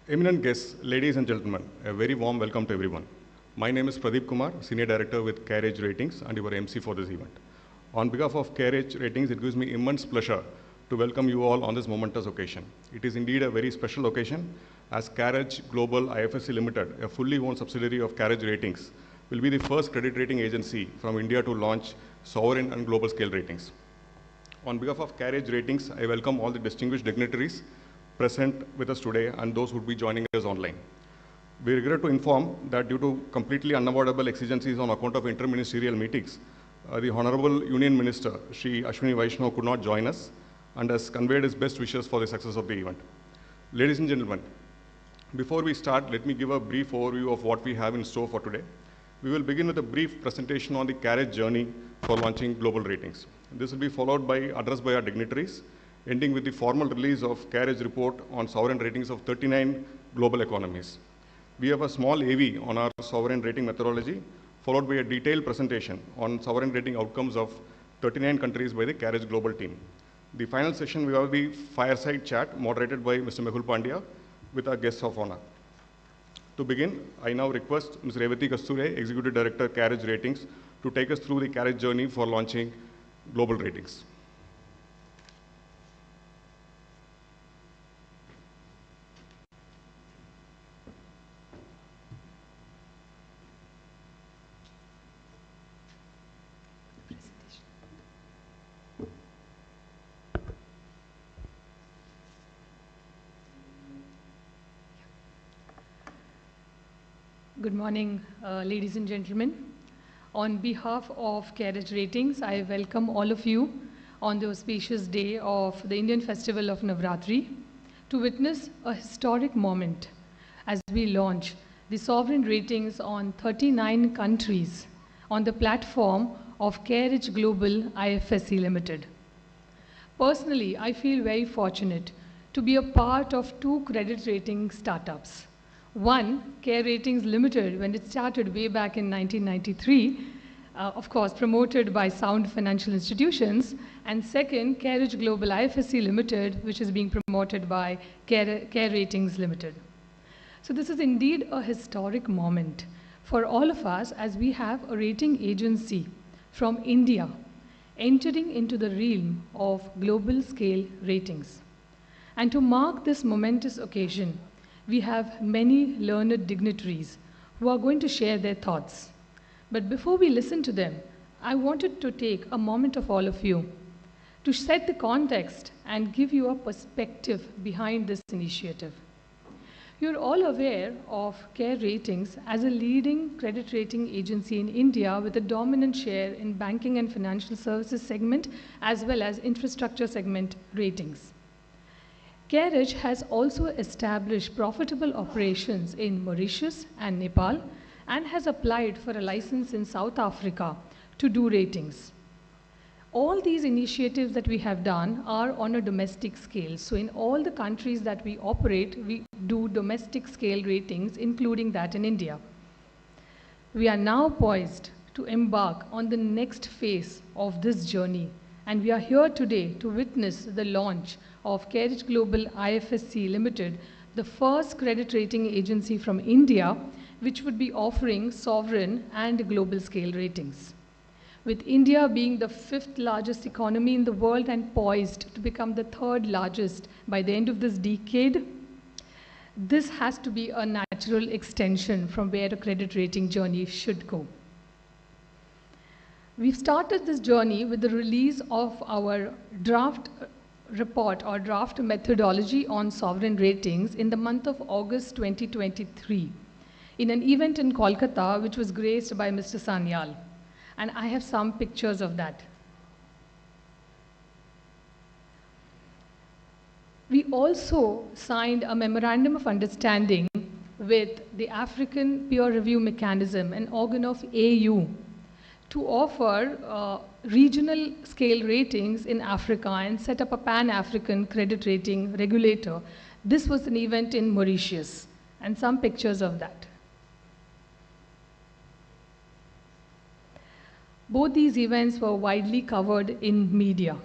Eminent guests, ladies and gentlemen, a very warm welcome to everyone. My name is Pradeep Kumar, Senior Director with CareEdge Ratings and your MC for this event. On behalf of CareEdge Ratings, it gives me immense pleasure to welcome you all on this momentous occasion. It is indeed a very special occasion as CareEdge Global IFSC Limited, a fully owned subsidiary of CareEdge Ratings, will be the first credit rating agency from India to launch sovereign and global scale ratings. On behalf of CareEdge Ratings, I welcome all the distinguished dignitaries present with us today and those who would be joining us online. We regret to inform that due to completely unavoidable exigencies on account of inter-ministerial meetings, the Honorable Union Minister, Shri Ashwini Vaishnaw, could not join us and has conveyed his best wishes for the success of the event. Ladies and gentlemen, before we start, let me give a brief overview of what we have in store for today. We will begin with a brief presentation on the CareEdge journey for launching global ratings. This will be followed by address by our dignitaries, ending with the formal release of CareEdge report on sovereign ratings of 39 global economies. We have a small AV on our sovereign rating methodology, followed by a detailed presentation on sovereign rating outcomes of 39 countries by the CareEdge Global team. The final session, we have the Fireside chat moderated by Mr. Mehul Pandya with our guests of honor. To begin, I now request Ms. Revati Kasture, Executive Director, CareEdge Ratings, to take us through the CareEdge journey for launching global ratings. Good morning, ladies and gentlemen. On behalf of CareEdge Ratings, I welcome all of you on the auspicious day of the Indian Festival of Navratri to witness a historic moment as we launch the sovereign ratings on 39 countries on the platform of CareEdge Global IFSC Limited. Personally, I feel very fortunate to be a part of two credit rating startups. One, Care Ratings Limited, when it started way back in 1993, of course, promoted by sound financial institutions. And second, CareEdge Global IFSC Limited, which is being promoted by Care Ratings Limited. So this is indeed a historic moment for all of us as we have a rating agency from India entering into the realm of global scale ratings. And to mark this momentous occasion, we have many learned dignitaries who are going to share their thoughts. But before we listen to them, I wanted to take a moment of all of you to set the context and give you a perspective behind this initiative. You're all aware of Care Ratings as a leading credit rating agency in India with a dominant share in banking and financial services segment as well as infrastructure segment ratings. CareEdge has also established profitable operations in Mauritius and Nepal and has applied for a license in South Africa to do ratings. All these initiatives that we have done are on a domestic scale. So in all the countries that we operate, we do domestic scale ratings, including that in India. We are now poised to embark on the next phase of this journey. And we are here today to witness the launch of CareEdge Global IFSC Limited, the first credit rating agency from India, which would be offering sovereign and global scale ratings. With India being the 5th largest economy in the world and poised to become the 3rd largest by the end of this decade, this has to be a natural extension from where a credit rating journey should go. We've started this journey with the release of our draft report or draft methodology on sovereign ratings in the month of August 2023 in an event in Kolkata which was graced by Mr. Sanyal. And I have some pictures of that. We also signed a memorandum of understanding with the African Peer Review Mechanism, an organ of AU, to offer regional scale ratings in Africa and set up a Pan-African credit rating regulator. This was an event in Mauritius, and some pictures of that. Both these events were widely covered in media.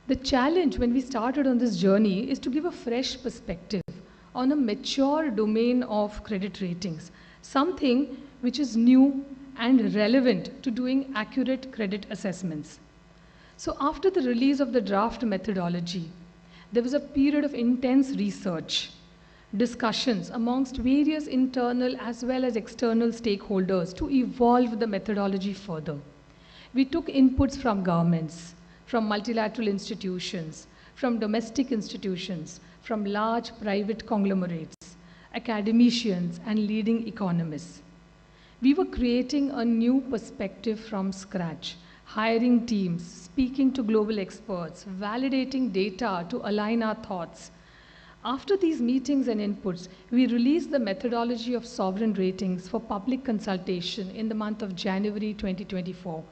The challenge when we started on this journey is to give a fresh perspective on a mature domain of credit ratings, something which is new and relevant to doing accurate credit assessments. So after the release of the draft methodology, there was a period of intense research, discussions amongst various internal as well as external stakeholders to evolve the methodology further. We took inputs from governments, from multilateral institutions, from domestic institutions, from large private conglomerates, academicians, and leading economists. We were creating a new perspective from scratch, hiring teams, speaking to global experts, validating data to align our thoughts. After these meetings and inputs, we released the methodology of sovereign ratings for public consultation in the month of January 2024.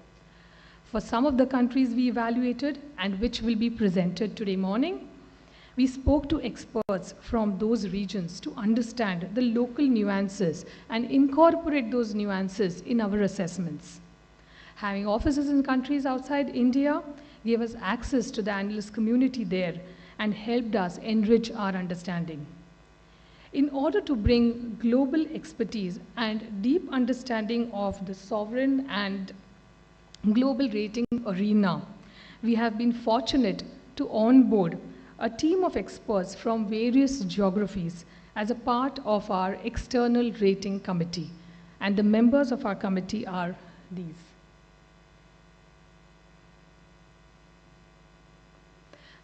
For some of the countries we evaluated and which will be presented today morning, we spoke to experts from those regions to understand the local nuances and incorporate those nuances in our assessments. Having offices in countries outside India gave us access to the analyst community there and helped us enrich our understanding. In order to bring global expertise and deep understanding of the sovereign and global rating arena, we have been fortunate to onboard a team of experts from various geographies as a part of our external rating committee. And the members of our committee are these.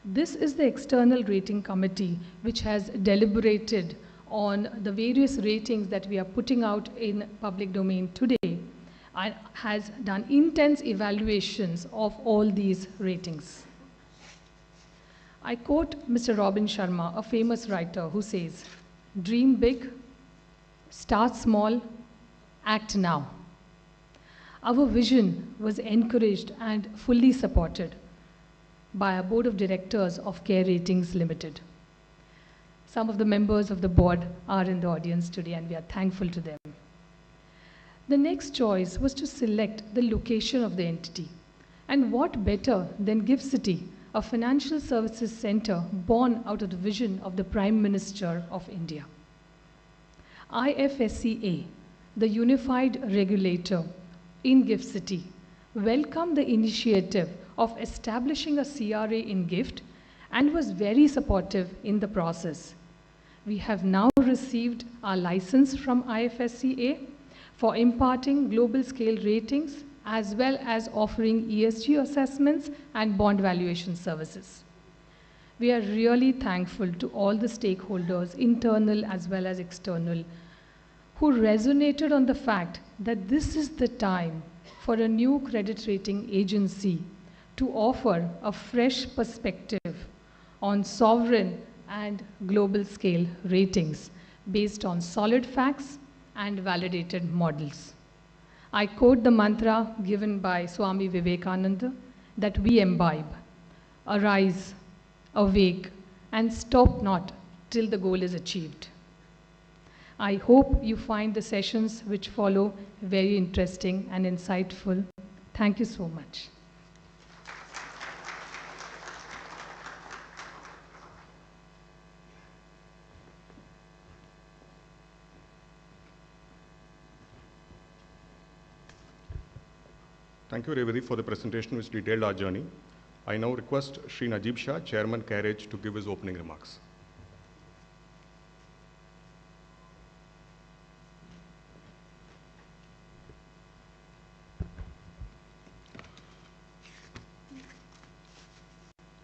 This is the external rating committee which has deliberated on the various ratings that we are putting out in public domain today and has done intense evaluations of all these ratings. I quote Mr. Robin Sharma, a famous writer, who says, "Dream big, start small, act now." Our vision was encouraged and fully supported by our board of directors of Care Ratings Limited. Some of the members of the board are in the audience today and we are thankful to them. The next choice was to select the location of the entity. And what better than GIFT City, a financial services center born out of the vision of the Prime Minister of India. IFSCA, the unified regulator in GIFT City, welcomed the initiative of establishing a CRA in GIFT and was very supportive in the process. We have now received our license from IFSCA for imparting global scale ratings as well as offering ESG assessments and bond valuation services. We are really thankful to all the stakeholders, internal as well as external, who resonated on the fact that this is the time for a new credit rating agency to offer a fresh perspective on sovereign and global scale ratings based on solid facts and validated models. I quote the mantra given by Swami Vivekananda that we imbibe: arise, awake, and stop not till the goal is achieved. I hope you find the sessions which follow very interesting and insightful. Thank you so much. Thank you, Revati, for the presentation which detailed our journey. I now request Shri Najib Shah, Chairman CareEdge, to give his opening remarks.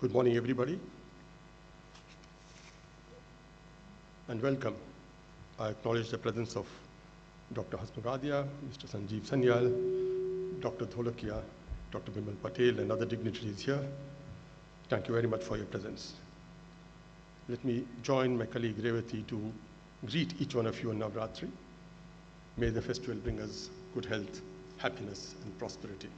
Good morning, everybody, and welcome. I acknowledge the presence of Dr. Hasmagadia, Mr. Sanjeev Sanyal, Dr. Dholakia, Dr. Bimal Patel, and other dignitaries here. Thank you very much for your presence. Let me join my colleague Revati to greet each one of you on Navratri. May the festival bring us good health, happiness, and prosperity.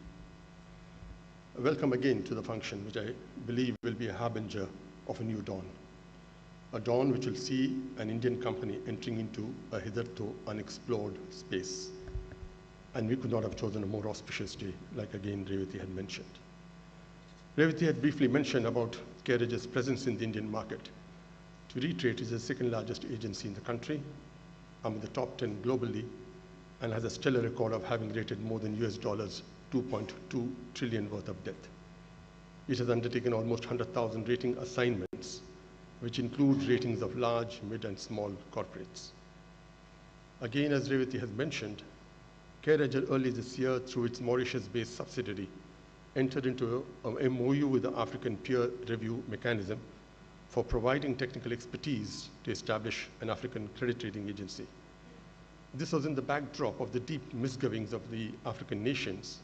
Welcome again to the function, which I believe will be a harbinger of a new dawn. A dawn which will see an Indian company entering into a hitherto unexplored space. And we could not have chosen a more auspicious day, like again Revati had mentioned. Revati had briefly mentioned about CareEdge's presence in the Indian market. To reiterate, it is the second largest agency in the country, among the top 10 globally, and has a stellar record of having rated more than US dollars 2.2 trillion worth of debt. It has undertaken almost 100,000 rating assignments, which include ratings of large, mid, and small corporates. Again, as Revati has mentioned, CareEdge early this year, through its Mauritius-based subsidiary, entered into a MOU with the African Peer Review Mechanism for providing technical expertise to establish an African credit rating agency. This was in the backdrop of the deep misgivings of the African nations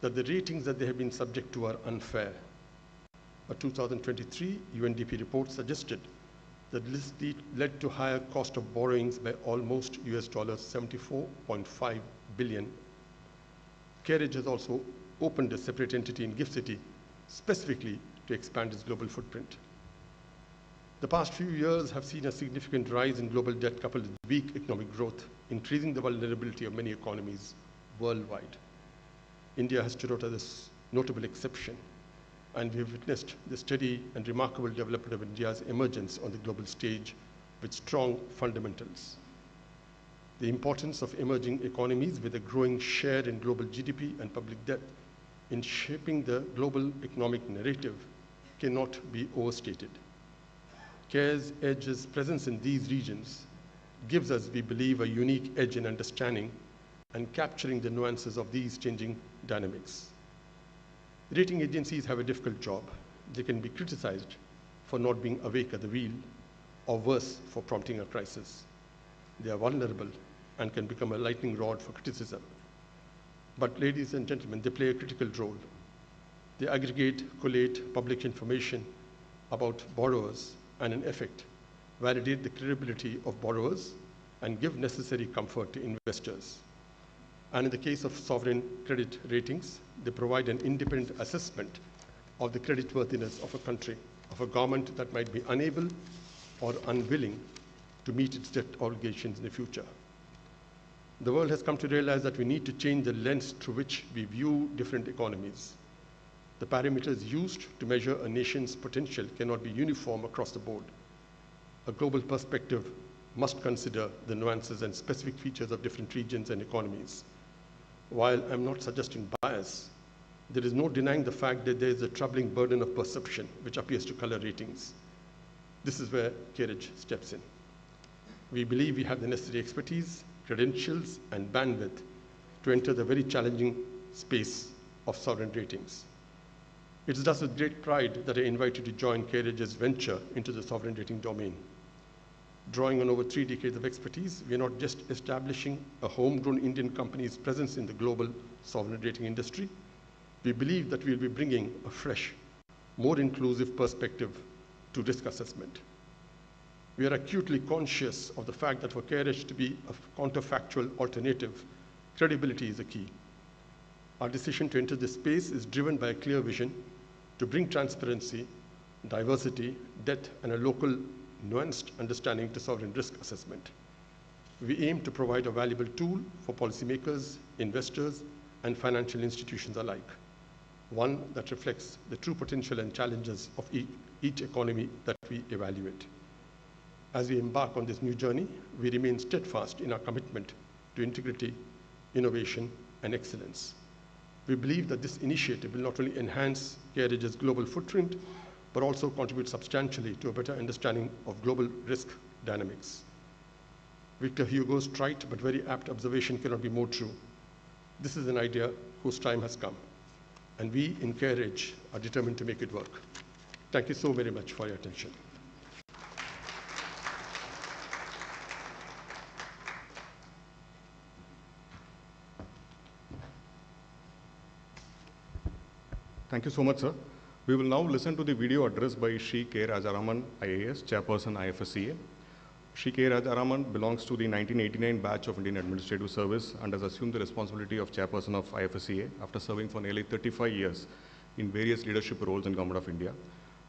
that the ratings that they have been subject to are unfair. A 2023 UNDP report suggested that this led to higher cost of borrowings by almost US dollars 74.5 billion. CareEdge has also opened a separate entity in GIFT City specifically to expand its global footprint. The past few years have seen a significant rise in global debt coupled with weak economic growth, increasing the vulnerability of many economies worldwide. India has stood out as a notable exception, and we have witnessed the steady and remarkable development of India's emergence on the global stage with strong fundamentals. The importance of emerging economies with a growing share in global GDP and public debt in shaping the global economic narrative cannot be overstated. CareEdge's presence in these regions gives us, we believe, a unique edge in understanding and capturing the nuances of these changing dynamics. Rating agencies have a difficult job. They can be criticized for not being awake at the wheel, or worse, for prompting a crisis. They are vulnerable and can become a lightning rod for criticism. But ladies and gentlemen, they play a critical role. They aggregate, collate public information about borrowers and in effect, validate the credibility of borrowers and give necessary comfort to investors. And in the case of sovereign credit ratings, they provide an independent assessment of the creditworthiness of a country, of a government that might be unable or unwilling to meet its debt obligations in the future. The world has come to realize that we need to change the lens through which we view different economies. The parameters used to measure a nation's potential cannot be uniform across the board. A global perspective must consider the nuances and specific features of different regions and economies. While I'm not suggesting bias, there is no denying the fact that there is a troubling burden of perception which appears to color ratings. This is where CareEdge steps in. We believe we have the necessary expertise, credentials, and bandwidth to enter the very challenging space of sovereign ratings. It is thus with great pride that I invite you to join CareEdge's venture into the sovereign rating domain. Drawing on over 3 decades of expertise, we are not just establishing a homegrown Indian company's presence in the global sovereign rating industry. We believe that we'll be bringing a fresh, more inclusive perspective to risk assessment. We are acutely conscious of the fact that for CareEdge to be a counterfactual alternative, credibility is a key. Our decision to enter this space is driven by a clear vision to bring transparency, diversity, depth, and a local nuanced understanding to sovereign risk assessment. We aim to provide a valuable tool for policymakers, investors, and financial institutions alike, one that reflects the true potential and challenges of each economy that we evaluate. As we embark on this new journey, we remain steadfast in our commitment to integrity, innovation, and excellence. We believe that this initiative will not only enhance CareEdge's global footprint, but also contribute substantially to a better understanding of global risk dynamics. Victor Hugo's trite but very apt observation cannot be more true. This is an idea whose time has come, and we in CareEdge are determined to make it work. Thank you so very much for your attention. Thank you so much, sir. We will now listen to the video address by Shri K. Rajaraman, IAS, Chairperson, IFSCA. Shri K. Rajaraman belongs to the 1989 batch of Indian Administrative Service and has assumed the responsibility of Chairperson of IFSCA after serving for nearly 35 years in various leadership roles in Government of India.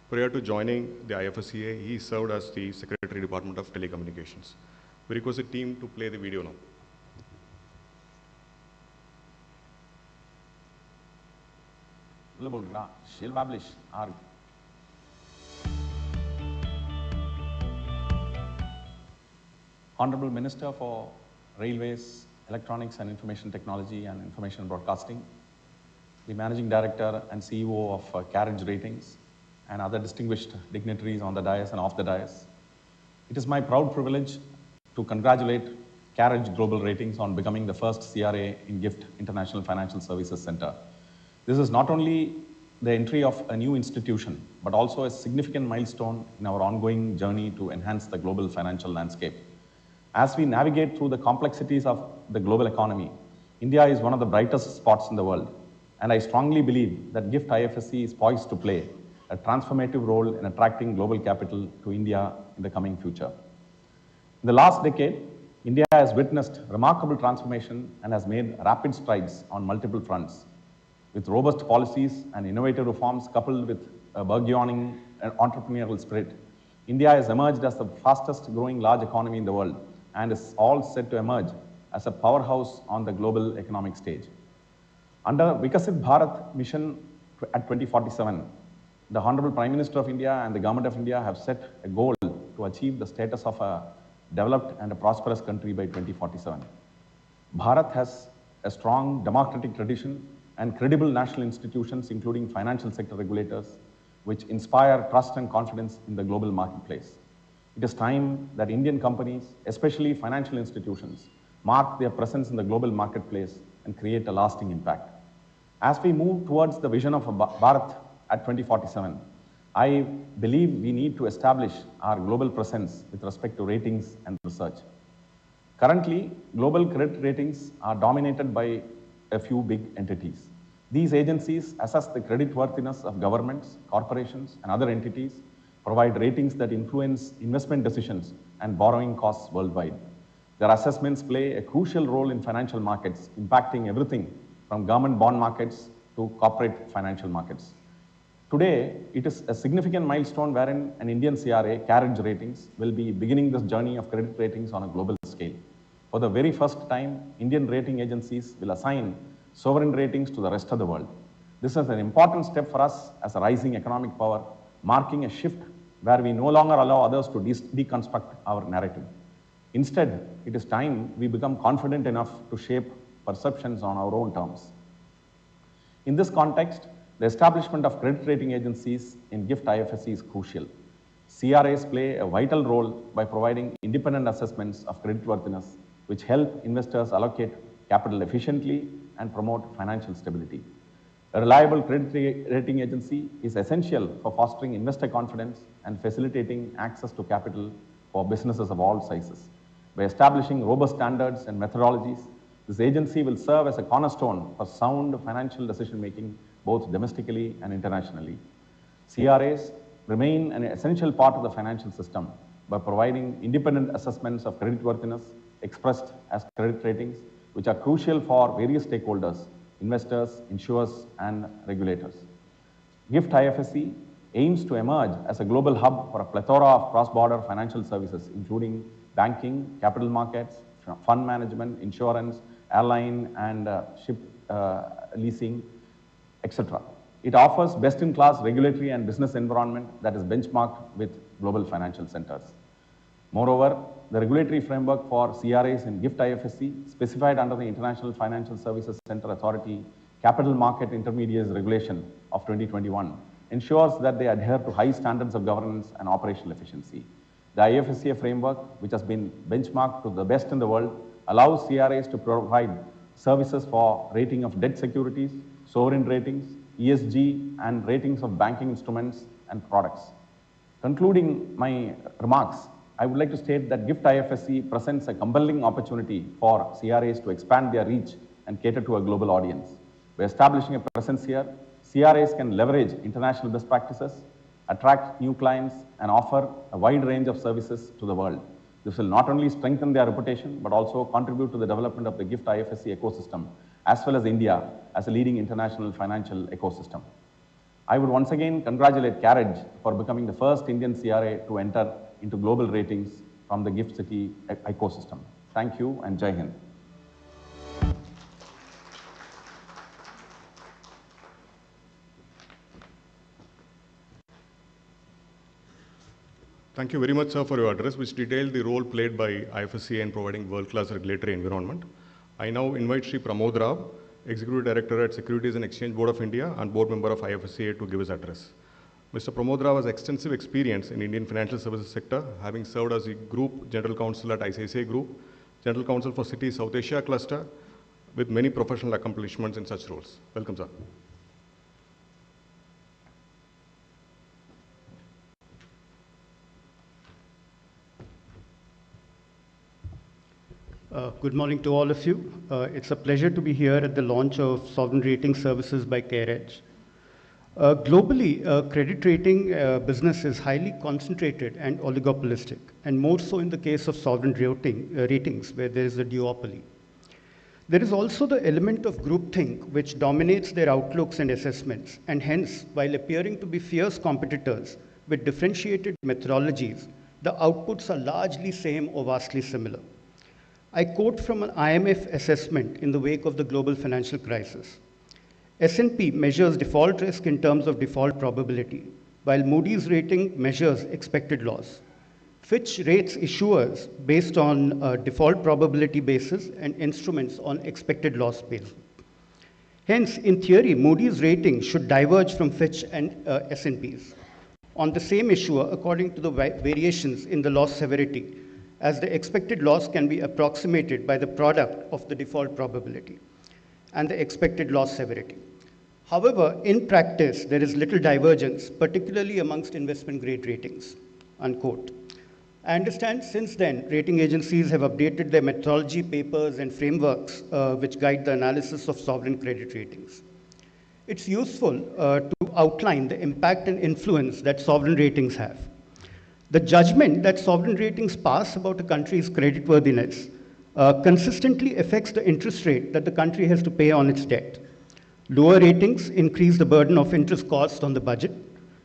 Prior to joining the IFSCA, he served as the Secretary Department of Telecommunications. We request the team to play the video now. establish our Honorable Minister for Railways, Electronics and Information Technology and Information Broadcasting, the Managing Director and CEO of CareEdge Ratings, and other distinguished dignitaries on the dais and off the dais. It is my proud privilege to congratulate CareEdge Global Ratings on becoming the first CRA in GIFT International Financial Services Center. This is not only the entry of a new institution, but also a significant milestone in our ongoing journey to enhance the global financial landscape. As we navigate through the complexities of the global economy, India is one of the brightest spots in the world, and I strongly believe that GIFT IFSC is poised to play a transformative role in attracting global capital to India in the coming future. In the last decade, India has witnessed remarkable transformation and has made rapid strides on multiple fronts. With robust policies and innovative reforms coupled with a burgeoning and entrepreneurial spirit, India has emerged as the fastest growing large economy in the world and is all set to emerge as a powerhouse on the global economic stage. Under Vikasit Bharat mission at 2047, the Honorable Prime Minister of India and the Government of India have set a goal to achieve the status of a developed and a prosperous country by 2047. Bharat has a strong democratic tradition and credible national institutions, including financial sector regulators, which inspire trust and confidence in the global marketplace. It is time that Indian companies, especially financial institutions, mark their presence in the global marketplace and create a lasting impact. As we move towards the vision of Bharat at 2047, I believe we need to establish our global presence with respect to ratings and research. Currently, global credit ratings are dominated by a few big entities. These agencies assess the creditworthiness of governments, corporations, and other entities, provide ratings that influence investment decisions and borrowing costs worldwide. Their assessments play a crucial role in financial markets, impacting everything from government bond markets to corporate financial markets. Today, it is a significant milestone wherein an Indian CRA, CareEdge Ratings, will be beginning this journey of credit ratings on a global scale. For the very first time, Indian rating agencies will assign sovereign ratings to the rest of the world. This is an important step for us as a rising economic power, marking a shift where we no longer allow others to deconstruct our narrative. Instead, it is time we become confident enough to shape perceptions on our own terms. In this context, the establishment of credit rating agencies in GIFT IFSC is crucial. CRAs play a vital role by providing independent assessments of creditworthiness, which help investors allocate capital efficiently and promote financial stability. A reliable credit rating agency is essential for fostering investor confidence and facilitating access to capital for businesses of all sizes. By establishing robust standards and methodologies, this agency will serve as a cornerstone for sound financial decision-making, both domestically and internationally. CRAs remain an essential part of the financial system by providing independent assessments of creditworthiness expressed as credit ratings, which are crucial for various stakeholders, investors, insurers, and regulators. GIFT IFSC aims to emerge as a global hub for a plethora of cross-border financial services, including banking, capital markets, fund management, insurance, airline and ship leasing, etc. It offers best-in-class regulatory and business environment that is benchmarked with global financial centers. Moreover, the regulatory framework for CRAs in GIFT IFSC, specified under the International Financial Services Center Authority Capital Market Intermediaries Regulation of 2021, ensures that they adhere to high standards of governance and operational efficiency. The IFSCA framework, which has been benchmarked to the best in the world, allows CRAs to provide services for rating of debt securities, sovereign ratings, ESG, and ratings of banking instruments and products. Concluding my remarks, I would like to state that GIFT IFSC presents a compelling opportunity for CRAs to expand their reach and cater to a global audience. By establishing a presence here, CRAs can leverage international best practices, attract new clients, and offer a wide range of services to the world. This will not only strengthen their reputation, but also contribute to the development of the GIFT IFSC ecosystem, as well as India as a leading international financial ecosystem. I would once again congratulate CareEdge for becoming the first Indian CRA to enter into global ratings from the GIFT City ecosystem. Thank you and Jai Hind. Thank you very much, sir, for your address, which detailed the role played by IFSCA in providing world-class regulatory environment. I now invite Sri Pramod Rao, Executive Director at Securities and Exchange Board of India and Board Member of IFSCA, to give his address. Mr. Pramod Rao has extensive experience in Indian financial services sector, having served as the Group General Counsel at ICICI Group, General Counsel for Citi South Asia Cluster, with many professional accomplishments in such roles. Welcome, sir. Good morning to all of you. It's a pleasure to be here at the launch of Sovereign Rating Services by CareEdge. Globally, credit rating business is highly concentrated and oligopolistic, and more so in the case of sovereign ratings, where there is a duopoly. There is also the element of groupthink, which dominates their outlooks and assessments, and hence, while appearing to be fierce competitors with differentiated methodologies, the outputs are largely same or vastly similar. I quote from an IMF assessment in the wake of the global financial crisis. S&P measures default risk in terms of default probability, while Moody's rating measures expected loss. Fitch rates issuers based on default probability basis and instruments on expected loss basis. Hence, in theory, Moody's rating should diverge from Fitch and S&P's on the same issuer according to the variations in the loss severity, as the expected loss can be approximated by the product of the default probability and the expected loss severity. However, in practice, there is little divergence, particularly amongst investment grade ratings, unquote. I understand since then, rating agencies have updated their methodology papers and frameworks which guide the analysis of sovereign credit ratings. It's useful to outline the impact and influence that sovereign ratings have. The judgment that sovereign ratings pass about a country's creditworthiness consistently affects the interest rate that the country has to pay on its debt. Lower ratings increase the burden of interest cost on the budget,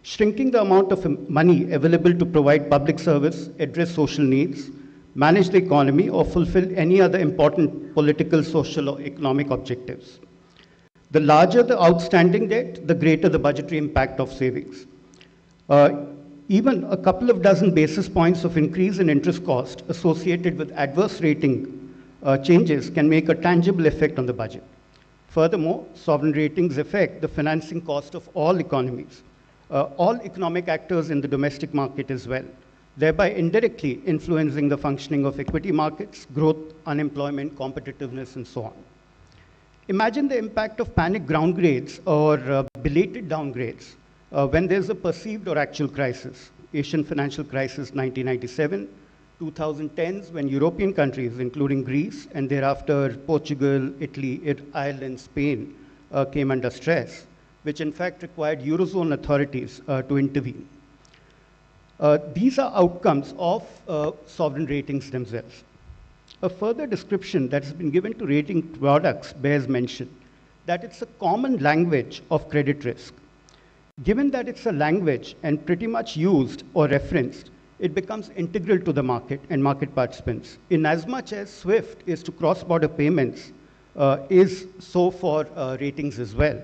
shrinking the amount of money available to provide public service, address social needs, manage the economy, or fulfill any other important political, social, or economic objectives. The larger the outstanding debt, the greater the budgetary impact of savings. Even a couple of dozen basis points of increase in interest cost associated with adverse rating changes can make a tangible effect on the budget. Furthermore, sovereign ratings affect the financing cost of all economies, all economic actors in the domestic market as well, thereby indirectly influencing the functioning of equity markets, growth, unemployment, competitiveness, and so on. Imagine the impact of panic downgrades or belated downgrades when there's a perceived or actual crisis. Asian financial crisis 1997, 2010s when European countries, including Greece, and thereafter Portugal, Italy, Ireland, Spain, came under stress, which in fact required Eurozone authorities to intervene. These are outcomes of sovereign ratings themselves. A further description that has been given to rating products bears mention, that it's a common language of credit risk. Given that it's a language and pretty much used or referenced, it becomes integral to the market and market participants, in as much as SWIFT is to cross-border payments, is so for ratings as well,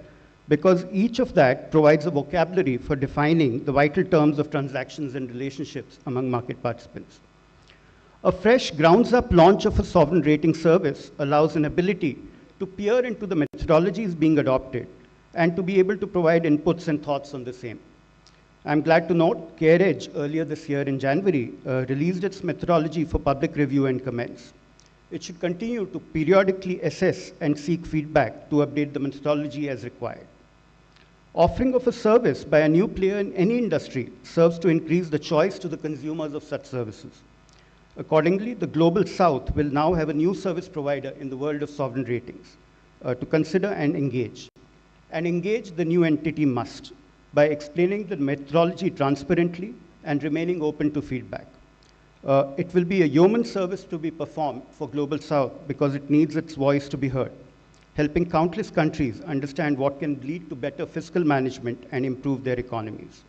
because each of that provides a vocabulary for defining the vital terms of transactions and relationships among market participants. A fresh grounds-up launch of a sovereign rating service allows an ability to peer into the methodologies being adopted and to be able to provide inputs and thoughts on the same. I'm glad to note CareEdge earlier this year in January released its methodology for public review and comments. It should continue to periodically assess and seek feedback to update the methodology as required. Offering of a service by a new player in any industry serves to increase the choice to the consumers of such services. Accordingly, the Global South will now have a new service provider in the world of sovereign ratings to consider and engage. And engage the new entity must by explaining the methodology transparently and remaining open to feedback. It will be a yeoman service to be performed for Global South because it needs its voice to be heard, helping countless countries understand what can lead to better fiscal management and improve their economies.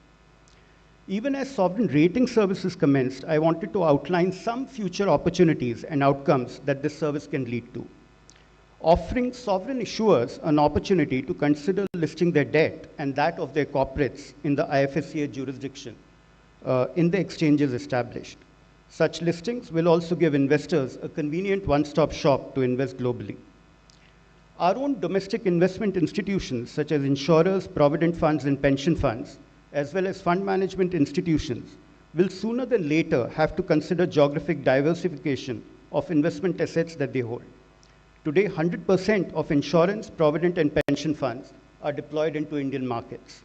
Even as sovereign rating services commenced, I wanted to outline some future opportunities and outcomes that this service can lead to. Offering sovereign issuers an opportunity to consider listing their debt and that of their corporates in the IFSCA jurisdiction in the exchanges established. Such listings will also give investors a convenient one-stop shop to invest globally. Our own domestic investment institutions, such as insurers, provident funds, and pension funds, as well as fund management institutions, will sooner than later have to consider geographic diversification of investment assets that they hold. Today, 100% of insurance, provident, and pension funds are deployed into Indian markets.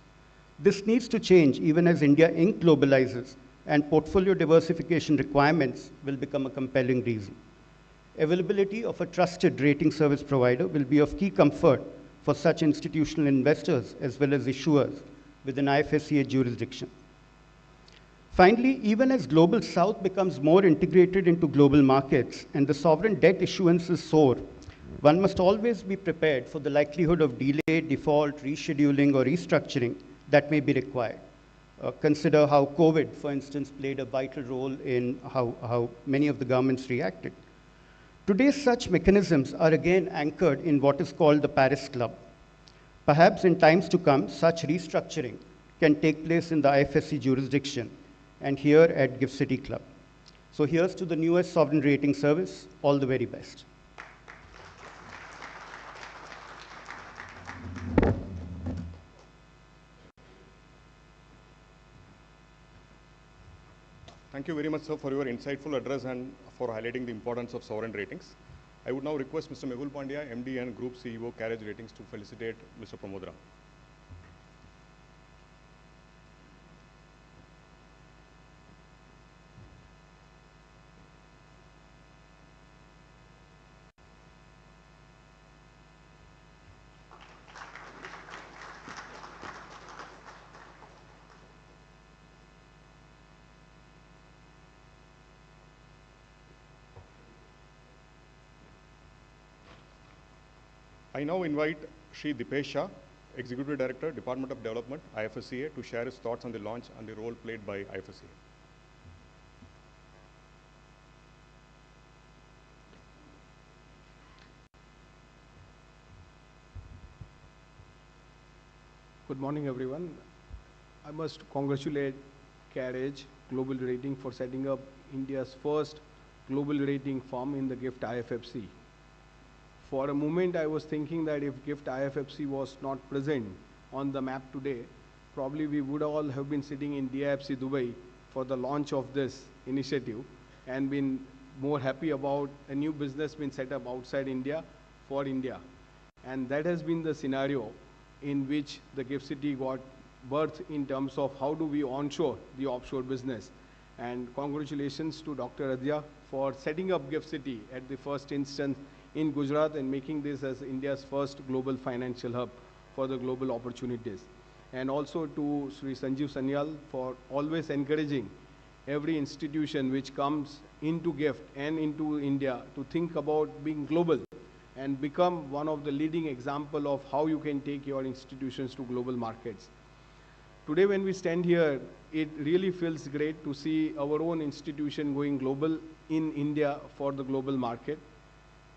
This needs to change even as India Inc. globalizes and portfolio diversification requirements will become a compelling reason. Availability of a trusted rating service provider will be of key comfort for such institutional investors as well as issuers within IFSCA jurisdiction. Finally, even as Global South becomes more integrated into global markets and the sovereign debt issuances soar, one must always be prepared for the likelihood of delay, default, rescheduling, or restructuring that may be required. Consider how COVID, for instance, played a vital role in how many of the governments reacted. Today, such mechanisms are again anchored in what is called the Paris Club. Perhaps in times to come, such restructuring can take place in the IFSC jurisdiction and here at GIFT City Club. So here's to the newest sovereign rating service. All the very best. Thank you very much, sir, for your insightful address and for highlighting the importance of sovereign ratings. I would now request Mr. Mehul Pandya, MD and Group CEO, CareEdge Ratings, to felicitate Mr. Pramod Ram. I now invite Shri Dipesh Shah, Executive Director, Department of Development, IFSCA, to share his thoughts on the launch and the role played by IFSCA. Good morning, everyone. I must congratulate CareEdge Global Rating for setting up India's first global rating firm in the GIFT IFFC. For a moment, I was thinking that if GIFT IFFC was not present on the map today, probably we would all have been sitting in DIFC Dubai for the launch of this initiative and been more happy about a new business being set up outside India for India. And that has been the scenario in which the GIFT City got birth in terms of how do we onshore the offshore business. And congratulations to Dr. Adya for setting up GIFT City at the first instance in Gujarat and making this as India's first global financial hub for the global opportunities. And also to Sri Sanjeev Sanyal for always encouraging every institution which comes into GIFT and into India to think about being global and become one of the leading example of how you can take your institutions to global markets. Today when we stand here, it really feels great to see our own institution going global in India for the global market.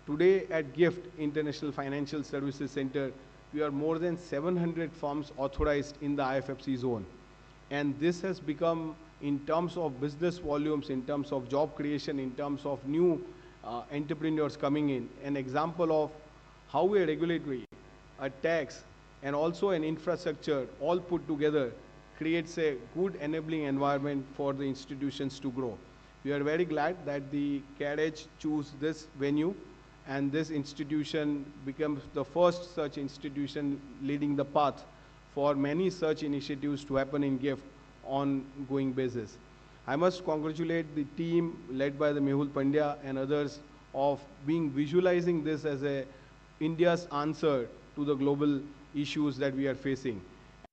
Today at GIFT International Financial Services Center, we are more than 700 firms authorized in the IFFC zone. And this has become, in terms of business volumes, in terms of job creation, in terms of new entrepreneurs coming in, an example of how a regulatory, a tax, and also an infrastructure all put together creates a good enabling environment for the institutions to grow. We are very glad that the CareEdge chose this venue and this institution becomes the first such institution leading the path for many such initiatives to happen in GIFT on ongoing basis. I must congratulate the team led by the Mehul Pandya and others of visualizing this as India's answer to the global issues that we are facing.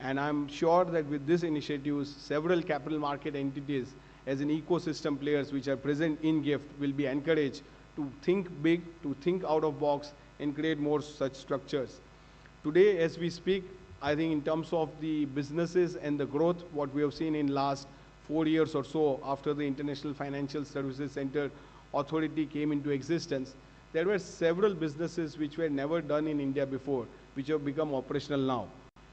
And I'm sure that with this initiatives, several capital market entities as an ecosystem players which are present in GIFT will be encouraged to think big, to think out of box and create more such structures. Today, as we speak, I think in terms of the businesses and the growth, what we have seen in last 4 years or so after the International Financial Services Center Authority came into existence, there were several businesses which were never done in India before, which have become operational now.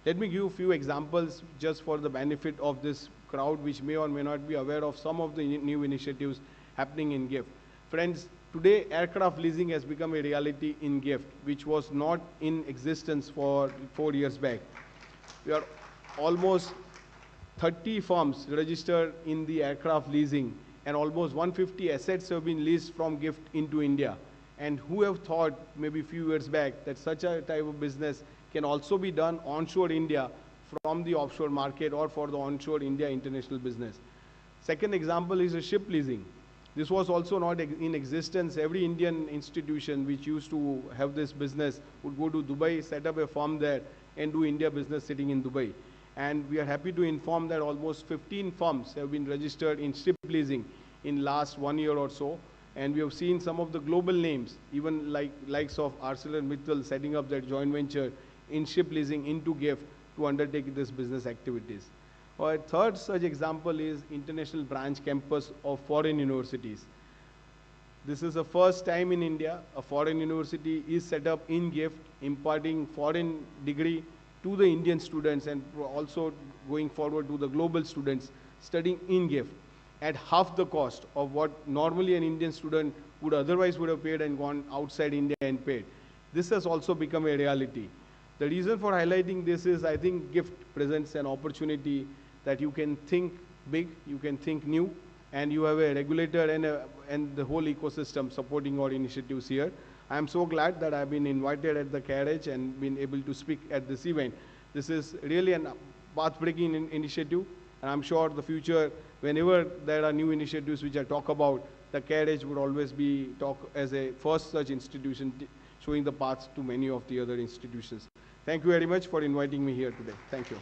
Let me give you a few examples just for the benefit of this crowd which may or may not be aware of some of the new initiatives happening in GIFT. Friends, today aircraft leasing has become a reality in GIFT, which was not in existence for 4 years back. We are almost 30 firms registered in the aircraft leasing, and almost 150 assets have been leased from GIFT into India. And who have thought maybe a few years back that such a type of business can also be done onshore India from the offshore market or for the onshore India international business. Second example is a ship leasing. This was also not in existence. Every Indian institution which used to have this business would go to Dubai, set up a firm there, and do India business sitting in Dubai. And we are happy to inform that almost 15 firms have been registered in ship leasing in last 1 year or so. And we have seen some of the global names, even likes of ArcelorMittal setting up their joint venture in ship leasing into GIFT to undertake this business activities. A third such example is international branch campus of foreign universities. This is the first time in India a foreign university is set up in GIFT, imparting foreign degree to the Indian students and also going forward to the global students studying in GIFT at half the cost of what normally an Indian student would otherwise would have paid and gone outside India and paid. This has also become a reality. The reason for highlighting this is I think GIFT presents an opportunity that you can think big, you can think new, and you have a regulator and the whole ecosystem supporting our initiatives here. I am so glad that I have been invited at the CareEdge and been able to speak at this event. This is really a path-breaking initiative, and I'm sure the future, whenever there are new initiatives which I talk about, the CareEdge would always be talk as a first such institution showing the paths to many of the other institutions. Thank you very much for inviting me here today. Thank you.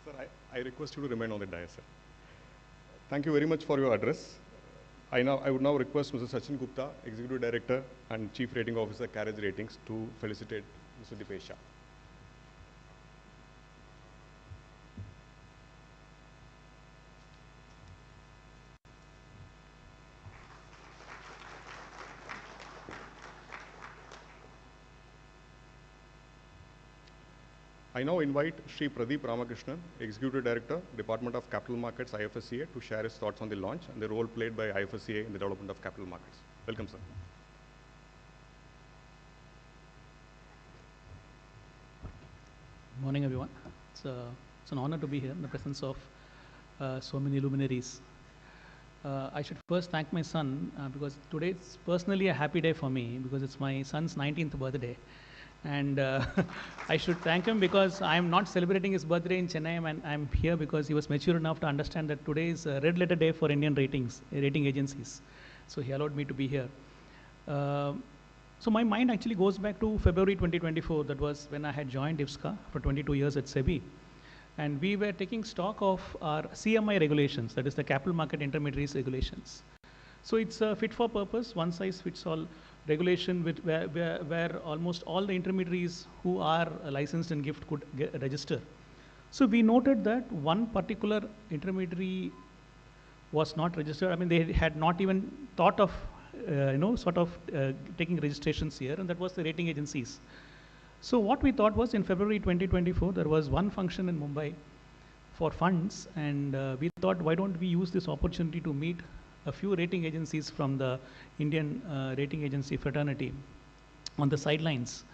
Sir, I request you to remain on the dais, sir. Thank you very much for your address. I would now request Mr. Sachin Gupta, Executive Director and Chief Rating Officer, CareEdge Ratings, to felicitate Mr. Dipesh Shah. I now invite Sri Pradeep Ramakrishnan, Executive Director, Department of Capital Markets, IFSCA, to share his thoughts on the launch and the role played by IFSCA in the development of capital markets. Welcome, sir. Good morning, everyone. It's an honor to be here in the presence of so many luminaries. I should first thank my son because today it's personally a happy day for me because it's my son's 19th birthday. And I should thank him because I'm not celebrating his birthday in Chennai, and I'm here because he was mature enough to understand that today is a red letter day for Indian rating agencies. So he allowed me to be here. So my mind actually goes back to February 2024. That was when I had joined IFSCA for 22 years at SEBI. And we were taking stock of our CMI regulations, that is the Capital Market Intermediaries regulations. So it's a fit for purpose, one size fits all regulation with where almost all the intermediaries who are licensed in GIFT could register. So we noted that one particular intermediary was not registered. I mean, they had not even thought of, taking registrations here, and that was the rating agencies. So what we thought was in February 2024, there was one function in Mumbai for funds, and we thought, why don't we use this opportunity to meet a few rating agencies from the Indian rating agency fraternity on the sidelines.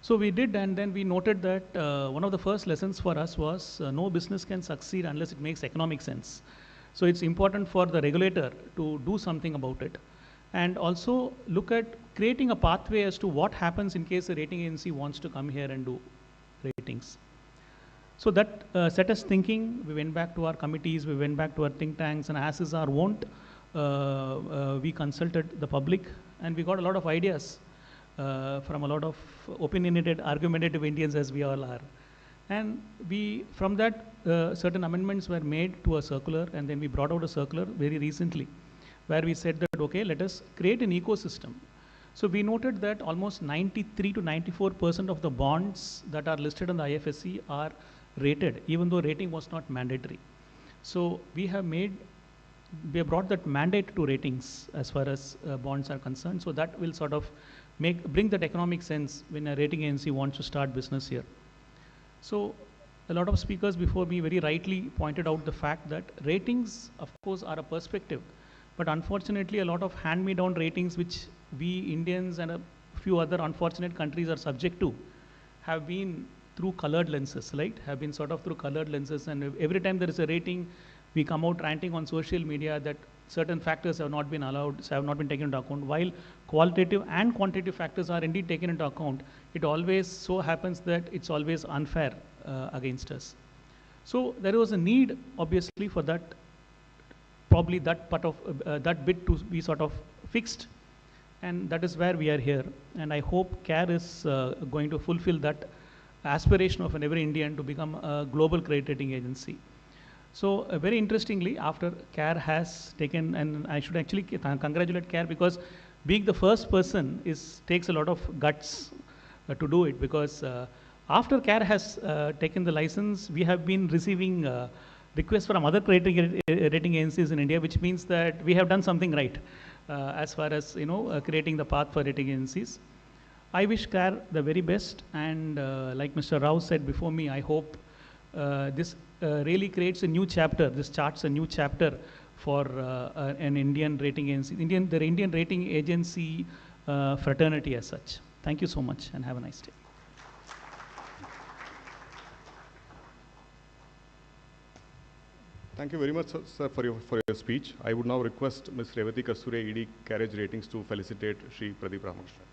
So we did, and then we noted that one of the first lessons for us was no business can succeed unless it makes economic sense. So it's important for the regulator to do something about it, and also look at creating a pathway as to what happens in case a rating agency wants to come here and do ratings. So that set us thinking. We went back to our committees, we went back to our think tanks, and as is our wont, we consulted the public, and we got a lot of ideas from a lot of opinionated, argumentative Indians as we all are. And from that, certain amendments were made to a circular, and then we brought out a circular very recently, where we said that, okay, let us create an ecosystem. So we noted that almost 93 to 94% of the bonds that are listed on the IFSC are rated, even though rating was not mandatory. So we have brought that mandate to ratings as far as bonds are concerned. So that will sort of bring that economic sense when a rating agency wants to start business here. So a lot of speakers before me very rightly pointed out the fact that ratings, of course, are a perspective, but unfortunately, a lot of hand-me-down ratings, which we Indians and a few other unfortunate countries are subject to, have been through colored lenses, right? Have been sort of through colored lenses, and every time there is a rating, we come out ranting on social media that certain factors have not been allowed, have not been taken into account. While qualitative and quantitative factors are indeed taken into account, it always so happens that it's always unfair against us. So there was a need, obviously, for that, probably that part of that bit to be sort of fixed, and that is where we are here. And I hope CARE is going to fulfill that aspiration of an every Indian to become a global credit rating agency. So very interestingly, after CARE has taken, and I should actually congratulate CARE, because being the first person takes a lot of guts to do it, because after CARE has taken the license, we have been receiving requests from other rating agencies in India, which means that we have done something right as far as creating the path for rating agencies. I wish CARE the very best, and like Mr. Rao said before me, I hope this really creates a new chapter. This charts a new chapter for an Indian rating agency, the Indian rating agency fraternity as such. Thank you so much, and have a nice day. Thank you very much, sir, for your speech. I would now request Ms. Revati Kasture, ED CareEdge Ratings, to felicitate Shri Pradeep Ramakrishnan.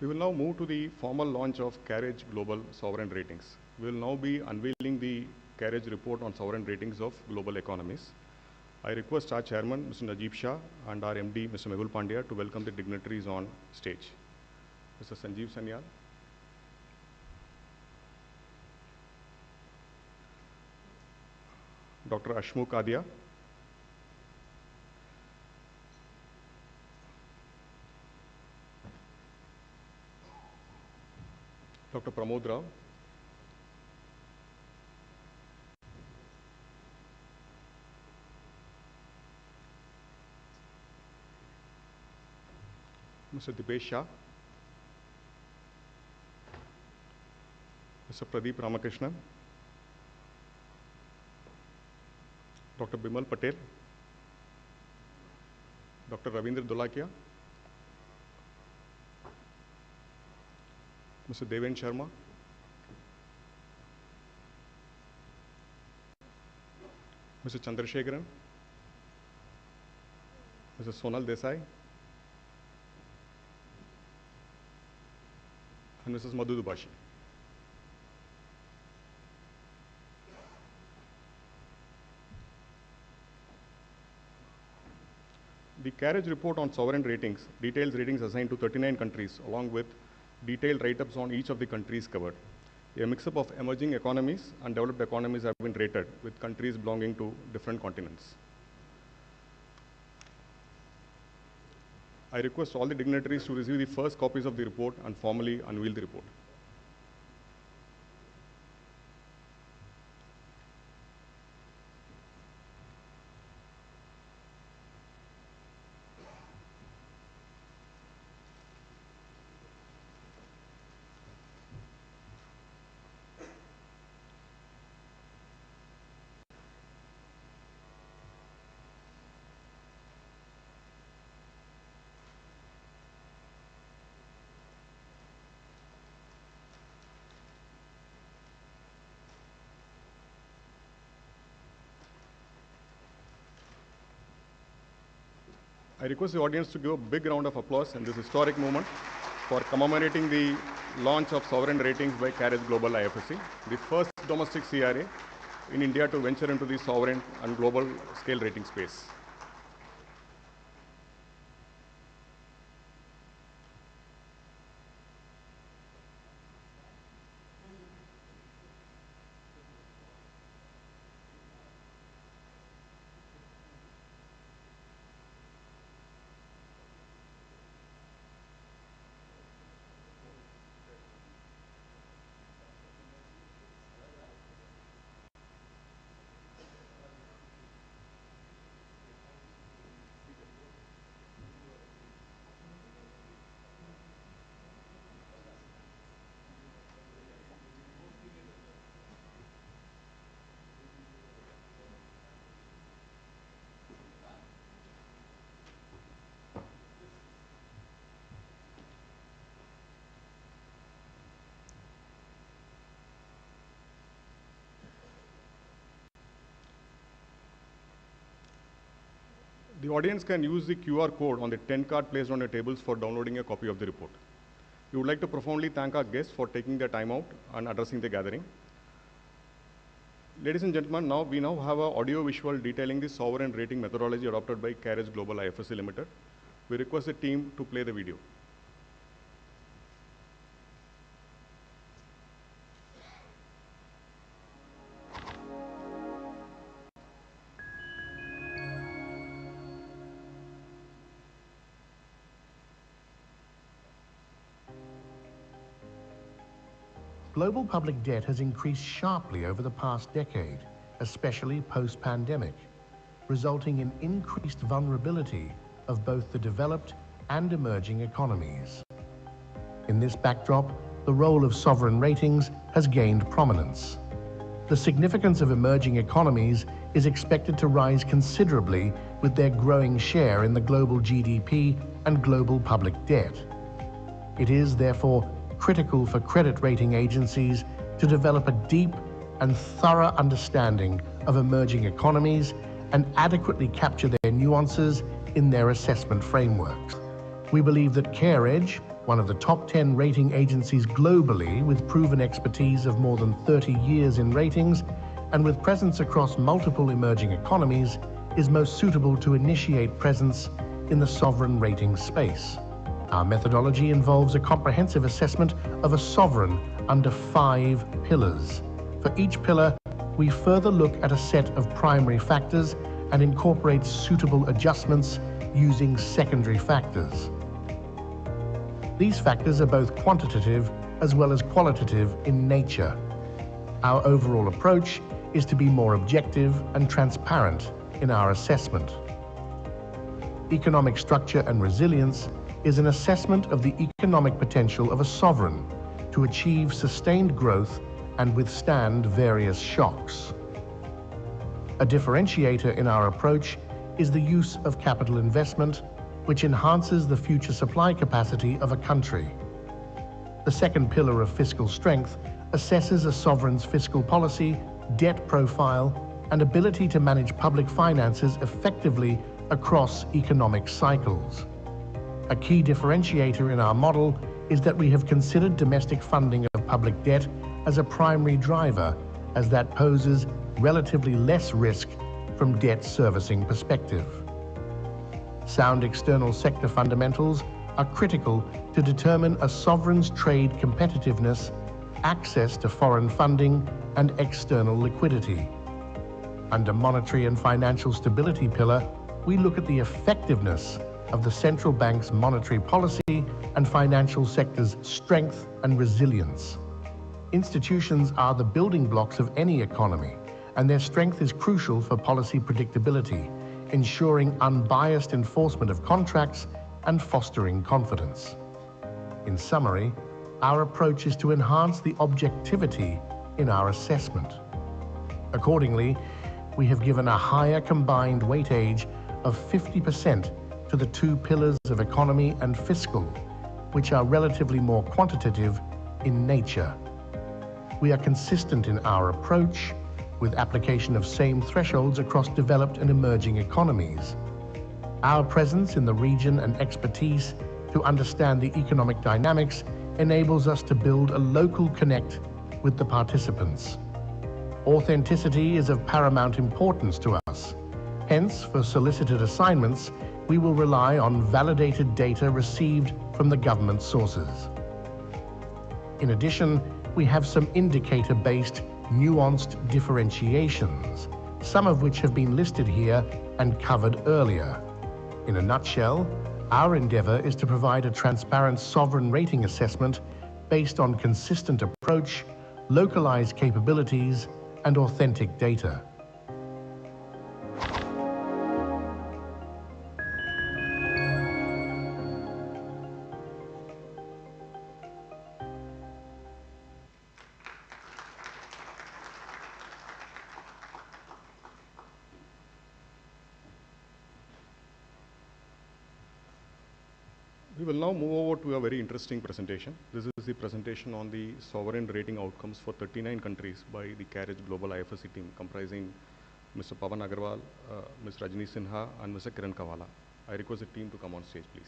We will now move to the formal launch of CareEdge Global Sovereign Ratings. We will now be unveiling the CareEdge report on sovereign ratings of global economies. I request our chairman, Mr. Najib Shah, and our MD, Mr. Mehul Pandya, to welcome the dignitaries on stage. Mr. Sanjeev Sanyal, Dr. Ashmukh Adia, Dr. Pramod Rao, Mr. Dipesh Shah, Mr. Pradeep Ramakrishnan, Dr. Bimal Patel, Dr. Ravindra Dolakia, Mr. Deven Sharma, Mr. Chandrasekharan, Mr. Sonal Desai, and Mrs. Madhu Dubashi. The CareEdge report on sovereign ratings details ratings assigned to 39 countries, along with detailed write-ups on each of the countries covered. A mix-up of emerging economies and developed economies have been rated, with countries belonging to different continents. I request all the dignitaries to receive the first copies of the report and formally unveil the report. I request the audience to give a big round of applause in this historic moment for commemorating the launch of sovereign ratings by CareEdge Global IFSC, the first domestic CRA in India to venture into the sovereign and global scale rating space. The audience can use the QR code on the 10 card placed on your tables for downloading a copy of the report. We would like to profoundly thank our guests for taking their time out and addressing the gathering. Ladies and gentlemen, we now have an audio-visual detailing the sovereign rating methodology adopted by CareEdge Global IFSC Limited. We request the team to play the video. Global public debt has increased sharply over the past decade, especially post-pandemic, resulting in increased vulnerability of both the developed and emerging economies. In this backdrop, the role of sovereign ratings has gained prominence. The significance of emerging economies is expected to rise considerably with their growing share in the global GDP and global public debt. It is, therefore, critical for credit rating agencies to develop a deep and thorough understanding of emerging economies and adequately capture their nuances in their assessment frameworks. We believe that CareEdge, one of the top 10 rating agencies globally with proven expertise of more than 30 years in ratings and with presence across multiple emerging economies, is most suitable to initiate presence in the sovereign rating space. Our methodology involves a comprehensive assessment of a sovereign under 5 pillars. For each pillar, we further look at a set of primary factors and incorporate suitable adjustments using secondary factors. These factors are both quantitative as well as qualitative in nature. Our overall approach is to be more objective and transparent in our assessment. Economic structure and resilience is an assessment of the economic potential of a sovereign to achieve sustained growth and withstand various shocks. A differentiator in our approach is the use of capital investment, which enhances the future supply capacity of a country. The second pillar of fiscal strength assesses a sovereign's fiscal policy, debt profile, and ability to manage public finances effectively across economic cycles. A key differentiator in our model is that we have considered domestic funding of public debt as a primary driver, as that poses relatively less risk from debt servicing perspective. Sound external sector fundamentals are critical to determine a sovereign's trade competitiveness, access to foreign funding, and external liquidity. Under monetary and financial stability pillar, we look at the effectiveness of the central bank's monetary policy and financial sector's strength and resilience. Institutions are the building blocks of any economy, and their strength is crucial for policy predictability, ensuring unbiased enforcement of contracts and fostering confidence. In summary, our approach is to enhance the objectivity in our assessment. Accordingly, we have given a higher combined weightage of 50% to the 2 pillars of economy and fiscal, which are relatively more quantitative in nature. We are consistent in our approach, with application of same thresholds across developed and emerging economies. Our presence in the region and expertise to understand the economic dynamics enables us to build a local connect with the participants. Authenticity is of paramount importance to us. Hence, for solicited assignments, we will rely on validated data received from the government sources. In addition, we have some indicator-based, nuanced differentiations, some of which have been listed here and covered earlier. In a nutshell, our endeavor is to provide a transparent sovereign rating assessment based on consistent approach, localized capabilities, and authentic data. We will now move over to a very interesting presentation. This is the presentation on the sovereign rating outcomes for 39 countries by the CareEdge Global IFSC team, comprising Mr. Pavan Agarwal, Ms. Rajni Sinha, and Mr. Kiran Kavala. I request the team to come on stage, please.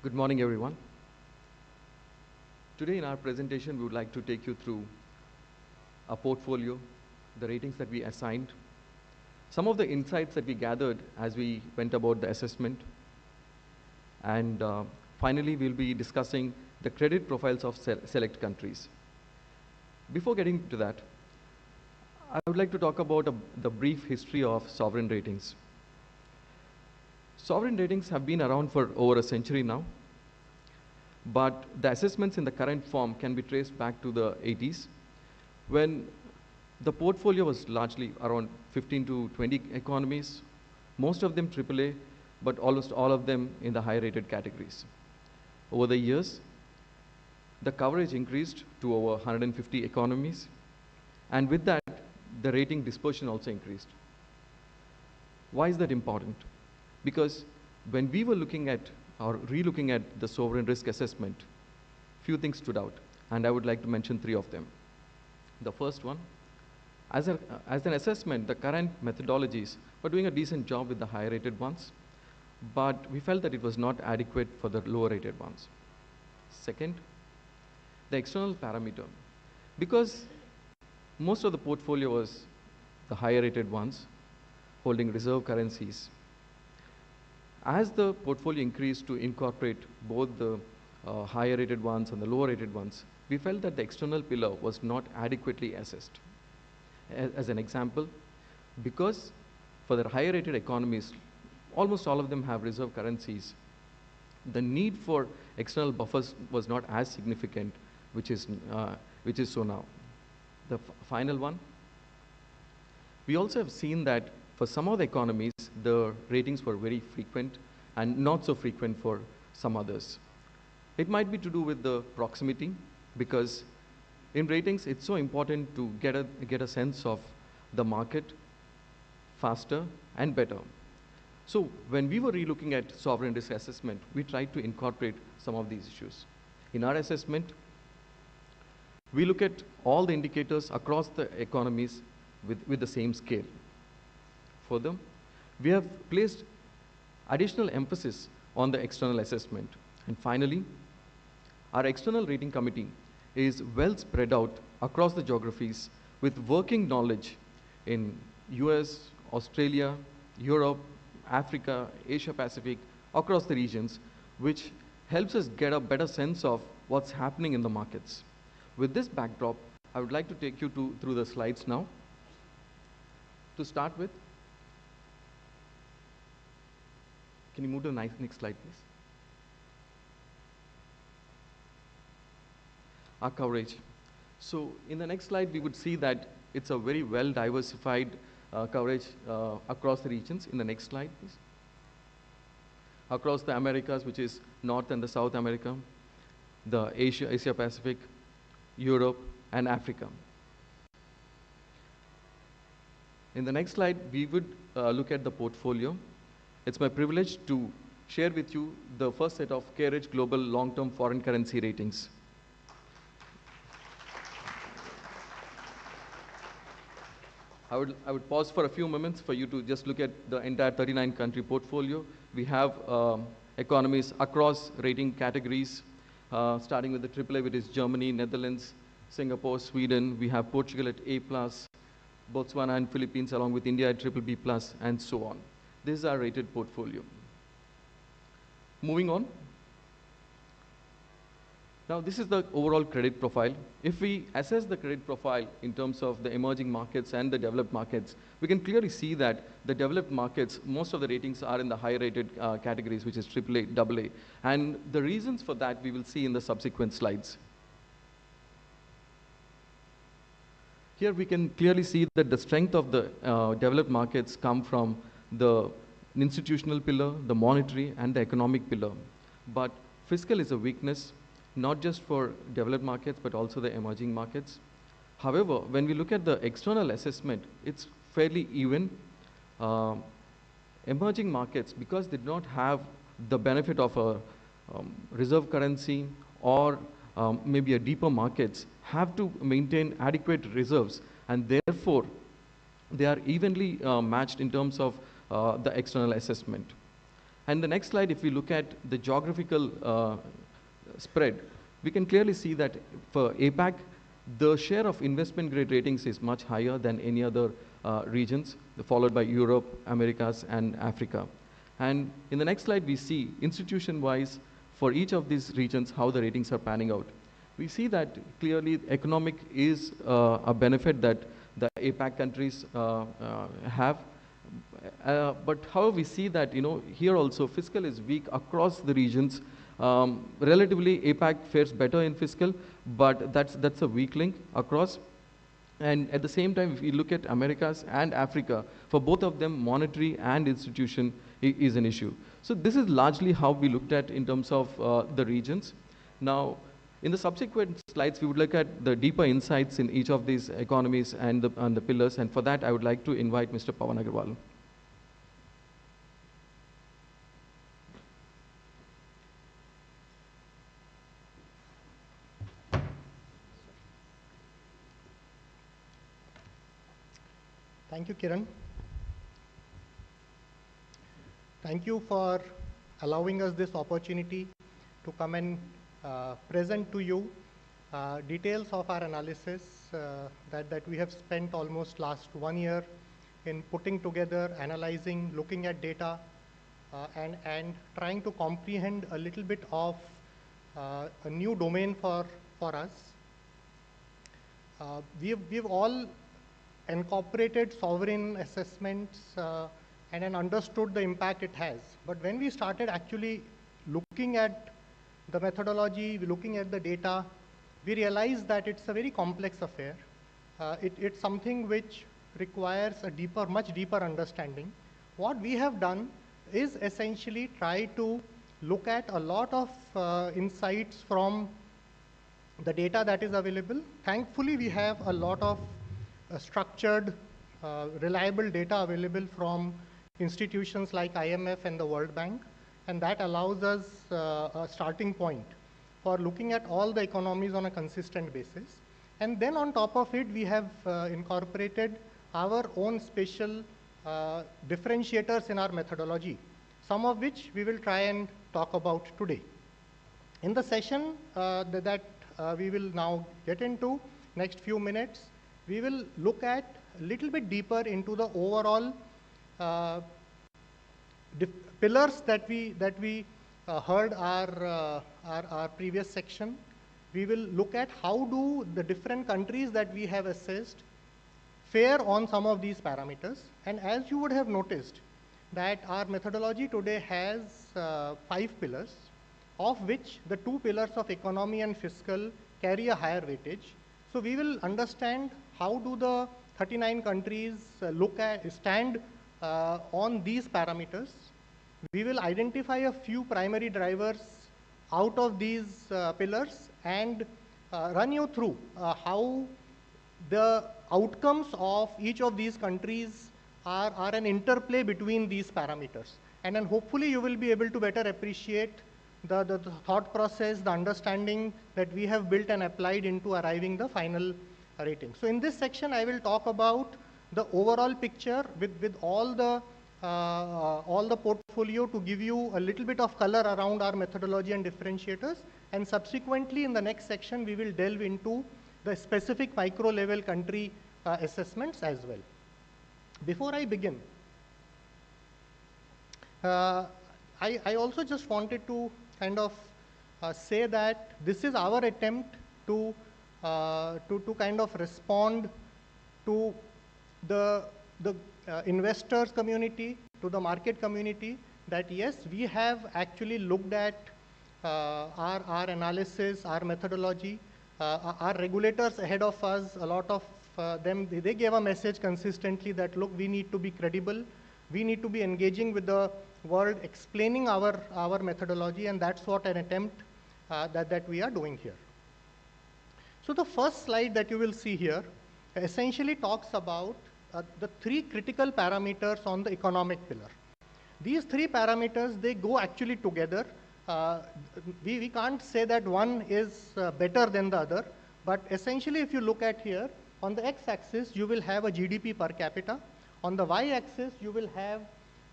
Good morning, everyone. Today in our presentation, we would like to take you through our portfolio, the ratings that we assigned, some of the insights that we gathered as we went about the assessment, and finally, we'll be discussing the credit profiles of select countries. Before getting to that, I would like to talk about the brief history of sovereign ratings. Sovereign ratings have been around for over a century now, but the assessments in the current form can be traced back to the 80s, when the portfolio was largely around 15 to 20 economies, most of them AAA, but almost all of them in the high-rated categories. Over the years, the coverage increased to over 150 economies, and with that, the rating dispersion also increased. Why is that important? Because when we were looking at or re-looking at the sovereign risk assessment, few things stood out, and I would like to mention 3 of them. The first one, as an assessment, the current methodologies were doing a decent job with the higher-rated ones, but we felt that it was not adequate for the lower-rated ones. Second, the external parameter. Because most of the portfolio was the higher-rated ones, holding reserve currencies, as the portfolio increased to incorporate both the higher rated ones and the lower rated ones, we felt that the external pillar was not adequately assessed. As an example, because for the higher rated economies, almost all of them have reserve currencies, the need for external buffers was not as significant, which is so now. The final one, we also have seen that for some of the economies, the ratings were very frequent and not so frequent for some others. It might be to do with the proximity, because in ratings, it's so important to get a sense of the market faster and better. So when we were relooking at sovereign risk assessment, we tried to incorporate some of these issues. In our assessment, we look at all the indicators across the economies with the same scale. Further, we have placed additional emphasis on the external assessment. And finally, our external rating committee is well spread out across the geographies with working knowledge in US, Australia, Europe, Africa, Asia Pacific, across the regions, which helps us get a better sense of what's happening in the markets. With this backdrop, I would like to take you through the slides now. To start with, can you move to the next slide, please? Our coverage. So in the next slide, we would see that it's a very well diversified coverage across the regions. In the next slide, please. Across the Americas, which is North and the South America, the Asia Pacific, Europe, and Africa. In the next slide, we would look at the portfolio. It's my privilege to share with you the first set of CareEdge Global Long-Term Foreign Currency Ratings. I would pause for a few moments for you to just look at the entire 39 country portfolio. We have economies across rating categories, starting with the AAA, which is Germany, Netherlands, Singapore, Sweden. We have Portugal at A+, Botswana and Philippines, along with India at BBB+, and so on. This is our rated portfolio. Moving on. Now, this is the overall credit profile. If we assess the credit profile in terms of the emerging markets and the developed markets, we can clearly see that the developed markets, most of the ratings are in the high-rated categories, which is AAA, AA. And the reasons for that we will see in the subsequent slides. Here we can clearly see that the strength of the developed markets come from the institutional pillar, the monetary, and the economic pillar. But fiscal is a weakness, not just for developed markets, but also the emerging markets. However, when we look at the external assessment, it's fairly even. Emerging markets, because they do not have the benefit of a reserve currency or maybe a deeper markets, have to maintain adequate reserves, and therefore they are evenly matched in terms of the external assessment. And the next slide, if we look at the geographical spread, we can clearly see that for APAC, the share of investment grade ratings is much higher than any other regions, followed by Europe, Americas, and Africa. And in the next slide, we see institution-wise for each of these regions how the ratings are panning out. We see that clearly economic is a benefit that the APAC countries have. But however, we see that here also fiscal is weak across the regions. Relatively, APAC fares better in fiscal, but that's a weak link across. And at the same time, if we look at Americas and Africa, for both of them, monetary and institution is an issue. So this is largely how we looked at in terms of the regions. Now, in the subsequent slides, we would look at the deeper insights in each of these economies and the pillars. And for that, I would like to invite Mr. Pawan Agarwal. Thank you, Kiran. Thank you for allowing us this opportunity to come and present to you details of our analysis that we have spent almost last 1 year in putting together, analyzing, looking at data, and trying to comprehend a little bit of a new domain for us. We've all incorporated sovereign assessments and then understood the impact it has. But when we started actually looking at the methodology, looking at the data, we realized that it's a very complex affair. It's something which requires a much deeper understanding. What we have done is essentially try to look at a lot of insights from the data that is available. Thankfully, we have a lot of structured, reliable data available from institutions like IMF and the World Bank, and that allows us a starting point for looking at all the economies on a consistent basis. And then on top of it, we have incorporated our own special differentiators in our methodology, some of which we will try and talk about today. In the session that we will now get into, next few minutes, we will look at a little bit deeper into the overall pillars that we heard our previous section. We will look at how do the different countries that we have assessed fare on some of these parameters. And as you would have noticed, that our methodology today has 5 pillars, of which the 2 pillars of economy and fiscal carry a higher weightage. So we will understand how do the 39 countries stand on these parameters. We will identify a few primary drivers out of these pillars and run you through how the outcomes of each of these countries are an interplay between these parameters. And then hopefully you will be able to better appreciate the thought process, the understanding that we have built and applied into arriving the final rating. So in this section, I will talk about the overall picture with all the portfolio to give you a little bit of color around our methodology and differentiators. And subsequently, in the next section, we will delve into the specific micro level country assessments as well. Before I begin, I also just wanted to kind of say that this is our attempt to kind of respond to the investors community, to the market community, that yes, we have actually looked at our analysis, our methodology. Our regulators ahead of us, a lot of them, they gave a message consistently that, look, we need to be credible. We need to be engaging with the world explaining our methodology, and that's what an attempt that we are doing here. So the first slide that you will see here essentially talks about the three critical parameters on the economic pillar. These three parameters, they go actually together. We can't say that one is better than the other, but essentially if you look at here, on the x-axis you will have a GDP per capita. On the y-axis you will have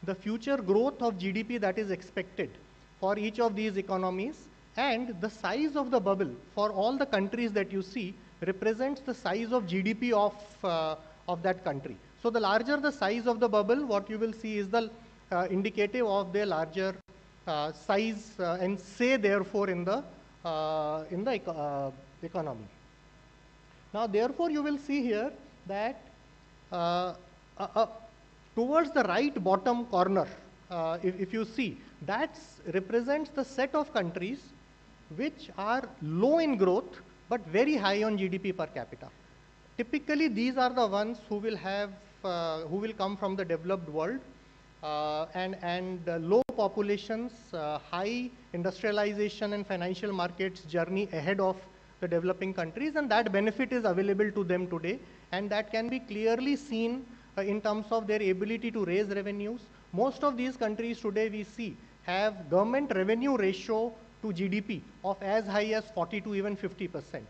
the future growth of GDP that is expected for each of these economies, and the size of the bubble for all the countries that you see represents the size of GDP of that country. So the larger the size of the bubble, what you will see is the indicative of their larger size and say therefore in the economy. Now therefore you will see here that towards the right bottom corner, if you see, that represents the set of countries which are low in growth but very high on GDP per capita. Typically these are the ones who will have who will come from the developed world and low populations, high industrialization and financial markets journey ahead of the developing countries, and that benefit is available to them today, and that can be clearly seen in terms of their ability to raise revenues. Most of these countries today we see have government revenue ratio to GDP of as high as 40 to even 50%.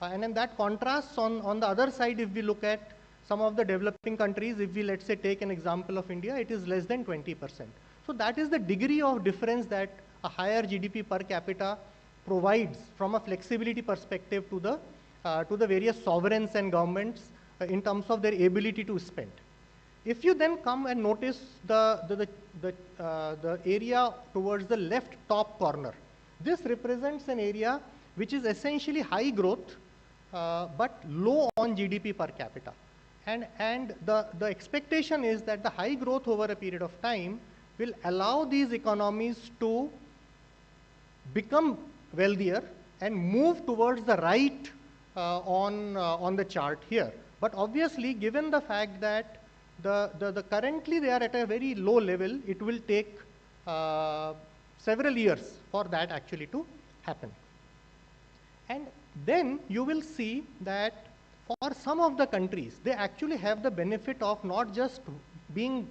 And then that contrasts on the other side, if we look at some of the developing countries, if we let's say take an example of India, it is less than 20%. So that is the degree of difference that a higher GDP per capita provides from a flexibility perspective to the various sovereigns and governments in terms of their ability to spend. If you then come and notice the area towards the left top corner, this represents an area which is essentially high growth but low on GDP per capita. And the expectation is that the high growth over a period of time will allow these economies to become wealthier and move towards the right on the chart here. But obviously, given the fact that currently they are at a very low level, it will take several years for that actually to happen. And then you will see that for some of the countries, they actually have the benefit of not just being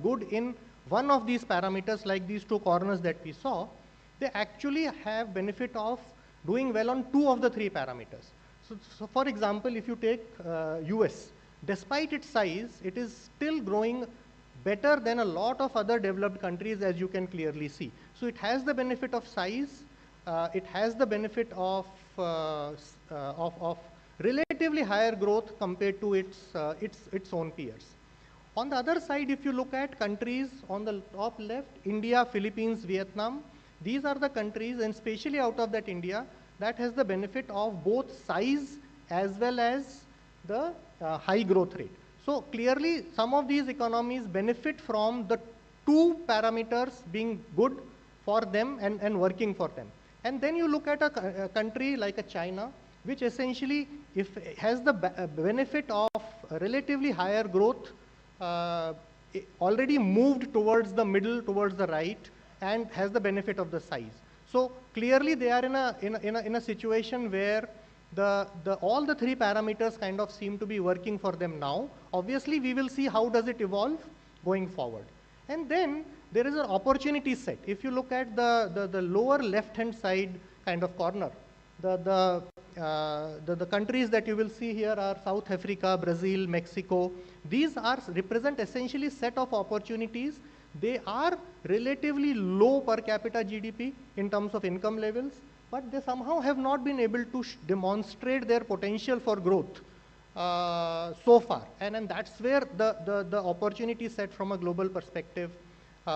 good in one of these parameters like these two corners that we saw, they actually have benefit of doing well on two of the three parameters. So for example, if you take US, despite its size, it is still growing better than a lot of other developed countries, as you can clearly see. So it has the benefit of size, it has the benefit of relatively higher growth compared to its own peers. On the other side, if you look at countries on the top left, India, Philippines, Vietnam, these are the countries, and especially out of that India, that has the benefit of both size as well as the high growth rate. So clearly, some of these economies benefit from the two parameters being good for them and working for them. And then you look at a country like a China, which essentially has the benefit of relatively higher growth, already moved towards the middle, towards the right, and has the benefit of the size. So clearly they are in a situation where all the three parameters kind of seem to be working for them now. Obviously, we will see how does it evolve going forward. And then there is an opportunity set. If you look at the lower left-hand side kind of corner, the countries that you will see here are South Africa, Brazil, Mexico. These represent essentially set of opportunities. They are relatively low per capita GDP in terms of income levels, but they somehow have not been able to demonstrate their potential for growth so far. And that's where the opportunity set from a global perspective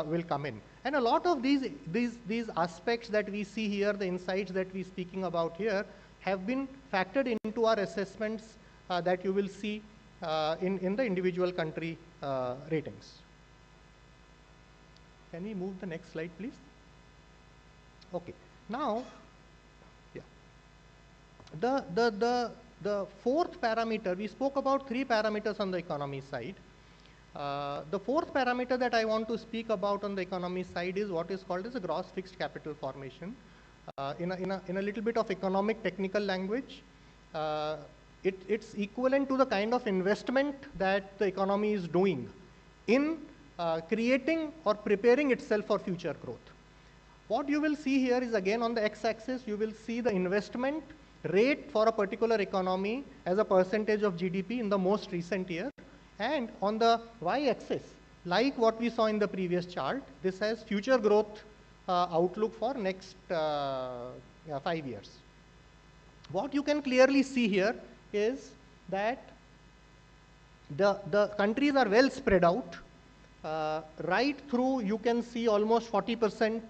will come in. And a lot of these aspects that we see here, the insights that we're speaking about here, have been factored into our assessments that you will see in the individual country ratings. Can we move the next slide, please? Okay. Now, yeah. The fourth parameter, we spoke about three parameters on the economy side. The fourth parameter that I want to speak about on the economy side is what is called as a gross fixed capital formation. In a little bit of economic technical language, it's equivalent to the kind of investment that the economy is doing in creating or preparing itself for future growth. What you will see here is, again, on the x-axis, you will see the investment rate for a particular economy as a percentage of GDP in the most recent year. And on the y-axis, like what we saw in the previous chart, this has future growth outlook for next 5 years. What you can clearly see here is that the countries are well spread out. Right through, you can see almost 40%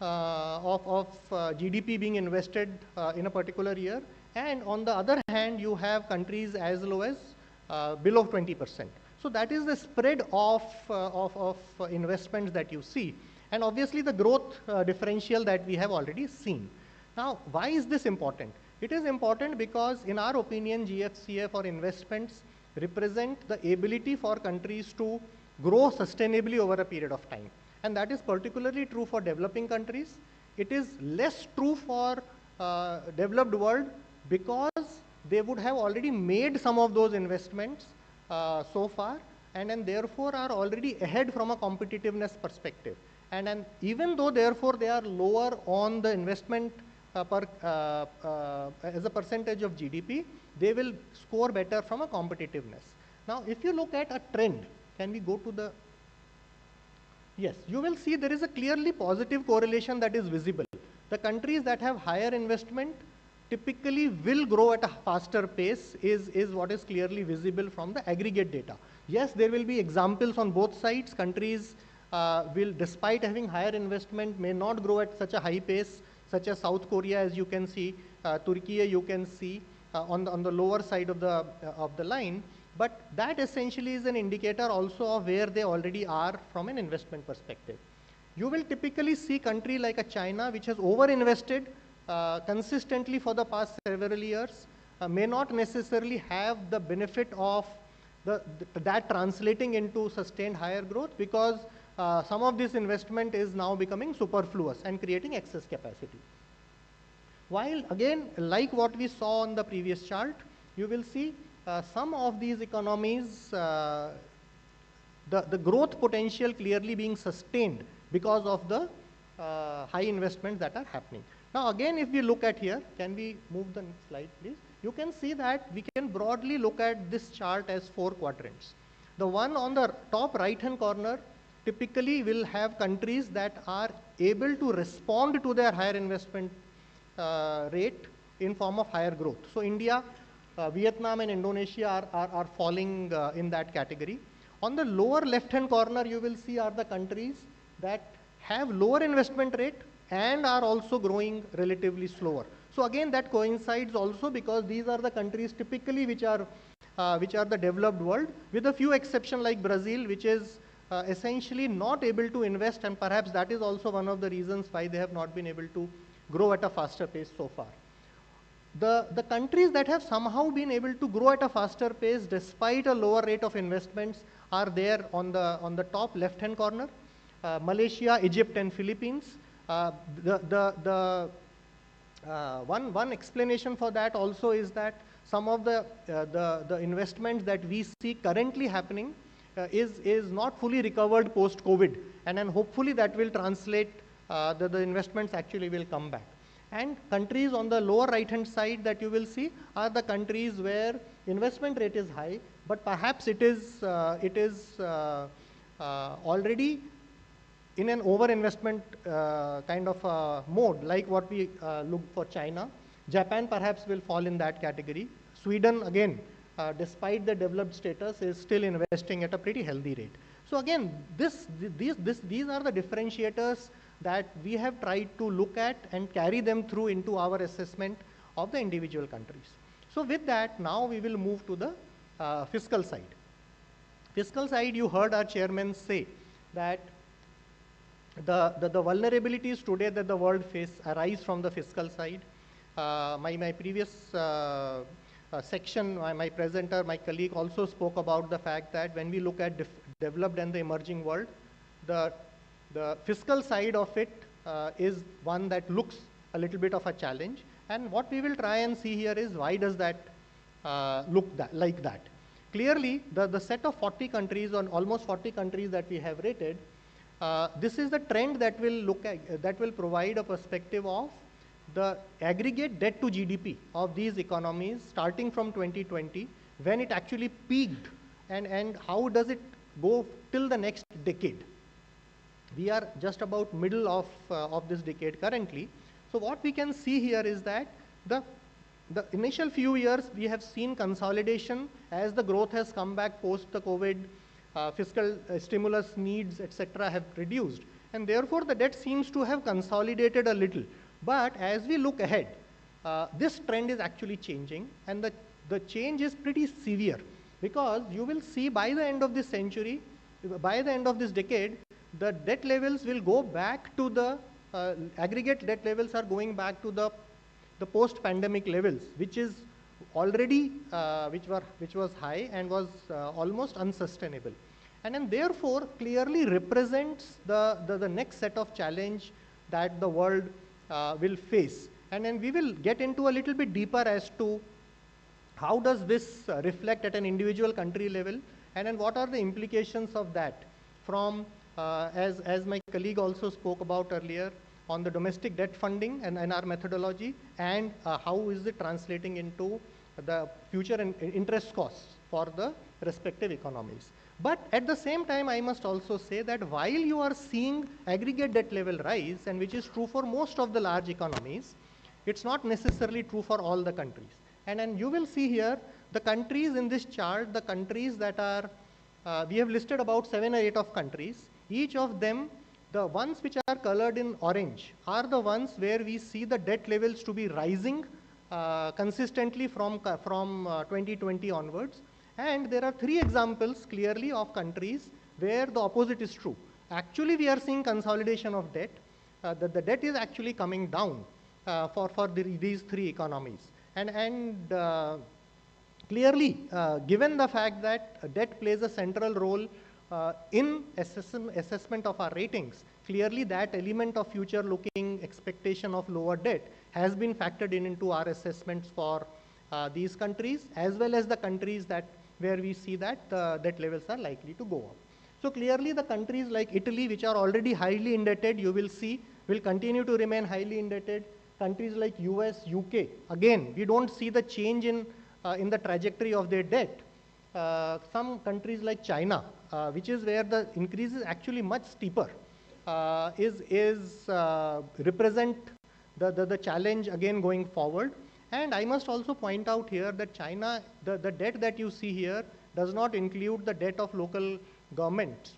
of GDP being invested in a particular year. And on the other hand, you have countries as low as below 20%. So that is the spread of investments that you see. And obviously the growth differential that we have already seen. Now, why is this important? It is important because, in our opinion, GFCF or investments represent the ability for countries to grow sustainably over a period of time. And that is particularly true for developing countries. It is less true for developed world because they would have already made some of those investments so far, and therefore are already ahead from a competitiveness perspective. And even though therefore they are lower on the investment as a percentage of GDP, they will score better from a competitiveness. Now, if you look at a trend, can we go to the, yes, you will see there is a clearly positive correlation that is visible. The countries that have higher investment typically will grow at a faster pace is what is clearly visible from the aggregate data. Yes, there will be examples on both sides. Countries will, despite having higher investment, may not grow at such a high pace, such as South Korea, as you can see, Turkey, you can see on the lower side of the line. But that essentially is an indicator also of where they already are from an investment perspective. You will typically see a country like a China, which has over-invested consistently for the past several years, may not necessarily have the benefit of that translating into sustained higher growth, because some of this investment is now becoming superfluous and creating excess capacity. While again, like what we saw on the previous chart, you will see some of these economies, the growth potential clearly being sustained because of the high investments that are happening. Now again, if we look at here, can we move the next slide, please? You can see that we can broadly look at this chart as 4 quadrants. The one on the top right-hand corner typically will have countries that are able to respond to their higher investment rate in form of higher growth. So India, Vietnam and Indonesia are falling in that category. On the lower left-hand corner, you will see are the countries that have lower investment rate and are also growing relatively slower. So again, that coincides also because these are the countries typically which are the developed world, with a few exceptions like Brazil, which is essentially not able to invest, and perhaps that is also one of the reasons why they have not been able to grow at a faster pace so far. The countries that have somehow been able to grow at a faster pace despite a lower rate of investments are there on the top left-hand corner. Malaysia, Egypt and Philippines. One explanation for that also is that some of the investments that we see currently happening is not fully recovered post-COVID, and then hopefully that will translate, the investments actually will come back. And countries on the lower right-hand side that you will see are the countries where investment rate is high, but perhaps it is already in an over-investment kind of mode, like what we look for China. Japan perhaps will fall in that category. Sweden, again, despite the developed status, is still investing at a pretty healthy rate. So again, these are the differentiators that we have tried to look at and carry them through into our assessment of the individual countries. So with that, now we will move to the fiscal side. Fiscal side, you heard our chairman say that the vulnerabilities today that the world faces arise from the fiscal side. My previous section, my presenter, my colleague also spoke about the fact that when we look at developed and the emerging world. The fiscal side of it is one that looks a little bit of a challenge. And what we will try and see here is why does that look like that. Clearly, the set of 40 countries, or almost 40 countries that we have rated, this is the trend that will look at, that will provide a perspective of the aggregate debt to GDP of these economies starting from 2020, when it actually peaked, and how does it go till the next decade. We are just about middle of this decade currently. So what we can see here is that the initial few years we have seen consolidation as the growth has come back post the COVID, fiscal stimulus needs, etc. have reduced. And therefore the debt seems to have consolidated a little. But as we look ahead, this trend is actually changing, and the change is pretty severe, because you will see by the end of this century, by the end of this decade, the debt levels will go back to the aggregate debt levels are going back to the post-pandemic levels, which is already which was high and was almost unsustainable, and then therefore clearly represents the next set of challenge that the world will face. And then we will get into a little bit deeper as to how does this reflect at an individual country level, and then what are the implications of that from as my colleague also spoke about earlier, on the domestic debt funding and our methodology, and how is it translating into the future interest costs for the respective economies. But at the same time, I must also say that while you are seeing aggregate debt level rise, and which is true for most of the large economies, it's not necessarily true for all the countries. And you will see here the countries in this chart, the countries that are, we have listed about 7 or 8 of countries. Each of them, the ones which are colored in orange, are the ones where we see the debt levels to be rising consistently from 2020 onwards. And there are 3 examples clearly of countries where the opposite is true. Actually, we are seeing consolidation of debt. The debt is actually coming down for these 3 economies. And clearly, given the fact that debt plays a central role in assessment of our ratings, clearly that element of future-looking expectation of lower debt has been factored into our assessments for these countries, as well as the countries where we see that the debt levels are likely to go up. So clearly the countries like Italy, which are already highly indebted, you will see, will continue to remain highly indebted. Countries like US, UK, again, we don't see the change in the trajectory of their debt. Some countries like China, which is where the increase is actually much steeper, represent the challenge again going forward. And I must also point out here that China, the debt that you see here does not include the debt of local governments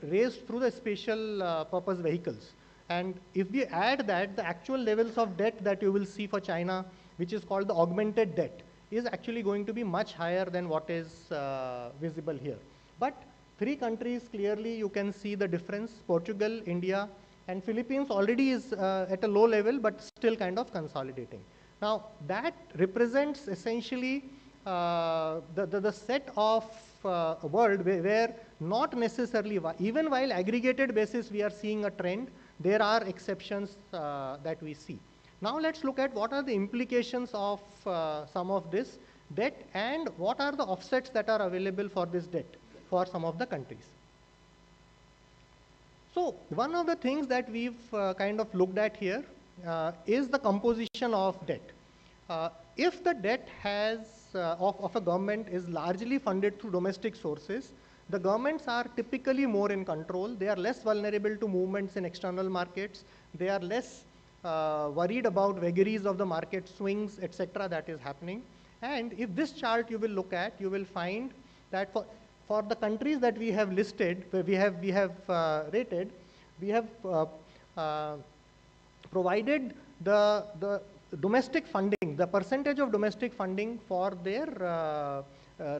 raised through the special purpose vehicles. And if we add that, the actual levels of debt that you will see for China, which is called the augmented debt, is actually going to be much higher than what is visible here. But 3 countries, clearly you can see the difference. Portugal, India, and Philippines already is at a low level, but still kind of consolidating. Now, that represents essentially the set of a world where not necessarily, even while aggregated basis we are seeing a trend, there are exceptions that we see. Now let's look at what are the implications of some of this debt, and what are the offsets that are available for this debt for some of the countries. So one of the things that we've kind of looked at here is the composition of debt. If the debt of a government is largely funded through domestic sources, the governments are typically more in control. They are less vulnerable to movements in external markets. They are less worried about vagaries of the market swings, etc. that is happening. And if this chart you will look at, you will find that for the countries that we have listed, we have rated, we have provided the domestic funding, the percentage of domestic funding for their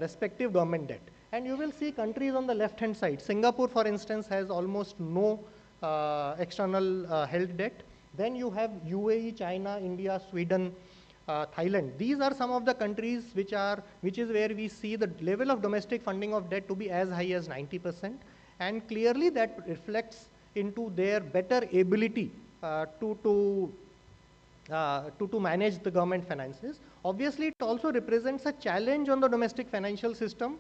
respective government debt. And you will see countries on the left-hand side. Singapore, for instance, has almost no external held debt. Then you have UAE, China, India, Sweden, Thailand. These are some of the countries which is where we see the level of domestic funding of debt to be as high as 90%, and clearly that reflects into their better ability to manage the government finances. Obviously, it also represents a challenge on the domestic financial system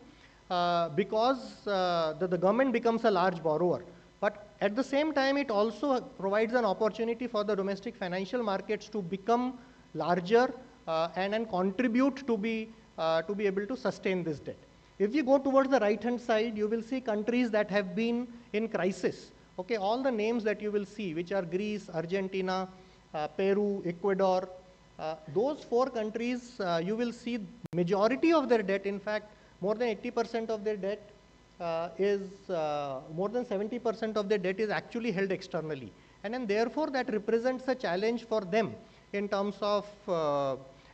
because the government becomes a large borrower. But at the same time, it also provides an opportunity for the domestic financial markets to become larger and contribute to be able to sustain this debt. If you go towards the right-hand side, you will see countries that have been in crisis. Okay, all the names that you will see, which are Greece, Argentina, Peru, Ecuador, those 4 countries, you will see majority of their debt, in fact, more than 80% of their debt more than 70% of their debt is actually held externally. And then therefore that represents a challenge for them in terms of,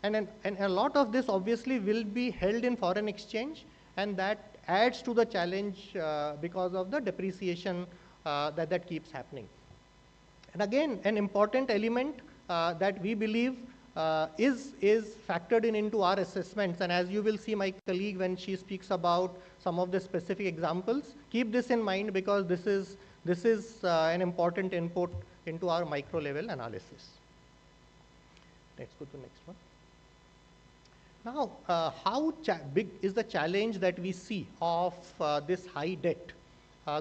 and a lot of this obviously will be held in foreign exchange, and that adds to the challenge because of the depreciation that keeps happening. And again, an important element that we believe is factored into our assessments, and as you will see my colleague when she speaks about some of the specific examples, keep this in mind because this is an important input into our micro level analysis. Let's go to the next one. Now, how big is the challenge that we see of this high debt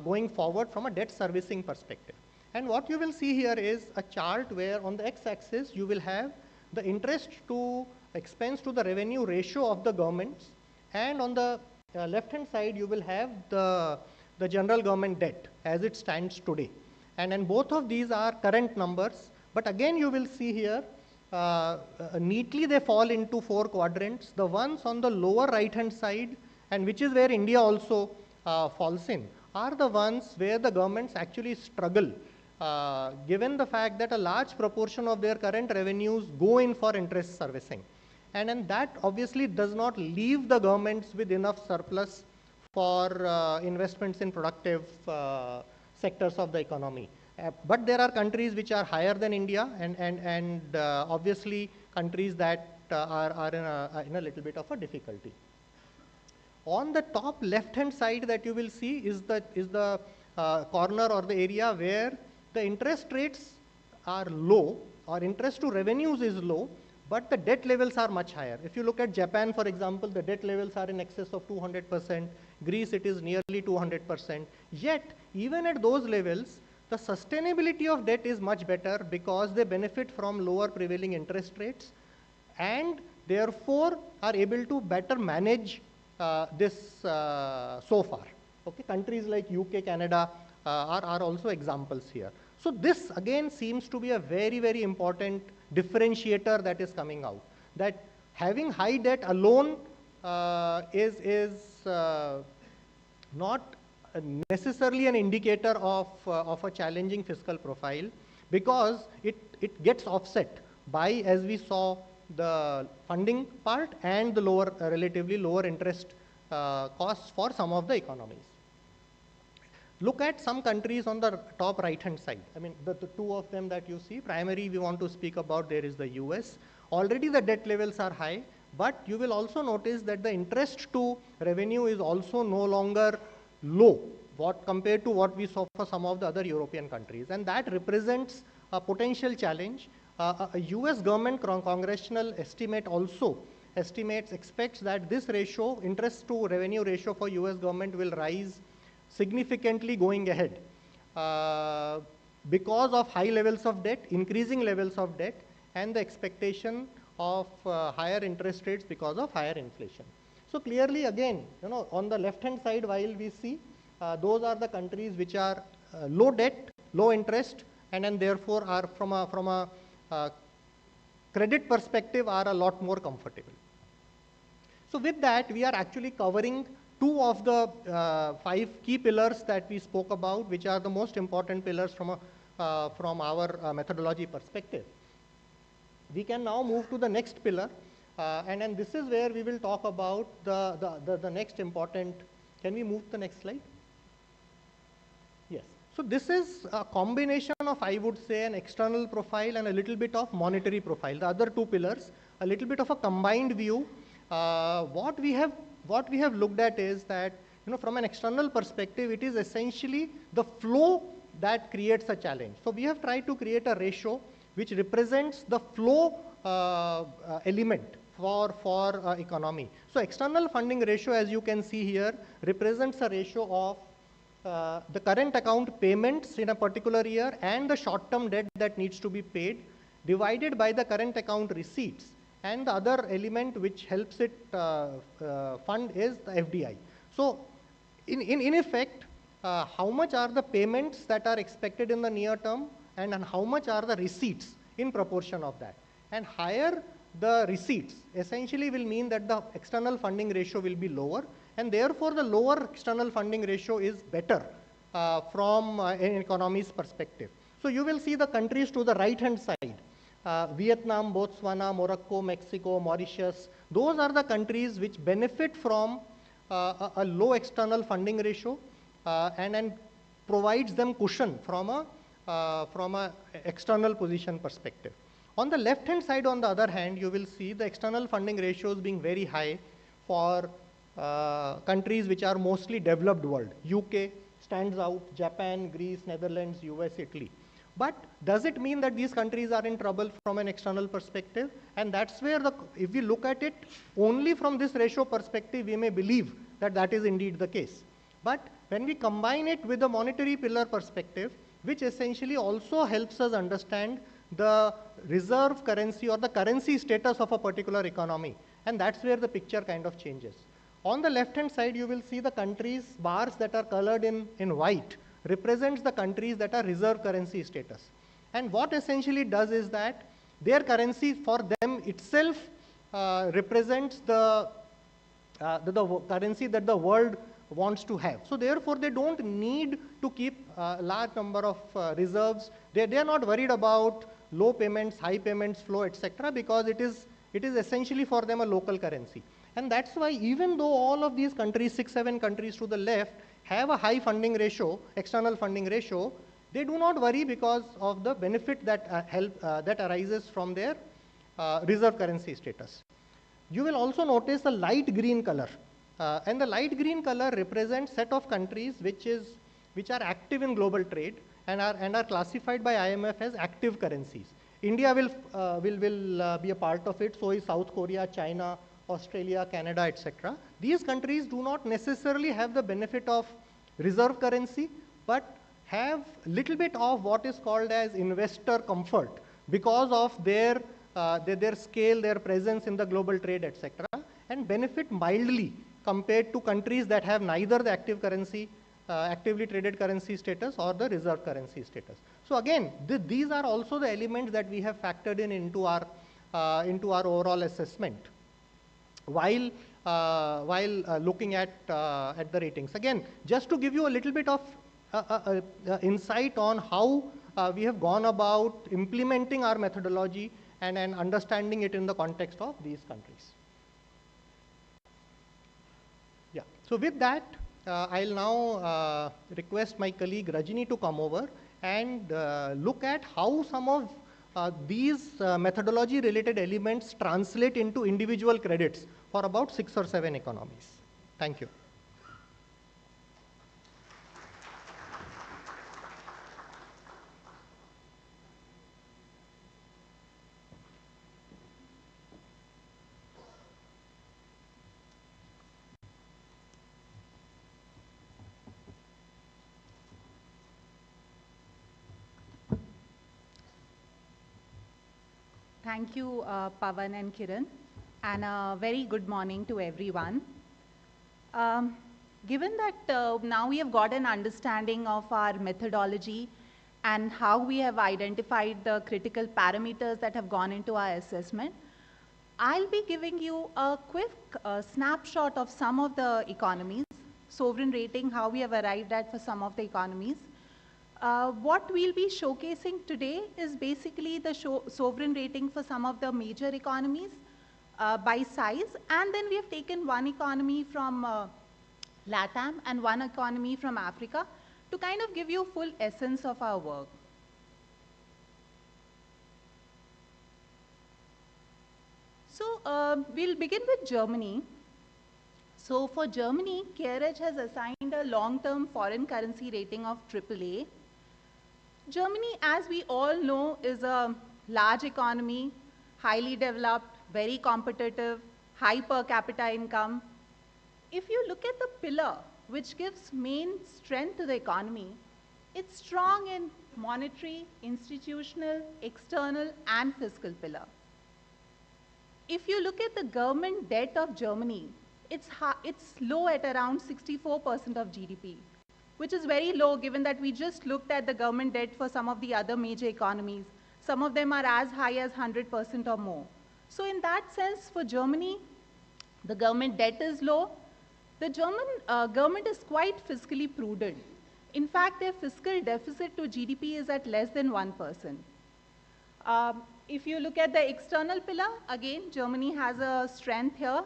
going forward from a debt servicing perspective? And what you will see here is a chart where on the x-axis you will have the interest to expense to the revenue ratio of the governments, and on the left-hand side you will have the general government debt as it stands today. And both of these are current numbers, but again you will see here neatly they fall into 4 quadrants. The ones on the lower right-hand side, and which is where India also falls in, are the ones where the governments actually struggle given the fact that a large proportion of their current revenues go in for interest servicing. And that obviously does not leave the governments with enough surplus for investments in productive sectors of the economy. But there are countries which are higher than India, and obviously countries that are in a little bit of a difficulty. On the top left-hand side that you will see is the corner or the area where the interest rates are low, or interest to revenues is low, but the debt levels are much higher. If you look at Japan, for example, the debt levels are in excess of 200%. Greece, it is nearly 200%. Yet, even at those levels, the sustainability of debt is much better because they benefit from lower prevailing interest rates and therefore are able to better manage this so far. Okay, countries like UK, Canada are also examples here. So this again seems to be a very, very important differentiator that is coming out. That having high debt alone is not necessarily an indicator of a challenging fiscal profile, because it gets offset by, as we saw, the funding part and the relatively lower interest costs for some of the economies. Look at some countries on the top right-hand side. I mean, the 2 of them that you see, primary we want to speak about, there is the US. Already the debt levels are high, but you will also notice that the interest to revenue is also no longer low compared to what we saw for some of the other European countries. And that represents a potential challenge. A US government congressional estimate also expects that this ratio, interest to revenue ratio for US government, will rise significantly going ahead because of high levels of debt, increasing levels of debt, and the expectation of higher interest rates because of higher inflation. So clearly, again, on the left-hand side, while we see those are the countries which are low debt, low interest, and therefore are from a credit perspective are a lot more comfortable. So with that, we are actually covering 2 of the 5 key pillars that we spoke about, which are the most important pillars from our methodology perspective. We can now move to the next pillar, and then this is where we will talk about the next important. Can we move to the next slide? Yes. So this is a combination of, I would say, an external profile and a little bit of monetary profile. The other 2 pillars a little bit of a combined view. What we have looked at is that, from an external perspective, it is essentially the flow that creates a challenge. So we have tried to create a ratio which represents the flow element for economy. So external funding ratio, as you can see here, represents a ratio of the current account payments in a particular year and the short-term debt that needs to be paid, divided by the current account receipts. And the other element which helps it fund is the FDI. So in effect, how much are the payments that are expected in the near term, and how much are the receipts in proportion of that. And higher the receipts essentially will mean that the external funding ratio will be lower, and therefore the lower external funding ratio is better from an economy's perspective. So you will see the countries to the right-hand side. Vietnam, Botswana, Morocco, Mexico, Mauritius, those are the countries which benefit from a low external funding ratio and provides them cushion from a external position perspective. On the left-hand side, on the other hand, you will see the external funding ratios being very high for countries which are mostly developed world. UK stands out, Japan, Greece, Netherlands, US, Italy. But does it mean that these countries are in trouble from an external perspective? And that's where, if we look at it only from this ratio perspective, we may believe that that is indeed the case. But when we combine it with the monetary pillar perspective, which essentially also helps us understand the reserve currency or the currency status of a particular economy, and that's where the picture kind of changes. On the left-hand side, you will see the countries, bars that are colored in white, represents the countries that are reserve currency status. And what essentially does is that their currency for them itself represents the currency that the world wants to have. So therefore, they don't need to keep a large number of reserves. They are not worried about low payments, high payments flow, etc., because it is essentially for them a local currency. And that's why even though all of these countries, 6-7 countries to the left, have a high funding ratio, external funding ratio, they do not worry because of the benefit that that arises from their reserve currency status. You will also notice the light green color. And the light green color represents set of countries which are active in global trade and are classified by IMF as active currencies. India will be a part of it, so is South Korea, China, Australia, Canada, etc. These countries do not necessarily have the benefit of reserve currency, but have little bit of what is called as investor comfort because of their scale, their presence in the global trade, etc., and benefit mildly compared to countries that have neither the active currency, actively traded currency status or the reserve currency status. So again, these are also the elements that we have factored into our overall assessment while looking at the ratings. Again, just to give you a little bit of insight on how we have gone about implementing our methodology and understanding it in the context of these countries. Yeah. So with that, I'll now request my colleague Rajini to come over and look at how some of these methodology-related elements translate into individual credits for about 6 or 7 economies. Thank you. Thank you, Pavan and Kiran, and a very good morning to everyone. Given that now we have got an understanding of our methodology and how we have identified the critical parameters that have gone into our assessment, I'll be giving you a quick snapshot of some of the economies, sovereign rating, how we have arrived at for some of the economies. What we'll be showcasing today is basically the sovereign rating for some of the major economies by size, and then we have taken one economy from LATAM and one economy from Africa to kind of give you full essence of our work. So we'll begin with Germany. So for Germany, CareEdge has assigned a long-term foreign currency rating of AAA. Germany, as we all know, is a large economy, highly developed, very competitive, high per capita income. If you look at the pillar which gives main strength to the economy, it's strong in monetary, institutional, external, and fiscal pillar. If you look at the government debt of Germany, it's low at around 64% of GDP, which is very low given that we just looked at the government debt for some of the other major economies. Some of them are as high as 100% or more. So in that sense, for Germany, the government debt is low. The German government is quite fiscally prudent. In fact, their fiscal deficit to GDP is at less than 1%. If you look at the external pillar, again, Germany has a strength here.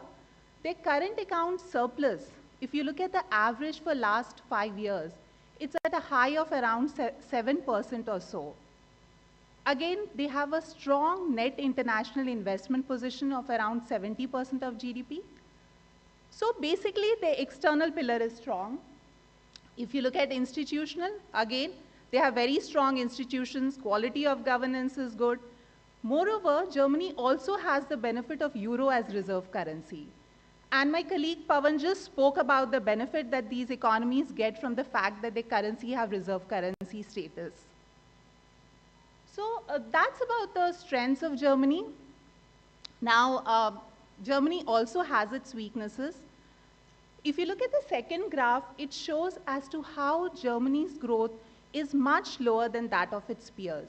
Their current account surplus, if you look at the average for last 5 years, it's at a high of around 7% or so. Again, they have a strong net international investment position of around 70% of GDP. So basically, the external pillar is strong. If you look at institutional, again, they have very strong institutions, quality of governance is good. Moreover, Germany also has the benefit of euro as reserve currency. And my colleague Pawan just spoke about the benefit that these economies get from the fact that their currency have reserve currency status. So that's about the strengths of Germany. Now, Germany also has its weaknesses. If you look at the second graph, it shows as to how Germany's growth is much lower than that of its peers.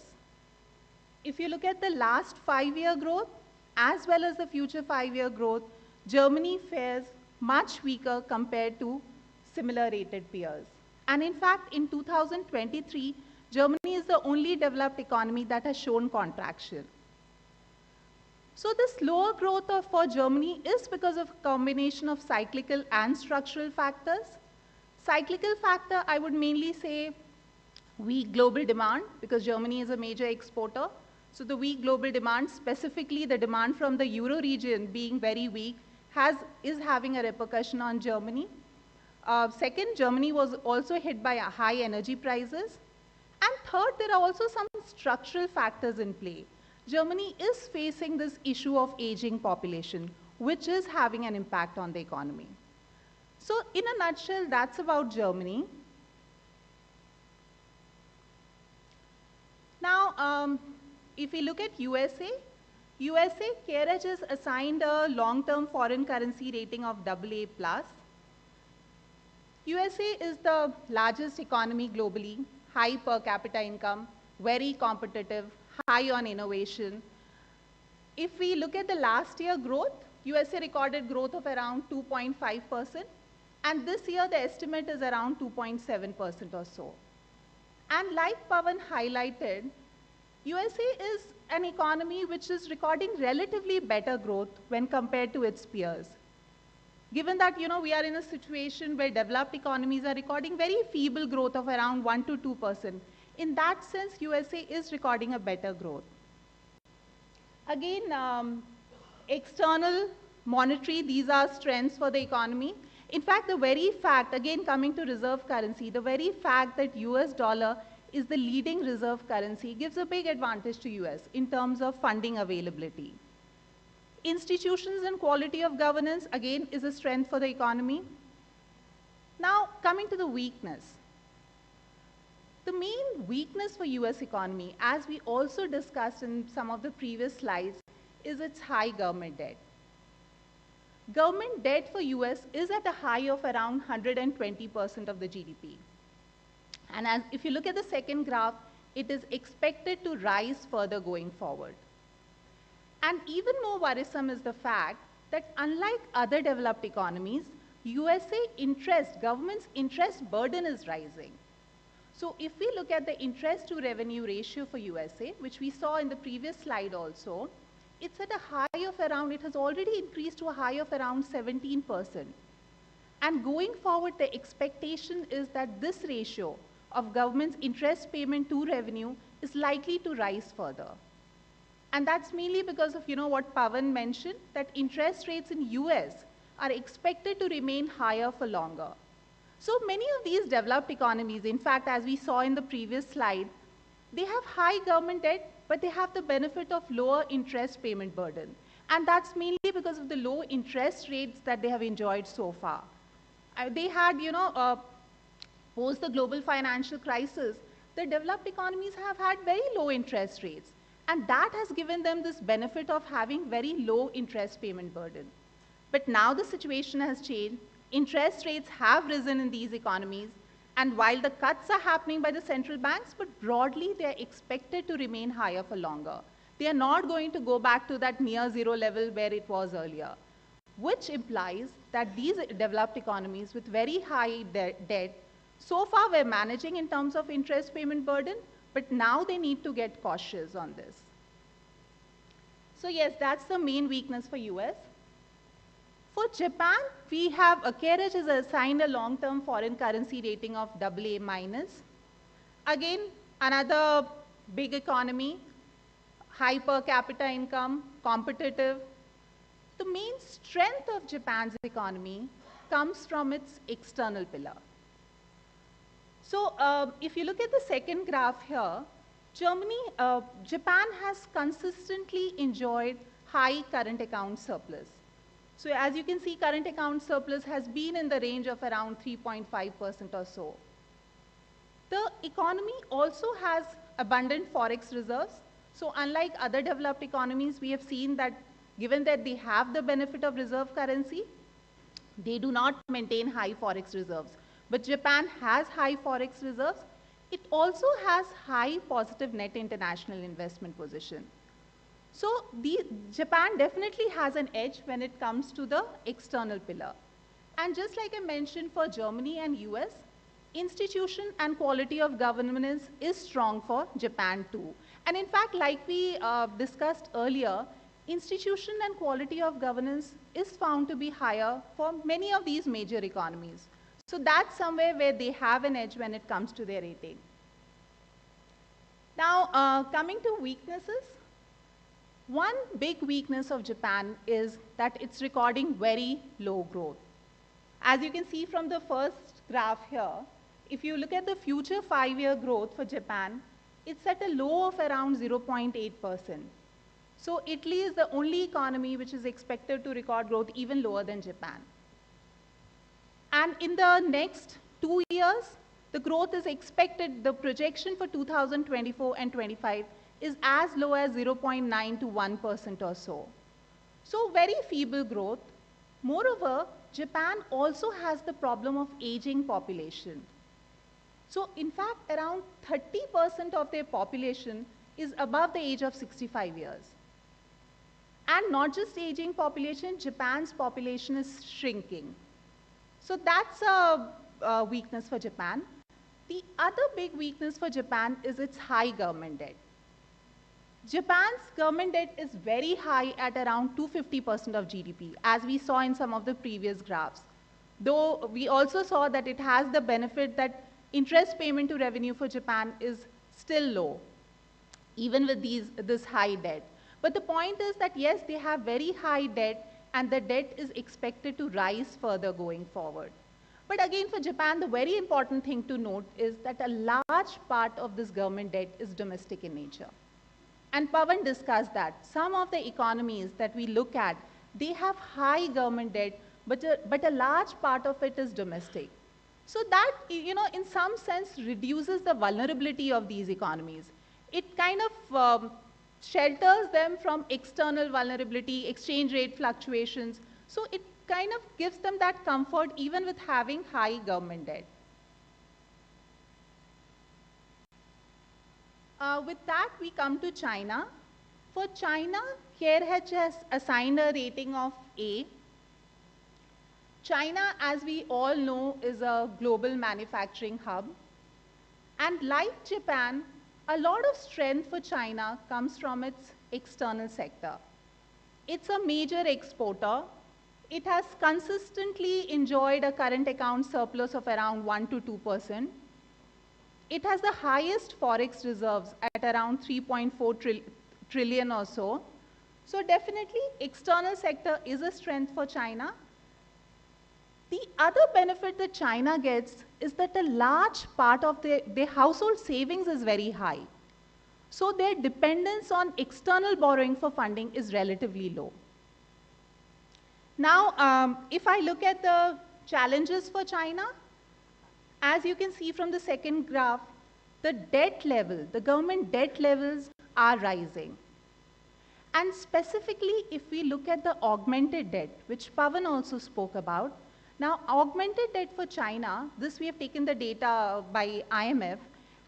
If you look at the last 5-year growth, as well as the future 5-year growth, Germany fares much weaker compared to similar rated peers. And in fact, in 2023, Germany is the only developed economy that has shown contraction. So the slower growth for Germany is because of a combination of cyclical and structural factors. Cyclical factor, I would mainly say weak global demand, because Germany is a major exporter. So the weak global demand, specifically the demand from the Euro region being very weak, is having a repercussion on Germany. Second, Germany was also hit by high energy prices. And third, there are also some structural factors in play. Germany is facing this issue of aging population, which is having an impact on the economy. So in a nutshell, that's about Germany. Now, if we look at USA, CareEdge is assigned a long-term foreign currency rating of AA+. USA is the largest economy globally, high per capita income, very competitive, high on innovation. If we look at the last year growth, USA recorded growth of around 2.5%, and this year the estimate is around 2.7% or so. And like Pawan highlighted, USA is an economy which is recording relatively better growth when compared to its peers. Given that, we are in a situation where developed economies are recording very feeble growth of around 1 to 2%. In that sense, USA is recording a better growth. Again, external, monetary, these are strengths for the economy. In fact, the very fact, again coming to reserve currency, the very fact that US dollar is the leading reserve currency gives a big advantage to US in terms of funding availability. Institutions and quality of governance, again, is a strength for the economy. Now, coming to the weakness. The main weakness for US economy, as we also discussed in some of the previous slides, is its high government debt. Government debt for US is at a high of around 120% of the GDP. And if you look at the second graph, it is expected to rise further going forward. And even more worrisome is the fact that unlike other developed economies, government's interest burden is rising. So if we look at the interest to revenue ratio for USA, which we saw in the previous slide also, it's at a high of around, it has already increased to a high of around 17%. And going forward, the expectation is that this ratio of government's interest payment to revenue is likely to rise further. And that's mainly because of, what Pawan mentioned, that interest rates in US are expected to remain higher for longer. So many of these developed economies, in fact, as we saw in the previous slide, they have high government debt, but they have the benefit of lower interest payment burden. And that's mainly because of the low interest rates that they have enjoyed so far. They had, post the global financial crisis, the developed economies have had very low interest rates. And that has given them this benefit of having very low interest payment burden. But now the situation has changed. Interest rates have risen in these economies. And while the cuts are happening by the central banks, but broadly they are expected to remain higher for longer. They are not going to go back to that near zero level where it was earlier, which implies that these developed economies with very high debt, so far we're managing in terms of interest payment burden, but now they need to get cautious on this. So yes, that's the main weakness for US. For Japan, we have, CareEdge has assigned a long-term foreign currency rating of AA-. Again, another big economy, high per capita income, competitive. The main strength of Japan's economy comes from its external pillar. So if you look at the second graph here, Japan has consistently enjoyed high current account surplus. So as you can see, current account surplus has been in the range of around 3.5% or so. The economy also has abundant forex reserves. So unlike other developed economies, we have seen that given that they have the benefit of reserve currency, they do not maintain high forex reserves. But Japan has high forex reserves. It also has high positive net international investment position. So Japan definitely has an edge when it comes to the external pillar. And just like I mentioned for Germany and US, institution and quality of governance is strong for Japan too. And in fact, like we discussed earlier, institution and quality of governance is found to be higher for many of these major economies. So that's somewhere where they have an edge when it comes to their rating. Now, coming to weaknesses, one big weakness of Japan is that it's recording very low growth. As you can see from the first graph here, if you look at the future 5-year growth for Japan, it's at a low of around 0.8%. So Italy is the only economy which is expected to record growth even lower than Japan. And in the next 2 years, the growth is expected, the projection for 2024 and 25 is as low as 0.9 to 1% or so. So very feeble growth. Moreover, Japan also has the problem of aging population. So in fact, around 30% of their population is above the age of 65 years. And not just aging population, Japan's population is shrinking. So that's a weakness for Japan. The other big weakness for Japan is its high government debt. Japan's government debt is very high at around 250% of GDP, as we saw in some of the previous graphs. Though we also saw that it has the benefit that interest payment to revenue for Japan is still low, even with this high debt. But the point is that yes, they have very high debt, and the debt is expected to rise further going forward. But again, for Japan, the very important thing to note is that a large part of this government debt is domestic in nature. And Pawan discussed that. Some of the economies that we look at, they have high government debt, but a large part of it is domestic. So that, in some sense reduces the vulnerability of these economies. It kind of shelters them from external vulnerability, exchange rate fluctuations. So it kind of gives them that comfort even with having high government debt. With that, we come to China. For China, CareEdge has assigned a rating of A. China, as we all know, is a global manufacturing hub. And like Japan, a lot of strength for China comes from its external sector. It's a major exporter. It has consistently enjoyed a current account surplus of around 1 to 2%. It has the highest forex reserves at around trillion or so. So definitely external sector is a strength for China. The other benefit that China gets is that a large part of their household savings is very high. So their dependence on external borrowing for funding is relatively low. Now, if I look at the challenges for China, as you can see from the second graph, the debt level, the government debt levels are rising. And specifically, if we look at the augmented debt, which Pawan also spoke about, now augmented debt for China, this we have taken the data by IMF,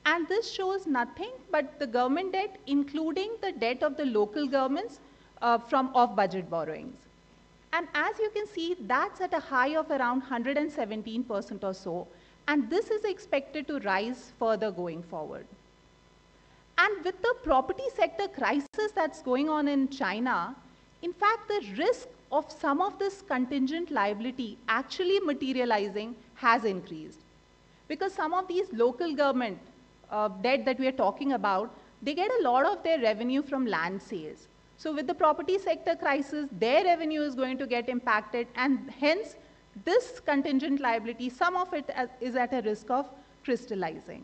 and this shows nothing but the government debt, including the debt of the local governments from off-budget borrowings. And as you can see, that's at a high of around 117% or so, and this is expected to rise further going forward. And with the property sector crisis that's going on in China, in fact, the risk of some of this contingent liability actually materializing has increased. Because some of these local government debt that we are talking about, they get a lot of their revenue from land sales. So with the property sector crisis, their revenue is going to get impacted, and hence this contingent liability, some of it is at a risk of crystallizing.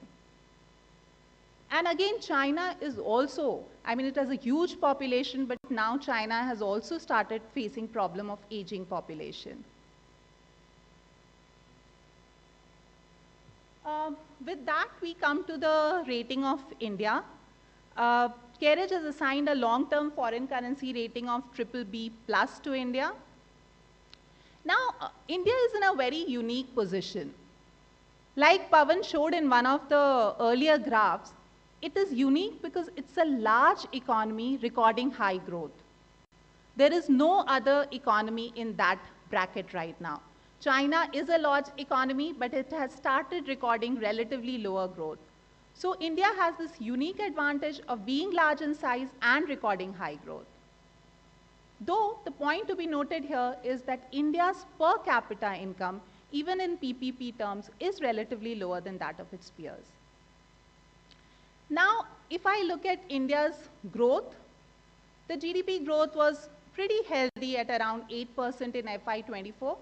And again, China is also, I mean, it has a huge population, but now China has also started facing problem of aging population. With that, we come to the rating of India. CareEdge has assigned a long-term foreign currency rating of BBB+ to India. Now, India is in a very unique position. Like Pawan showed in one of the earlier graphs, it is unique because it's a large economy recording high growth. There is no other economy in that bracket right now. China is a large economy, but it has started recording relatively lower growth. So India has this unique advantage of being large in size and recording high growth. Though the point to be noted here is that India's per capita income, even in PPP terms, is relatively lower than that of its peers. Now, if I look at India's growth, the GDP growth was pretty healthy at around 8% in FY24.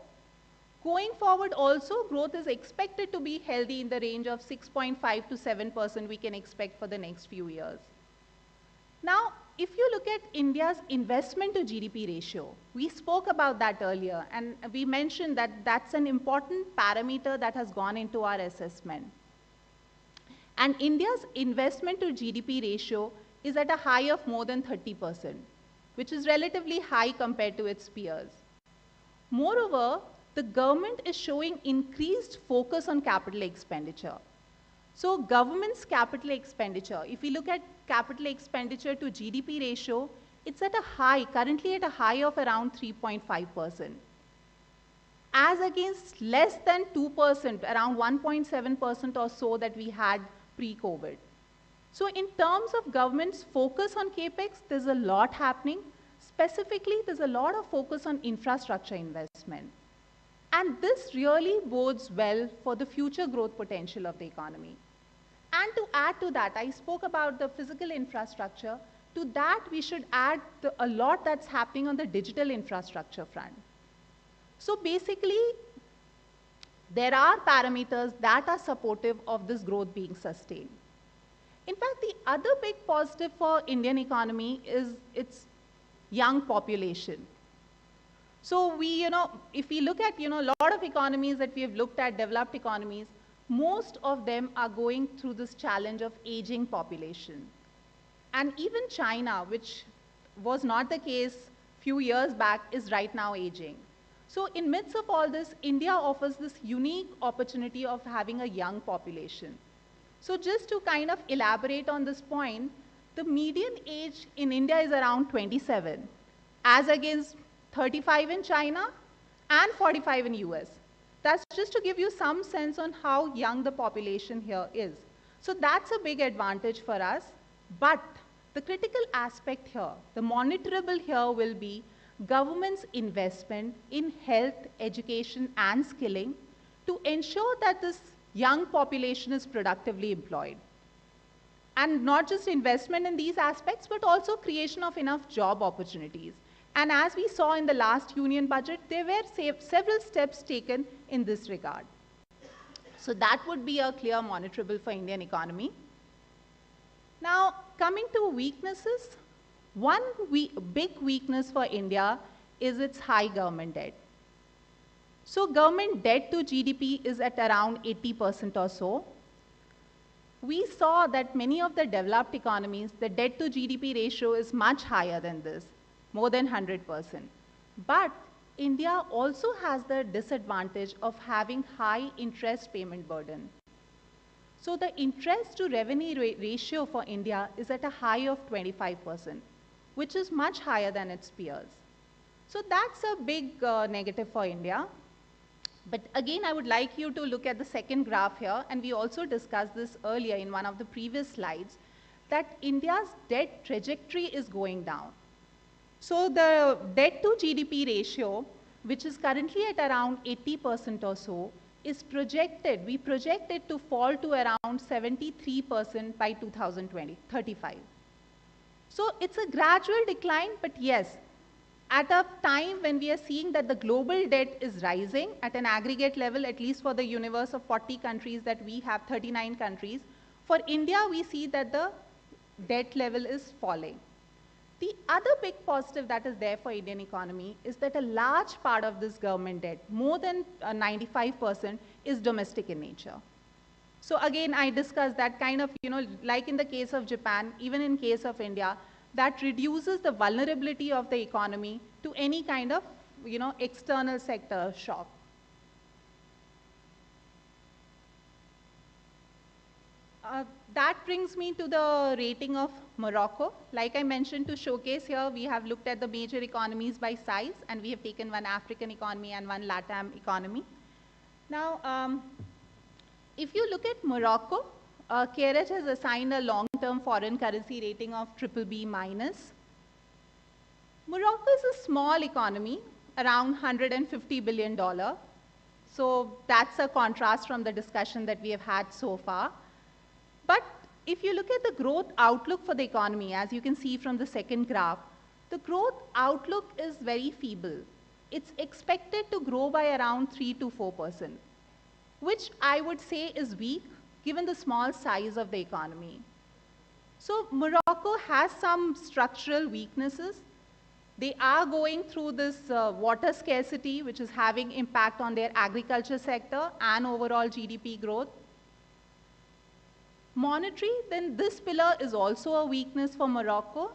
Going forward also, growth is expected to be healthy in the range of 6.5 to 7% we can expect for the next few years. Now, if you look at India's investment to GDP ratio, we spoke about that earlier, and we mentioned that that's an important parameter that has gone into our assessment. And India's investment to GDP ratio is at a high of more than 30%, which is relatively high compared to its peers. Moreover, the government is showing increased focus on capital expenditure. So government's capital expenditure, if we look at capital expenditure to GDP ratio, it's at a high, currently at a high of around 3.5%. As against less than 2%, around 1.7% or so that we had pre-COVID. So in terms of government's focus on CAPEX, there's a lot happening. Specifically, there's a lot of focus on infrastructure investment. And this really bodes well for the future growth potential of the economy. And to add to that, I spoke about the physical infrastructure. To that, we should add a lot that's happening on the digital infrastructure front. So basically, there are parameters that are supportive of this growth being sustained. In fact, the other big positive for Indian economy is its young population. So we, if we look at, a lot of economies that we have looked at, developed economies, most of them are going through this challenge of aging population. And even China, which was not the case few years back, is right now aging. So in midst of all this, India offers this unique opportunity of having a young population. So just to kind of elaborate on this point, the median age in India is around 27, as against 35 in China and 45 in US. That's just to give you some sense on how young the population here is. So that's a big advantage for us. But the critical aspect here, the monitorable here will be government's investment in health, education, and skilling to ensure that this young population is productively employed. And not just investment in these aspects, but also creation of enough job opportunities. And as we saw in the last union budget, there were several steps taken in this regard. So that would be a clear monitorable for Indian economy. Now, coming to weaknesses, one big weakness for India is its high government debt. So government debt to GDP is at around 80% or so. We saw that many of the developed economies, the debt to GDP ratio is much higher than this, more than 100%. But India also has the disadvantage of having high interest payment burden. So the interest to revenue ratio for India is at a high of 25%, which is much higher than its peers. So that's a big negative for India. But again, I would like you to look at the second graph here, and we also discussed this earlier in one of the previous slides, that India's debt trajectory is going down. So the debt to GDP ratio, which is currently at around 80% or so, is projected, we project it to fall to around 73% by 2035. So it's a gradual decline, but yes, at a time when we are seeing that the global debt is rising at an aggregate level, at least for the universe of 40 countries that we have, 39 countries, for India, we see that the debt level is falling. The other big positive that is there for Indian economy is that a large part of this government debt, more than 95%, is domestic in nature. So again, I discussed that kind of, like in the case of Japan, even in case of India, that reduces the vulnerability of the economy to any kind of, external sector shock. That brings me to the rating of Morocco. Like I mentioned, to showcase here, we have looked at the major economies by size, and we have taken one African economy and one LATAM economy. Now, if you look at Morocco, CareEdge has assigned a long-term foreign currency rating of BBB-. Morocco is a small economy, around $150 billion. So that's a contrast from the discussion that we have had so far. But if you look at the growth outlook for the economy, as you can see from the second graph, the growth outlook is very feeble. It's expected to grow by around 3 to 4%, which I would say is weak given the small size of the economy. So Morocco has some structural weaknesses. They are going through this water scarcity, which is having impact on their agriculture sector and overall GDP growth. Monetary, then this pillar is also a weakness for Morocco.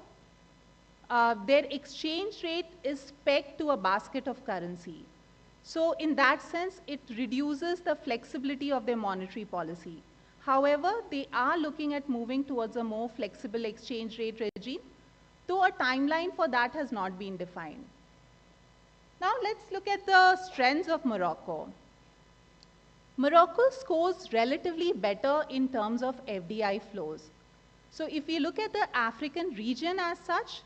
Their exchange rate is pegged to a basket of currency. So in that sense, it reduces the flexibility of their monetary policy. However, they are looking at moving towards a more flexible exchange rate regime, though a timeline for that has not been defined. Now let's look at the strengths of Morocco. Morocco scores relatively better in terms of FDI flows. So if we look at the African region as such,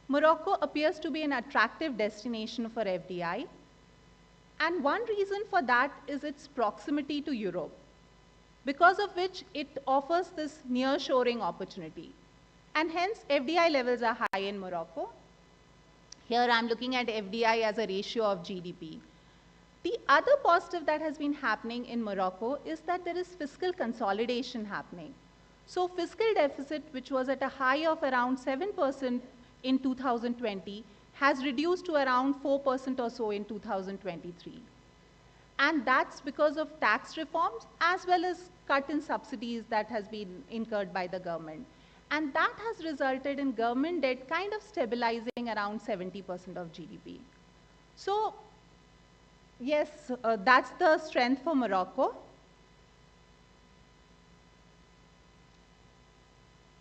Morocco appears to be an attractive destination for FDI. And one reason for that is its proximity to Europe, because of which it offers this nearshoring opportunity. And hence, FDI levels are high in Morocco. Here I'm looking at FDI as a ratio of GDP. The other positive that has been happening in Morocco is that there is fiscal consolidation happening. So fiscal deficit, which was at a high of around 7% in 2020, has reduced to around 4% or so in 2023. And that's because of tax reforms as well as cut in subsidies that has been incurred by the government. And that has resulted in government debt kind of stabilizing around 70% of GDP. So yes, that's the strength for Morocco.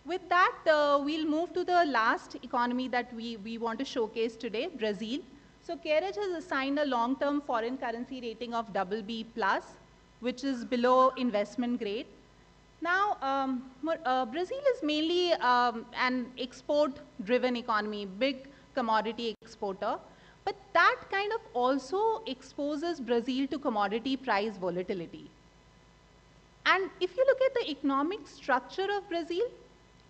With that, we'll move to the last economy that we want to showcase today, Brazil. So CareEdge has assigned a long-term foreign currency rating of BB+, which is below investment grade. Now, Brazil is mainly an export-driven economy, big commodity exporter. But that kind of also exposes Brazil to commodity price volatility. And if you look at the economic structure of Brazil,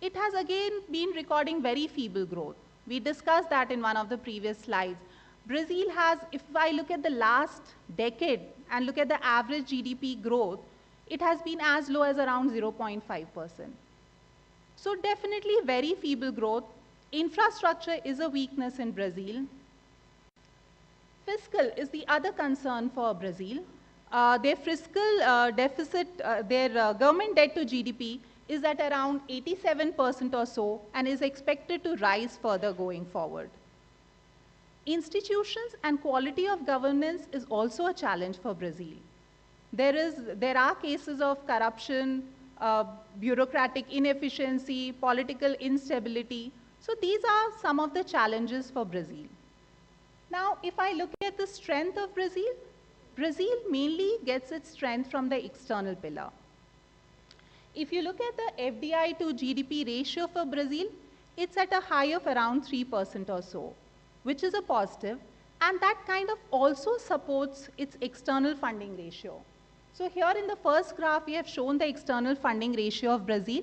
it has again been recording very feeble growth. We discussed that in one of the previous slides. Brazil has, if I look at the last decade and look at the average GDP growth, it has been as low as around 0.5%. So definitely very feeble growth. Infrastructure is a weakness in Brazil. Fiscal is the other concern for Brazil. Their fiscal deficit, their government debt to GDP is at around 87% or so and is expected to rise further going forward. Institutions and quality of governance is also a challenge for Brazil. There are cases of corruption, bureaucratic inefficiency, political instability. So these are some of the challenges for Brazil. Now, if I look at the strength of Brazil, Brazil mainly gets its strength from the external pillar. If you look at the FDI to GDP ratio for Brazil, it's at a high of around 3% or so, which is a positive, and that kind of also supports its external funding ratio. So here in the first graph, we have shown the external funding ratio of Brazil,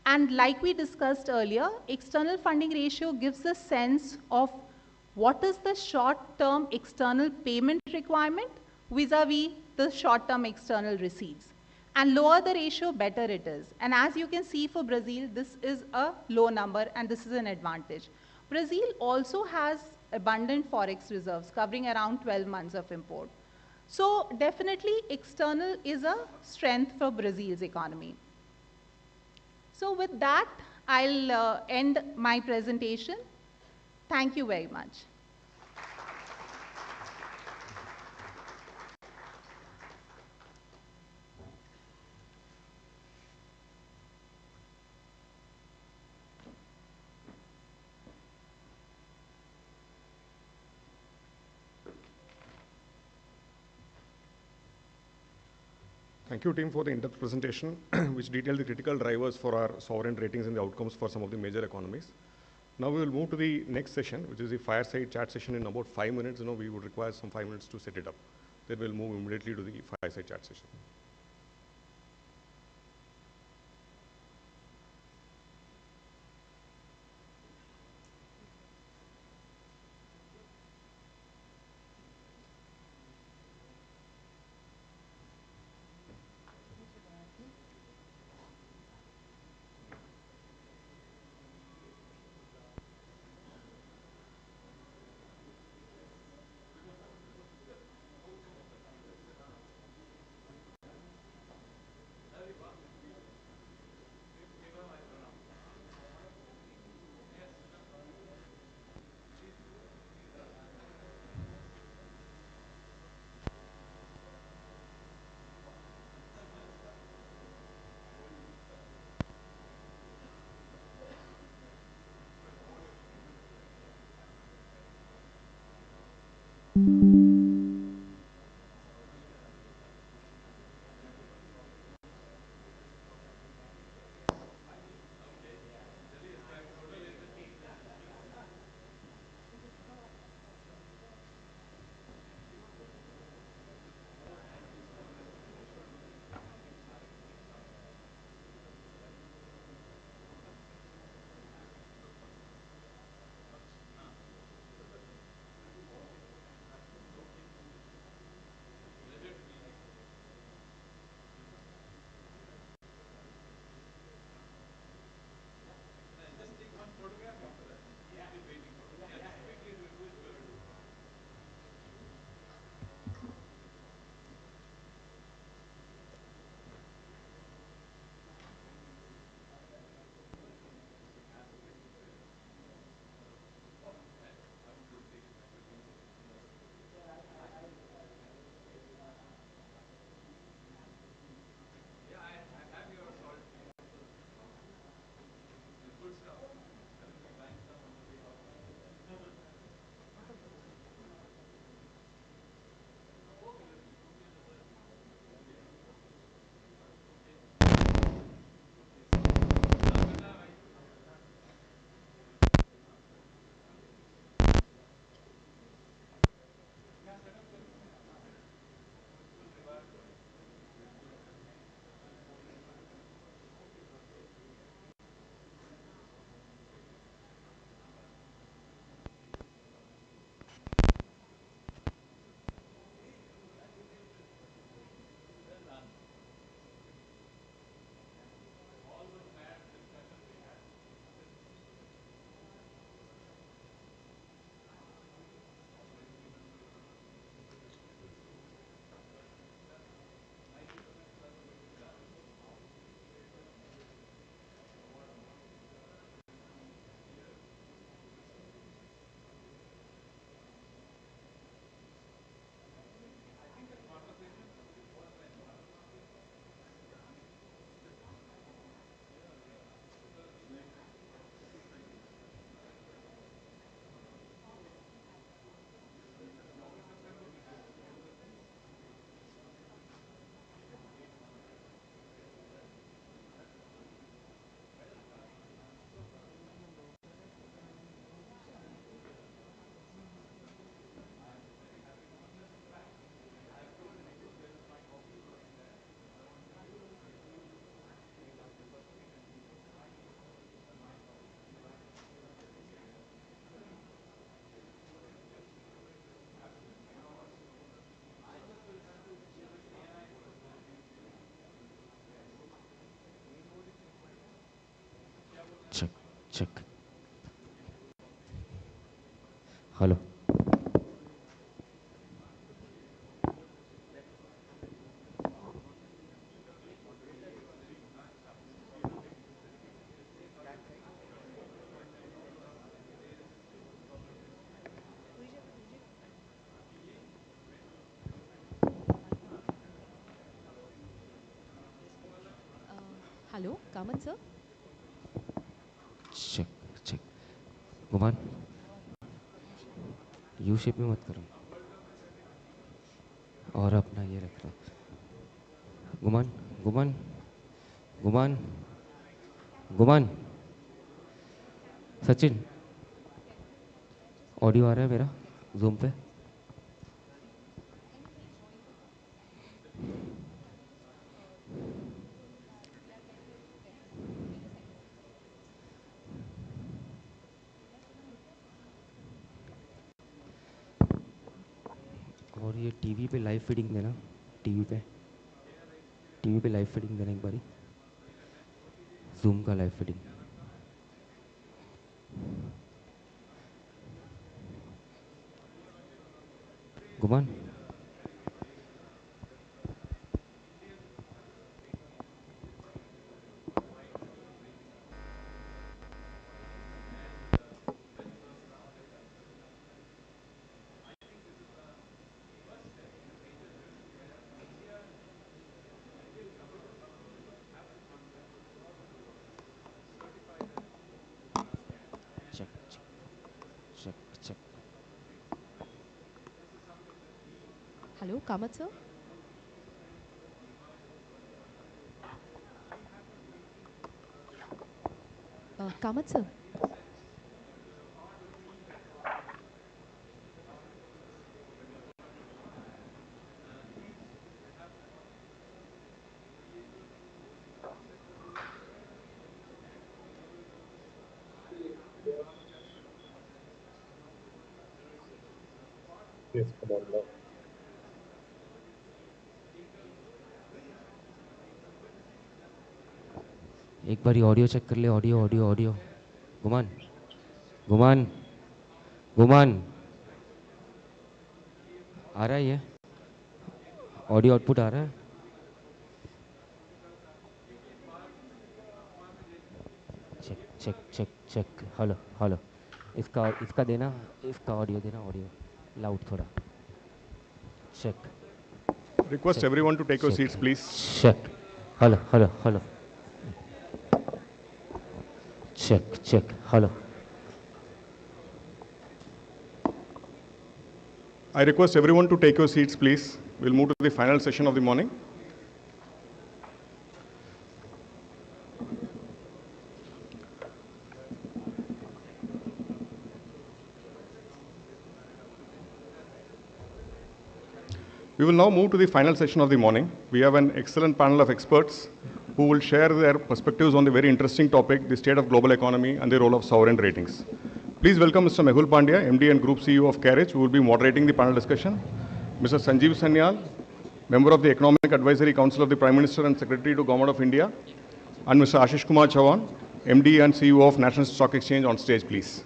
and like we discussed earlier, external funding ratio gives a sense of what is the short-term external payment requirement vis-a-vis the short-term external receipts. And lower the ratio, better it is. And as you can see for Brazil, this is a low number and this is an advantage. Brazil also has abundant forex reserves covering around 12 months of import. So definitely external is a strength for Brazil's economy. So with that, I'll end my presentation. Thank you very much. Thank you, team, for the in-depth presentation, which detailed the critical drivers for our sovereign ratings and the outcomes for some of the major economies. Now we will move to the next session, which is the fireside chat session in about 5 minutes. We would require some 5 minutes to set it up. Then we'll move immediately to the fireside chat session. check. Hello. Hello, Kaman sir. Check, check. Guman U shape में मत करो और अपना ये रख लो गुमान गुमान गुमान गुमान Sachin audio आ रहा है मेरा जूम पे और ये टीवी पे लाइव फीडिंग देना टीवी पे लाइव फीडिंग देना एक बारी जूम का live feeding Guman check check check Hello, Kamat sir. Kamat sir. Yes, come on now. एक बारी ऑडियो चेक कर ले ऑडियो ऑडियो ऑडियो गुमान गुमान गुमान आ रहा है ये ऑडियो आउटपुट आ रहा है check check check check hello hello इसका इसका देना इसका ऑडियो देना ऑडियो लाउड थोड़ा check Request everyone to take your seats, please. check hello hello hello check hello I request everyone to take your seats, please. We'll move to the final session of the morning. We will now move to the final session of the morning. We have an excellent panel of experts who will share their perspectives on the very interesting topic, the state of global economy and the role of sovereign ratings. Please welcome Mr. Mehul Pandya, MD and Group CEO of CareEdge, who will be moderating the panel discussion. Mr. Sanjeev Sanyal, Member of the Economic Advisory Council of the Prime Minister and Secretary to Government of India. And Mr. Ashish Kumar Chauhan, MD and CEO of National Stock Exchange on stage, please.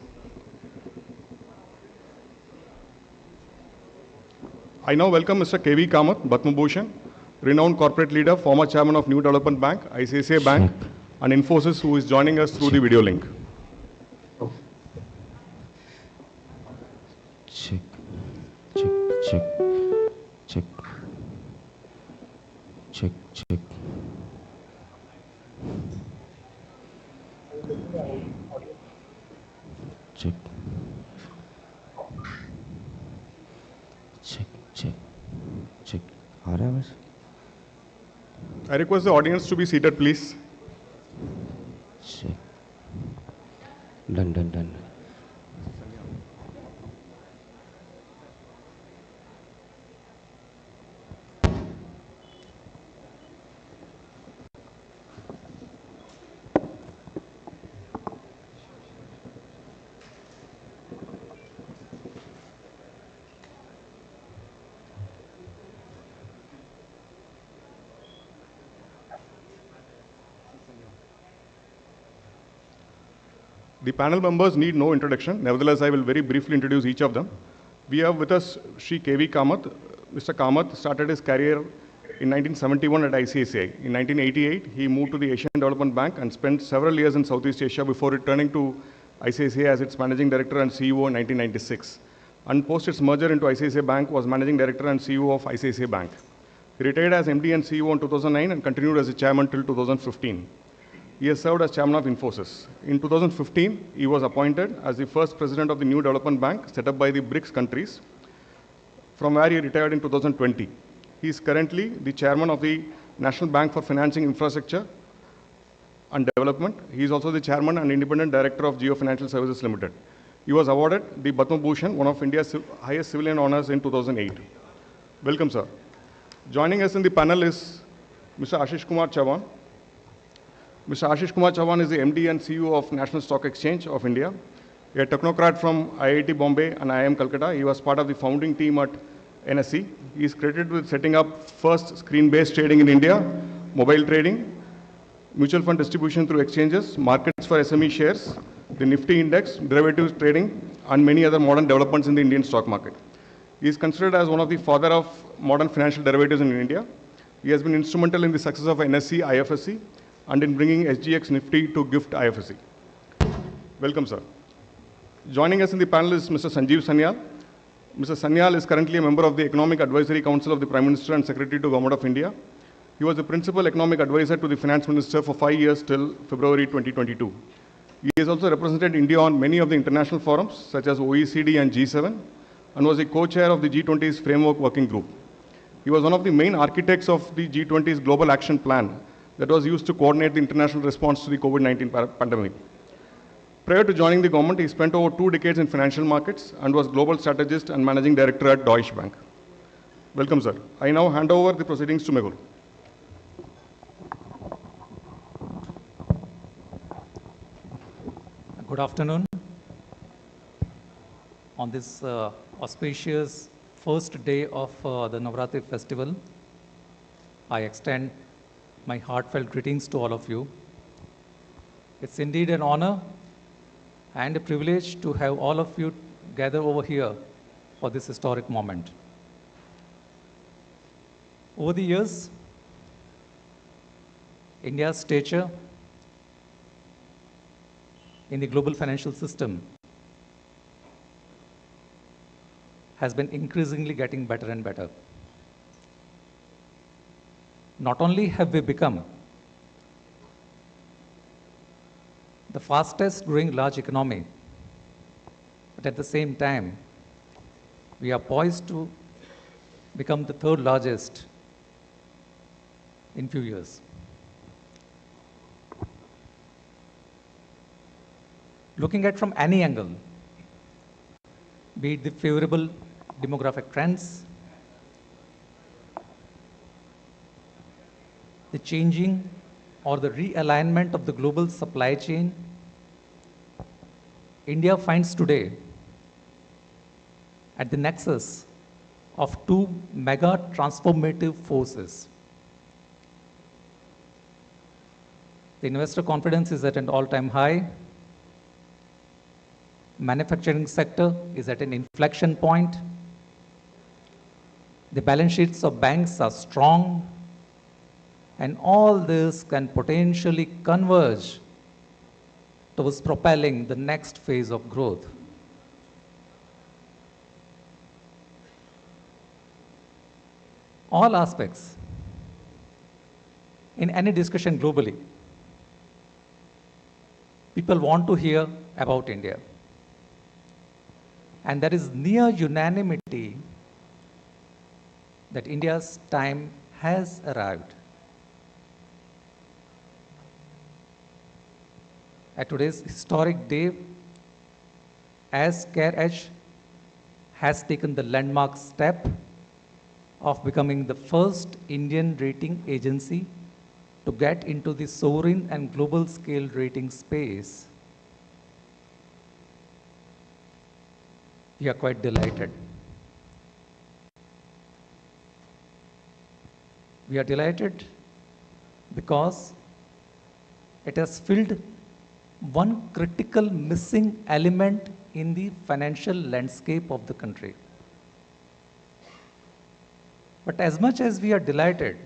I now welcome Mr. K.V. Kamath, Batma Bhushan, renowned corporate leader, former chairman of New Development Bank, ICICI Bank, and Infosys, who is joining us through the video link. check check check check check check check check check check आ रहा है बस I request the audience to be seated, please. check done The panel members need no introduction. Nevertheless, I will very briefly introduce each of them. We have with us Shri K.V. Kamath. Mr. Kamath started his career in 1971 at ICICI. In 1988, he moved to the Asian Development Bank and spent several years in Southeast Asia before returning to ICICI as its managing director and CEO in 1996. And post its merger into ICICI Bank, was managing director and CEO of ICICI Bank. He retired as MD and CEO in 2009 and continued as a chairman till 2015. He has served as chairman of Infosys. In 2015, he was appointed as the first president of the new development bank set up by the BRICS countries, from where he retired in 2020. He is currently the chairman of the National Bank for Financing Infrastructure and Development. He is also the chairman and independent director of Geo Financial Services Limited. He was awarded the Padma Bhushan, one of India's highest civilian honors, in 2008. Welcome, sir. Joining us in the panel is Mr. Ashish Kumar Chauhan. Mr. Ashish Kumar Chauhan is the MD and CEO of National Stock Exchange of India. A technocrat from IIT Bombay and IIM Calcutta. He was part of the founding team at NSE. He is credited with setting up first screen-based trading in India, mobile trading, mutual fund distribution through exchanges, markets for SME shares, the Nifty index, derivatives trading, and many other modern developments in the Indian stock market. He is considered as one of the father of modern financial derivatives in India. He has been instrumental in the success of NSE IFSC and in bringing SGX Nifty to GIFT IFSC. Welcome, sir. Joining us in the panel is Mr. Sanjeev Sanyal. Mr. Sanyal is currently a member of the Economic Advisory Council of the Prime Minister and Secretary to Government of India. He was the principal economic advisor to the Finance Minister for 5 years till February 2022. He has also represented India on many of the international forums, such as OECD and G7, and was a co-chair of the G20's Framework Working Group. He was one of the main architects of the G20's Global Action Plan that was used to coordinate the international response to the COVID-19 pandemic. Prior to joining the government, he spent over 2 decades in financial markets and was global strategist and managing director at Deutsche Bank. Welcome, sir. I now hand over the proceedings to Mehul. Good afternoon. On this auspicious first day of the Navratri festival, I extend my heartfelt greetings to all of you. It's indeed an honor and a privilege to have all of you gather over here for this historic moment. Over the years, India's stature in the global financial system has been increasingly getting better and better. Not only have we become the fastest growing large economy, but at the same time, we are poised to become the third largest in few years. Looking at from any angle, be it the favorable demographic trends, the changing or the realignment of the global supply chain, India finds today at the nexus of 2 mega transformative forces. The investor confidence is at an all-time high. Manufacturing sector is at an inflection point. The balance sheets of banks are strong. And all this can potentially converge towards propelling the next phase of growth. All aspects in any discussion globally, people want to hear about India. And there is near unanimity that India's time has arrived. At today's historic day, as CareEdge has taken the landmark step of becoming the first Indian rating agency to get into the sovereign and global scale rating space, we are quite delighted. We are delighted because it has filled one critical missing element in the financial landscape of the country. But as much as we are delighted,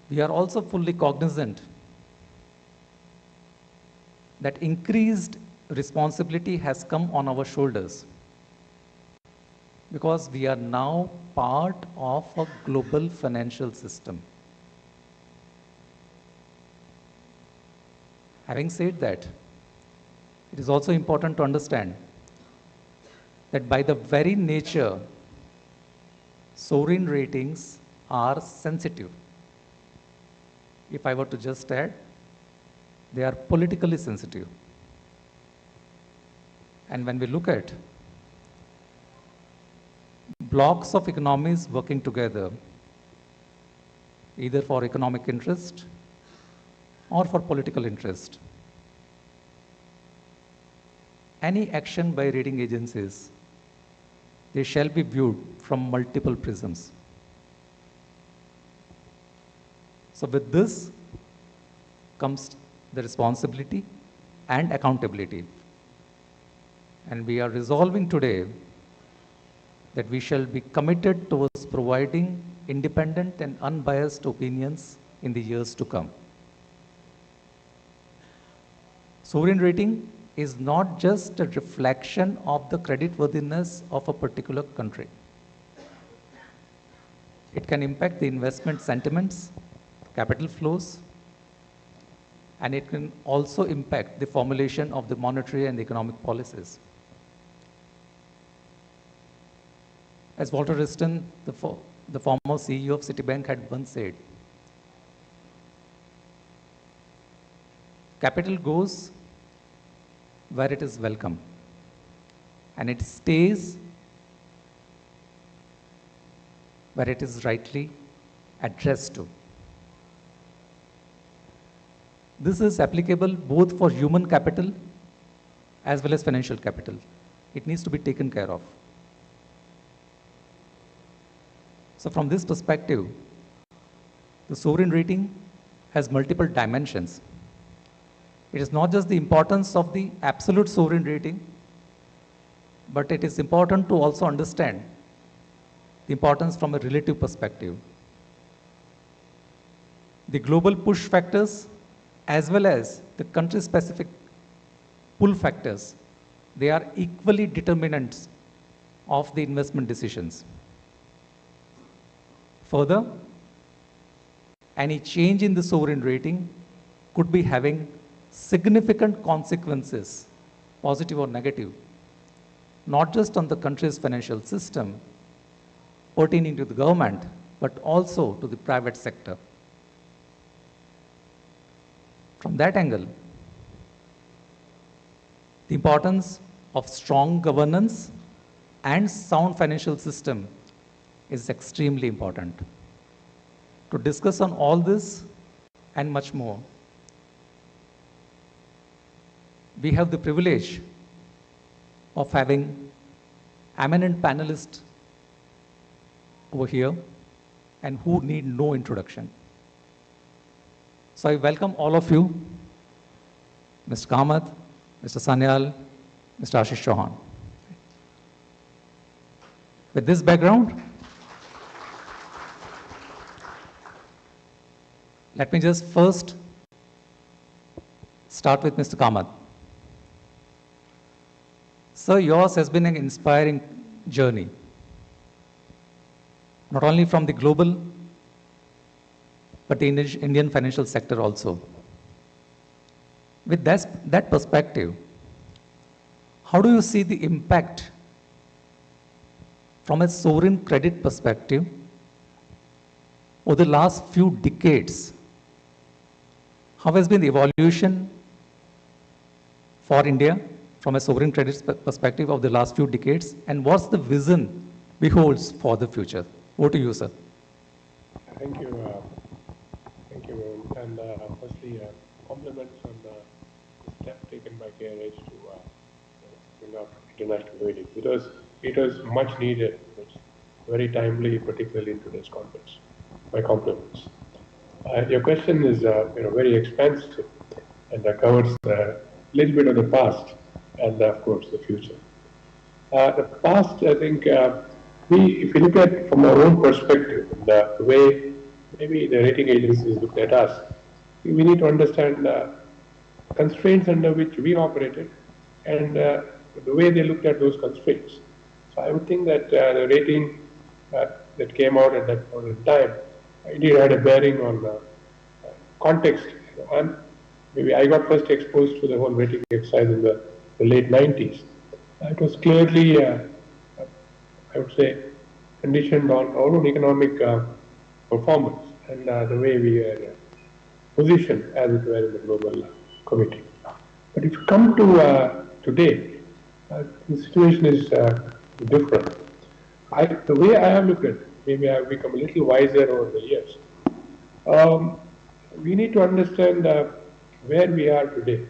we are also fully cognizant that increased responsibility has come on our shoulders because we are now part of a global financial system. Having said that, it is also important to understand that by the very nature, sovereign ratings are sensitive. If I were to just add, they are politically sensitive. And when we look at blocks of economies working together, either for economic interest or for political interest, any action by rating agencies, they shall be viewed from multiple prisms. So with this comes the responsibility and accountability. And we are resolving today that we shall be committed towards providing independent and unbiased opinions in the years to come. Sovereign rating is not just a reflection of the creditworthiness of a particular country. It can impact the investment sentiments, capital flows, and it can also impact the formulation of the monetary and economic policies. As Walter Wriston, the former CEO of Citibank, had once said, capital goes where it is welcome, and it stays where it is rightly addressed to. This is applicable both for human capital as well as financial capital. It needs to be taken care of. So from this perspective, the sovereign rating has multiple dimensions. It is not just the importance of the absolute sovereign rating, but it is important to also understand the importance from a relative perspective. The global push factors as well as the country-specific pull factors, they are equally determinants of the investment decisions. Further, any change in the sovereign rating could be having significant consequences, positive or negative, not just on the country's financial system pertaining to the government, but also to the private sector. From that angle, the importance of strong governance and sound financial system is extremely important. To discuss on all this and much more, we have the privilege of having eminent panelists over here and who need no introduction. So I welcome all of you, Mr. Kamath, Mr. Sanyal, Mr. Ashish Chauhan. With this background, let me just first start with Mr. Kamath. Sir, yours has been an inspiring journey, not only from the global, but the Indian financial sector also. With that perspective, how do you see the impact from a sovereign credit perspective over the last few decades? How has been the evolution for India from a sovereign credit perspective of the last few decades, and what's the vision beholds for the future? Over to you, sir. Thank you, Varun. And firstly, compliments on the step taken by CareEdge to bring up international ratings. It was much needed. It's very timely, particularly in today's conference. My compliments. Your question is very expansive and covers a little bit of the past and of course the future. The past, I think, if you look at from our own perspective, the way maybe the rating agencies looked at us, we need to understand constraints under which we operated and the way they looked at those constraints. So I would think that the rating that came out at that point in time indeed had a bearing on context. And maybe I got first exposed to the whole rating exercise in the late 90s. It was clearly, I would say, conditioned on our own economic performance and the way we were positioned, as it were, in the global committee. But if you come to today, the situation is different. The way I have looked at it, maybe I have become a little wiser over the years. We need to understand where we are today.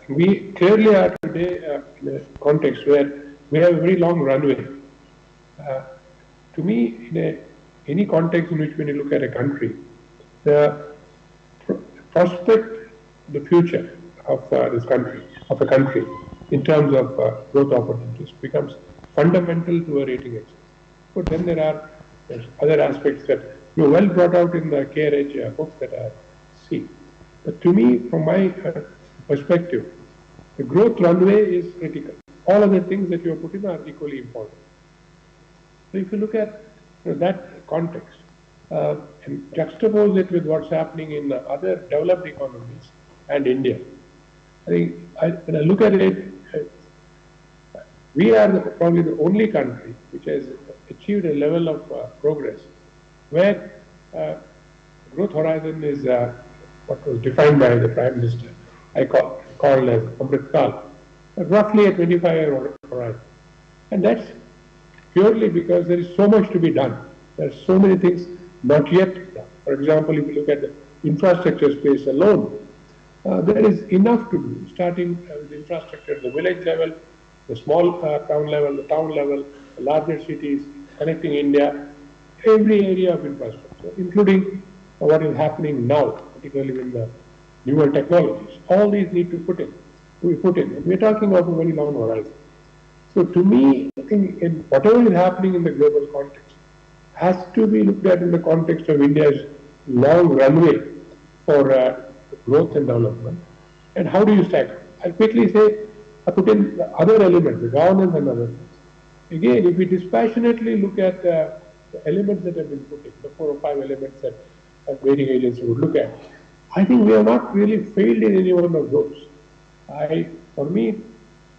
We clearly are today in a context where we have a very long runway. To me, in any context in which when you look at a country, the prospect, the future of this country, of a country, in terms of growth opportunities becomes fundamental to a rating exercise. But then there's other aspects that you well brought out in the CareEdge book that I see. But to me, from my perspective, the growth runway is critical. All other things that you have put in are equally important. So if you look at that context and juxtapose it with what's happening in other developed economies and India, I think when I look at it, we are probably the only country which has achieved a level of progress where growth horizon is what was defined by the Prime Minister, I called as Amrit Kal, roughly a 25-year horizon. And that's purely because there is so much to be done. There are so many things not yet done. For example, if you look at the infrastructure space alone, there is enough to do, starting with infrastructure at the village level, the small town level, the town level, the larger cities, connecting India, every area of infrastructure, including what is happening now, particularly with the newer technologies. All these need to be put in. And we're talking of a very long horizon. So to me, I think in whatever is happening in the global context has to be looked at in the context of India's long runway for growth and development. And how do you stack it? I'll quickly say, I put in the other elements, the governance and other things. Again, if we dispassionately look at the elements that have been put in, the 4 or 5 elements that a rating agency would look at, I think we have not really failed in any one of those. For me,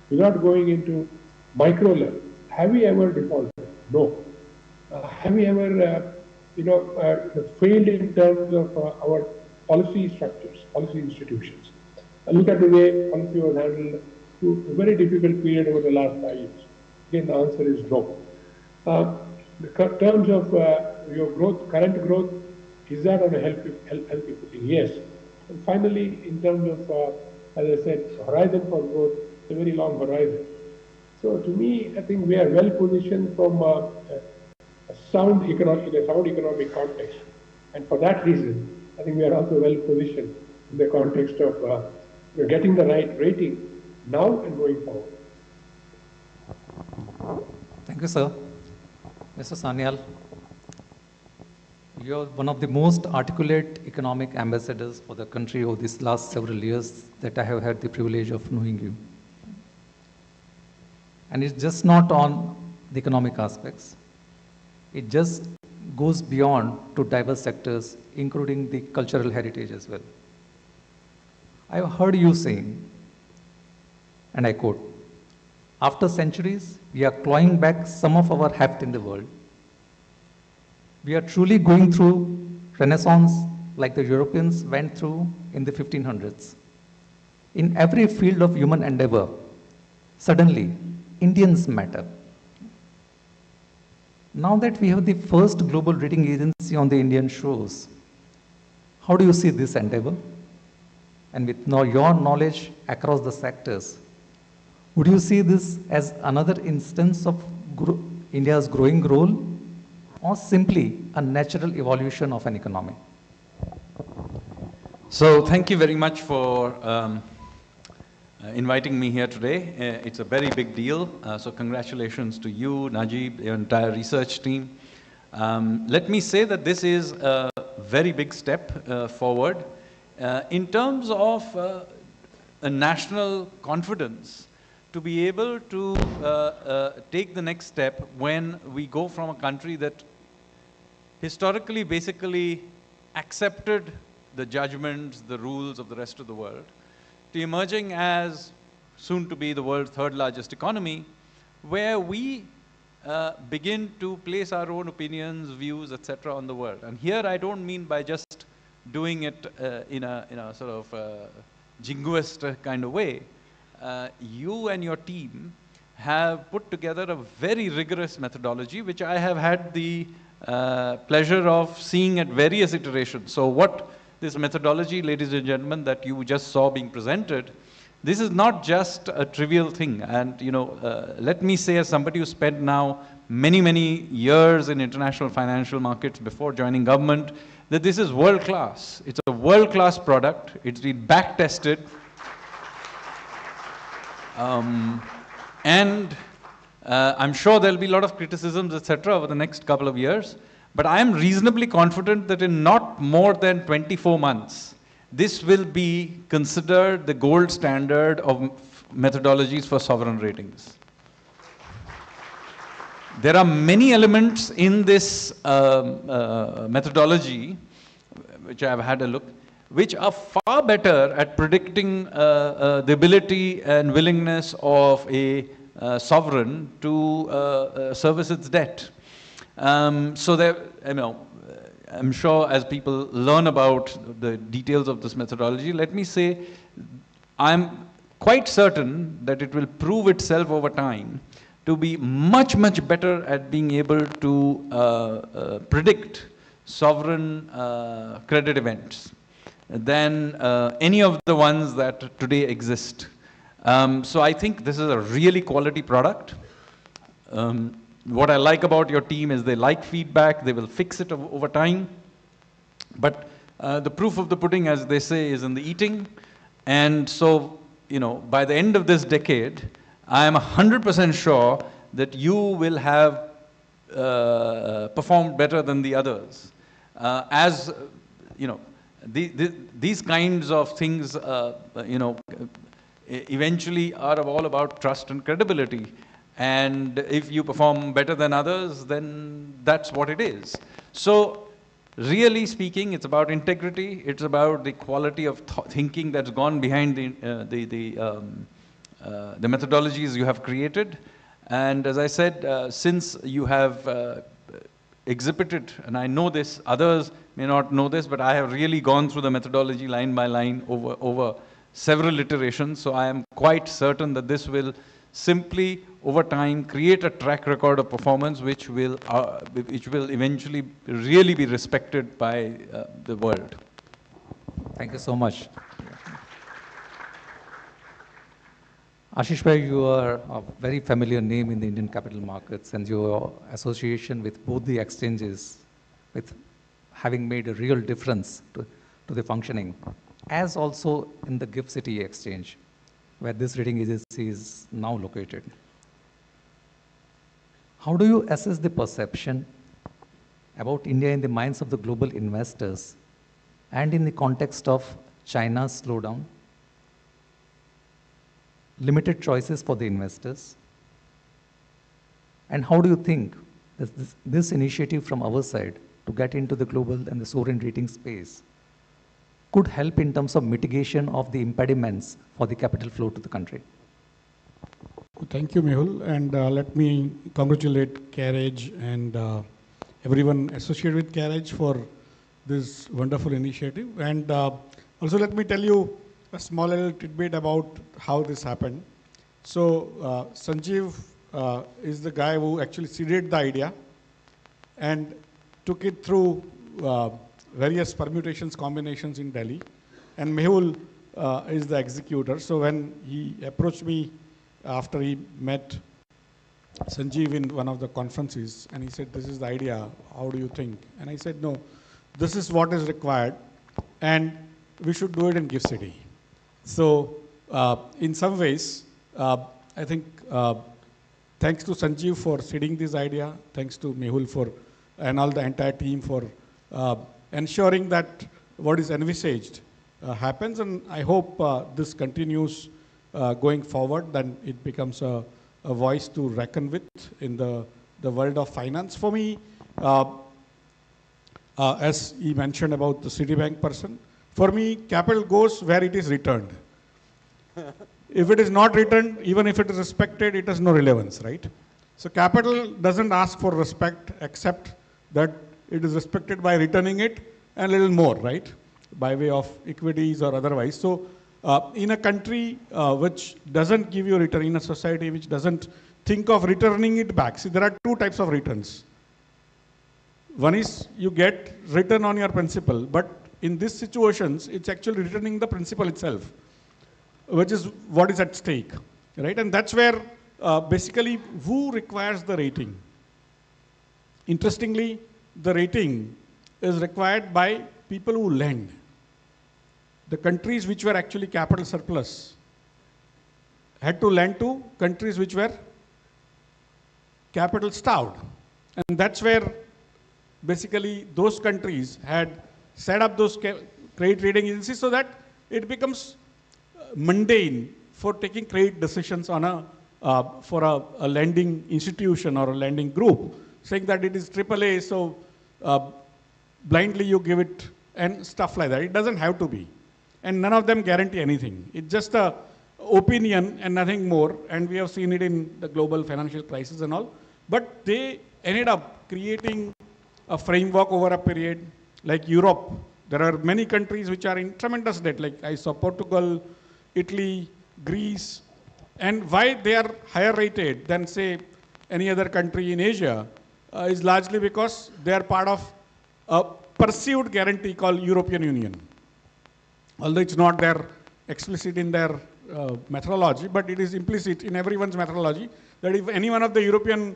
without going into micro level, have we ever defaulted? No. Have we ever, failed in terms of our policy structures, policy institutions? Look at the way policy was handled through a very difficult period over the last 5 years. Again, the answer is no. In terms of your growth, current growth, is that on a healthy footing? Yes. And finally, in terms of, as I said, horizon for growth, it's a very long horizon. So to me, I think we are well positioned from a sound economic context. And for that reason, I think we are also well positioned in the context of getting the right rating now and going forward. Thank you, sir. Mr. Sanyal, you are one of the most articulate economic ambassadors for the country over these last several years that I have had the privilege of knowing you. And it's just not on the economic aspects. It just goes beyond to diverse sectors, including the cultural heritage as well. I have heard you saying, and I quote, "After centuries, we are clawing back some of our heft in the world. We are truly going through Renaissance like the Europeans went through in the 1500s. In every field of human endeavor, suddenly, Indians matter." Now that we have the first global rating agency on the Indian shores, how do you see this endeavor? And with your knowledge across the sectors, would you see this as another instance of India's growing role, or simply a natural evolution of an economy? So thank you very much for inviting me here today. It's a very big deal. So congratulations to you, Najib, your entire research team. Let me say that this is a very big step forward in terms of a national confidence to be able to take the next step when we go from a country that historically basically accepted the judgments, the rules of the rest of the world, to emerging as soon to be the world's third largest economy, where we begin to place our own opinions, views, etc. on the world. And here I don't mean by just doing it in a sort of jingoist kind of way. You and your team have put together a very rigorous methodology, which I have had the pleasure of seeing at various iterations. So what this methodology, ladies and gentlemen, that you just saw being presented, this is not just a trivial thing. And let me say, as somebody who spent now many, many years in international financial markets before joining government, that this is world class. It's a world class product. It's been back tested. And I'm sure there'll be a lot of criticisms, etc., over the next couple of years. But I am reasonably confident that in not more than 24 months, this will be considered the gold standard of methodologies for sovereign ratings. There are many elements in this methodology, which I have had a look, which are far better at predicting the ability and willingness of a sovereign to service its debt. So there, I'm sure as people learn about the details of this methodology, let me say, I'm quite certain that it will prove itself over time to be much, much better at being able to predict sovereign credit events than any of the ones that today exist. So I think this is a really quality product. What I like about your team is they like feedback, they will fix it over time. But the proof of the pudding, as they say, is in the eating. And so, by the end of this decade, I am 100% sure that you will have performed better than the others. These kinds of things, eventually are all about trust and credibility. And if you perform better than others, then that's what it is. So really speaking, it's about integrity. It's about the quality of thinking that's gone behind the methodologies you have created. And as I said, since you have exhibited, and I know this, others may not know this, but I have really gone through the methodology line by line over several iterations. So I am quite certain that this will simply, over time, create a track record of performance which will eventually really be respected by the world. Thank you so much. Ashish bhai, you are a very familiar name in the Indian capital markets, and your association with both the exchanges, with having made a real difference to the functioning, as also in the GIFT City exchange, where this rating agency is now located. How do you assess the perception about India in the minds of the global investors and in the context of China's slowdown, limited choices for the investors? And how do you think that this initiative from our side to get into the global and the sovereign rating space could help in terms of mitigation of the impediments for the capital flow to the country? Thank you, Mehul, and let me congratulate CareEdge and everyone associated with CareEdge for this wonderful initiative. And also let me tell you a small little tidbit about how this happened. So Sanjeev is the guy who actually seeded the idea and took it through various permutations, combinations in Delhi. And Mehul is the executor. So when he approached me after he met Sanjeev in one of the conferences, and he said, this is the idea, how do you think? And I said, no, this is what is required. And we should do it in GIFT City. So in some ways, I think thanks to Sanjeev for seeding this idea, thanks to Mehul for, and all the entire team for ensuring that what is envisaged happens. And I hope this continues going forward, then it becomes a voice to reckon with in the world of finance. For me, as he mentioned about the Citibank person, for me, capital goes where it is returned. If it is not returned, even if it is respected, it has no relevance, right? So capital doesn't ask for respect except that it is respected by returning it and a little more, right? By way of equities or otherwise. So in a country which doesn't give you return, in a society which doesn't think of returning it back. See, there are two types of returns. One is you get return on your principal, but in these situations, it's actually returning the principal itself, which is what is at stake, right? And that's where basically who requires the rating? Interestingly, the rating is required by people who lend. The countries which were actually capital surplus had to lend to countries which were capital starved. And that's where basically those countries had set up those credit rating agencies so that it becomes mundane for taking credit decisions on for a lending institution or a lending group, saying that it is AAA, so blindly you give it and stuff like that. It doesn't have to be. And none of them guarantee anything. It's just a opinion and nothing more. And we have seen it in the global financial crisis and all. But they ended up creating a framework over a period. Like Europe, there are many countries which are in tremendous debt. Like I saw Portugal, Italy, Greece. And why they are higher rated than, say, any other country in Asia is largely because they are part of a perceived guarantee called European Union. Although it's not there explicit in their methodology, but it is implicit in everyone's methodology that if any one of the European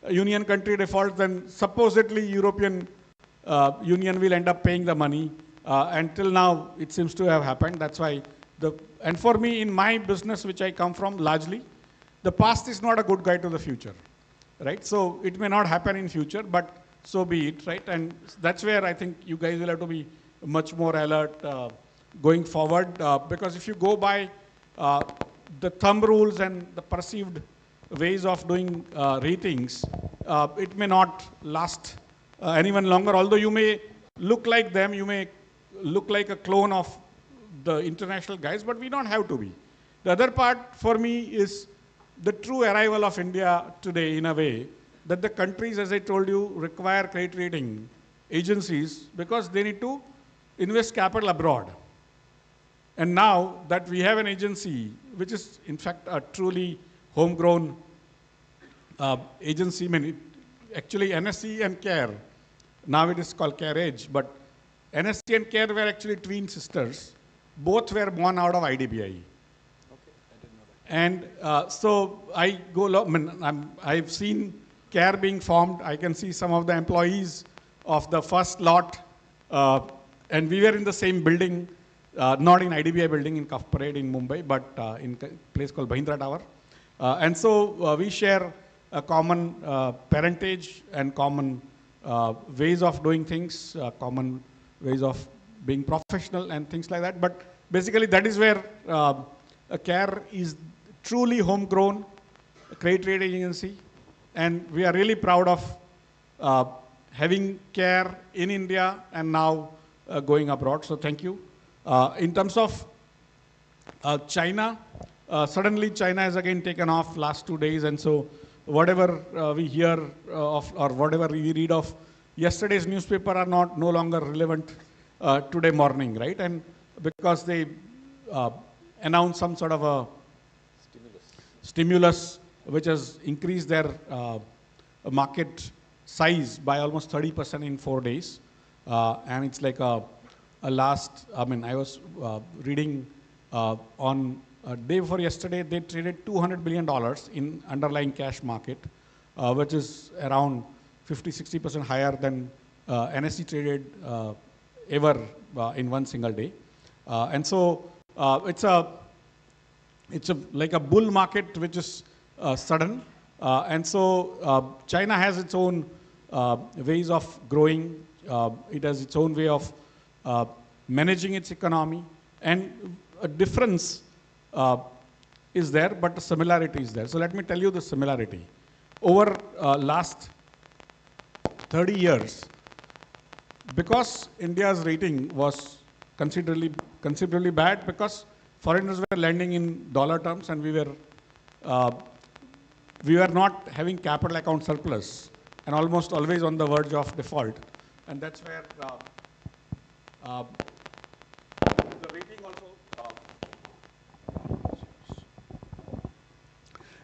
Union country defaults, then supposedly European Union will end up paying the money. Until now, it seems to have happened. That's why and for me, in my business, which I come from largely, the past is not a good guide to the future, right? So it may not happen in future, but so be it, right? And that's where I think you guys will have to be much more alert going forward, because if you go by the thumb rules and the perceived ways of doing ratings, it may not last anyone longer. Although you may look like them, you may look like a clone of the international guys, but we don't have to be. The other part for me is the true arrival of India today in a way that the countries, as I told you, require credit rating agencies because they need to invest capital abroad. And now that we have an agency, which is in fact a truly homegrown agency, I mean, actually NSE and CARE, now it is called CareEdge, but NSE and CARE were actually twin sisters. Both were born out of IDBI. And so I I've seen CARE being formed. I can see some of the employees of the first lot, and we were in the same building, not in IDBI building in Cuff Parade in Mumbai, but in a place called Bahindra Tower. And so we share a common parentage and common ways of doing things, common ways of being professional and things like that. But basically that is where CARE is truly homegrown credit rating agency. And we are really proud of having CARE in India and now going abroad. So thank you. In terms of China, suddenly China has again taken off last 2 days. And so whatever we hear of or whatever we read of yesterday's newspaper are no longer relevant today morning, right? And because they announced some sort of a stimulus which has increased their market size by almost 30% in 4 days. And it's like I was reading on a day before yesterday, they traded $200 billion in underlying cash market, which is around 50-60% higher than NSE traded ever in one single day. And so it's like a bull market which is sudden. And so China has its own ways of growing. It has its own way of managing its economy. And a difference is there, but a similarity is there. So let me tell you the similarity. Over last 30 years, because India's rating was considerably bad, because foreigners were lending in dollar terms and we were not having capital account surplus and almost always on the verge of default. And that's where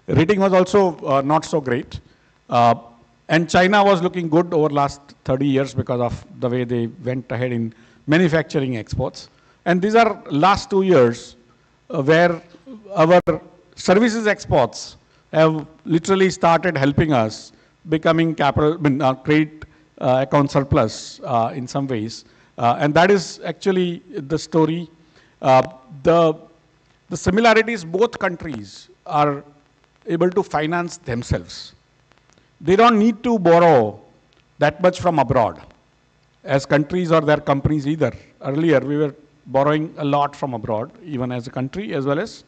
the rating was also not so great. And China was looking good over last 30 years because of the way they went ahead in manufacturing exports. And these are last 2 years where our services exports have literally started helping us becoming credit account surplus in some ways. And that is actually the story. The similarities, both countries are able to finance themselves. They don't need to borrow that much from abroad as countries or their companies either. Earlier, we were borrowing a lot from abroad, even as a country, as well as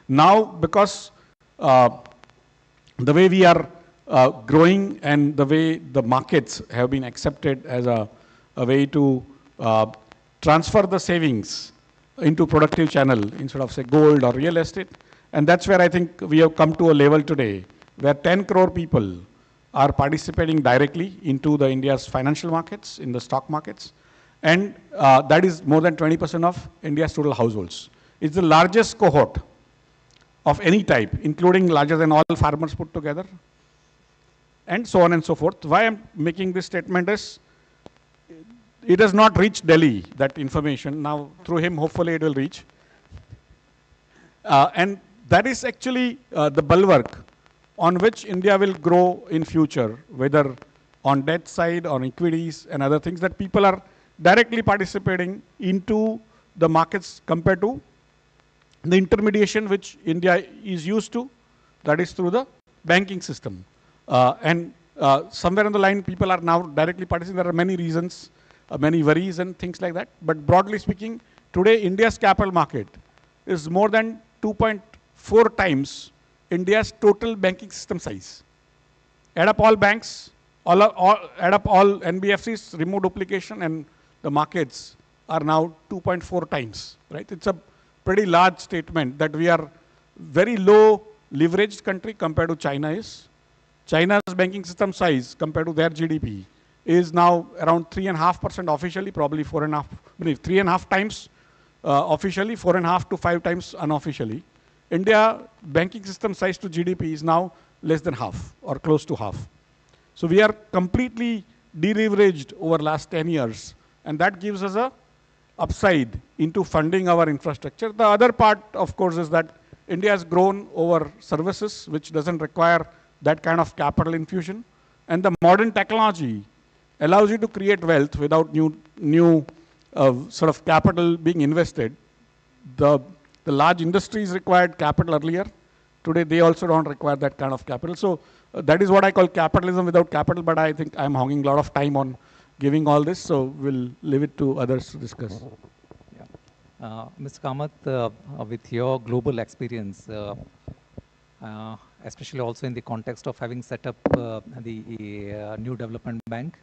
now, because the way we are growing and the way the markets have been accepted as a way to transfer the savings into productive channel instead of say gold or real estate. And that's where I think we have come to a level today where 10 crore people are participating directly into the India's financial markets, in the stock markets. And that is more than 20% of India's total households. It's the largest cohort of any type, including larger than all farmers put together, and so on and so forth. Why I'm making this statement is, it has not reached Delhi, that information. Now, through him, hopefully it will reach. And that is actually the bulwark on which India will grow in future, whether on debt side, on equities and other things, that people are directly participating into the markets compared to the intermediation which India is used to, that is through the banking system. And somewhere on the line, people are now directly participating. There are many reasons, many worries and things like that. But broadly speaking, today India's capital market is more than 2.4 times India's total banking system size. Add up all banks, add up all NBFCs, remove duplication, and the markets are now 2.4 times, right? It's a pretty large statement that we are very low leveraged country compared to China is. China's banking system size compared to their GDP is now around 3.5% officially, probably 3.5 times officially, 4.5 to 5 times unofficially. India banking system size to GDP is now less than half or close to half. So we are completely deleveraged over last 10 years, and that gives us a upside into funding our infrastructure. The other part, of course, is that India has grown over services, which doesn't require that kind of capital infusion. And the modern technology allows you to create wealth without new sort of capital being invested. The large industries required capital earlier. Today, they also don't require that kind of capital. So that is what I call capitalism without capital, but I think I'm hogging a lot of time on giving all this, so we'll leave it to others to discuss. Yeah. Mr. Kamath, with your global experience, especially also in the context of having set up the new development bank,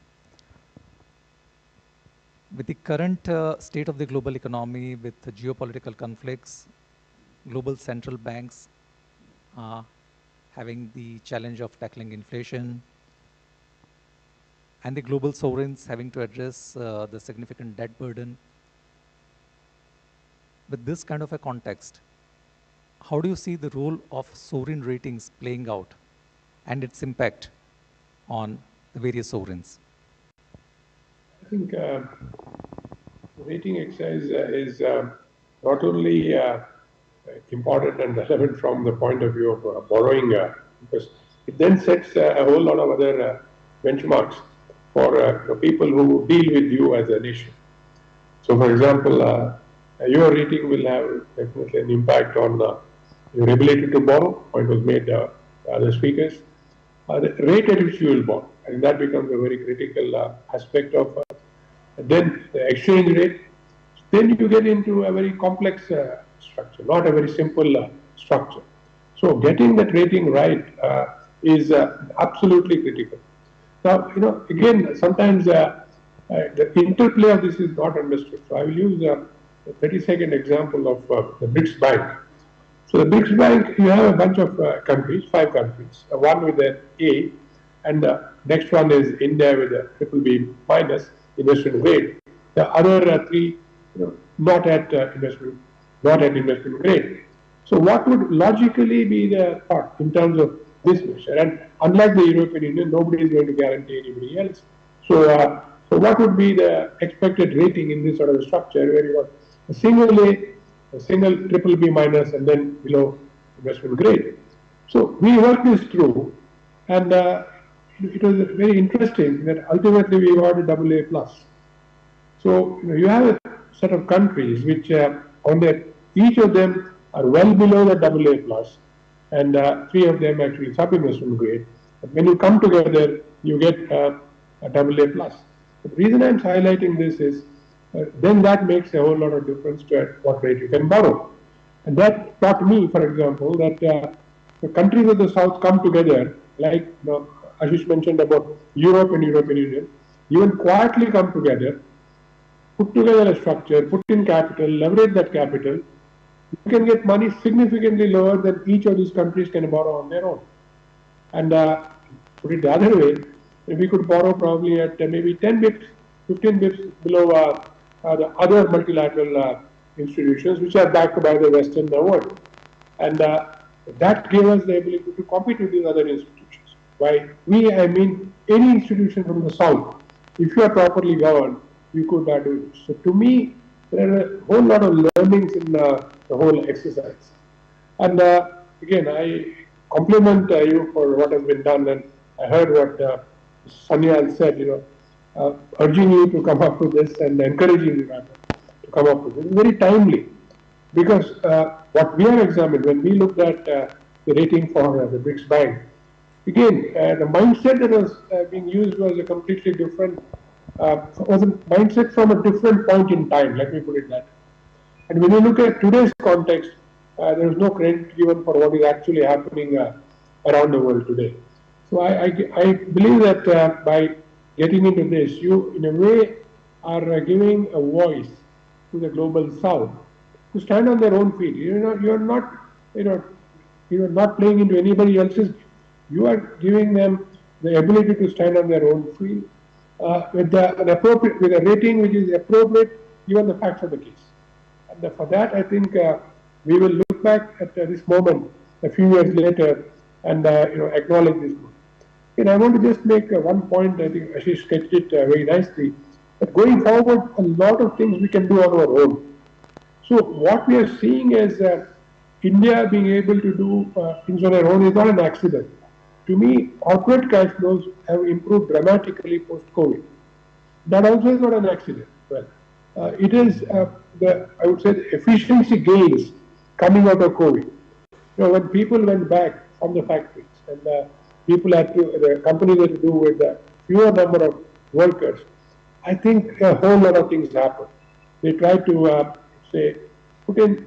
with the current state of the global economy, with the geopolitical conflicts, global central banks having the challenge of tackling inflation, and the global sovereigns having to address the significant debt burden. With this kind of a context, how do you see the role of sovereign ratings playing out and its impact on the various sovereigns? I think the rating exercise is not only important and relevant from the point of view of borrowing, because it then sets a whole lot of other benchmarks for people who deal with you as a nation. So, for example, your rating will have definitely an impact on your ability to borrow. Point was made by other speakers. The rate at which you will borrow, and that becomes a very critical aspect of then the exchange rate. Then you get into a very complex structure, not a very simple structure. So getting that rating right is absolutely critical. Now, again, sometimes the interplay of this is not understood. So I will use a 30-second example of the BRICS Bank. So the BRICS Bank, you have a bunch of countries, 5 countries, one with an A, and the next one is India with a BBB minus investment grade. The other 3, not at investment grade. So what would logically be the thought in terms of this measure? And unlike the European Union, nobody is going to guarantee anybody else. So, so what would be the expected rating in this sort of structure where you got a single A, a single BBB minus, and then below investment grade? So we worked this through, and it was very interesting that ultimately we got a AA plus. So you have a set of countries which each of them are well below the AA plus, and 3 of them actually sub-investment grade. But when you come together, you get a AA plus. The reason I'm highlighting this is then that makes a whole lot of difference to what rate you can borrow. And that taught me, for example, that the countries of the South come together, like Ashish mentioned about Europe and European Union, even quietly come together, put together a structure, put in capital, leverage that capital. You can get money significantly lower than each of these countries can borrow on their own. And put it the other way, we could borrow probably at maybe 10 bips, 15 bips below the other multilateral institutions which are backed by the Western world. And that gave us the ability to compete with these other institutions. By we, I mean any institution from the South. If you are properly governed, you could do it. So to me, there are a whole lot of learnings in the whole exercise. And again, I compliment you for what has been done, and I heard what Sanyal said, urging you to come up with this and encouraging you to come up with it. It's very timely, because what we have examined when we looked at the rating for the BRICS Bank, again, the mindset that was being used was a completely different, was a mindset from a different point in time, let me put it that way. And when you look at today's context, there is no credit given for what is actually happening around the world today. So I believe that by getting into this, you in a way are giving a voice to the global South to stand on their own feet. You're not playing into anybody else's. You are giving them the ability to stand on their own feet with a rating which is appropriate given the facts of the case. And for that, I think we will look back at this moment a few years later and acknowledge this. And I want to just make one point. I think Ashish sketched it very nicely. But going forward, a lot of things we can do on our own. So what we are seeing is India being able to do things on their own is not an accident. To me, corporate cash flows have improved dramatically post-COVID. That also is not an accident. Well, it is I would say, the efficiency gains coming out of COVID. When people went back from the factories and the companies had to do with a fewer number of workers, I think a whole lot of things happened. They tried to put in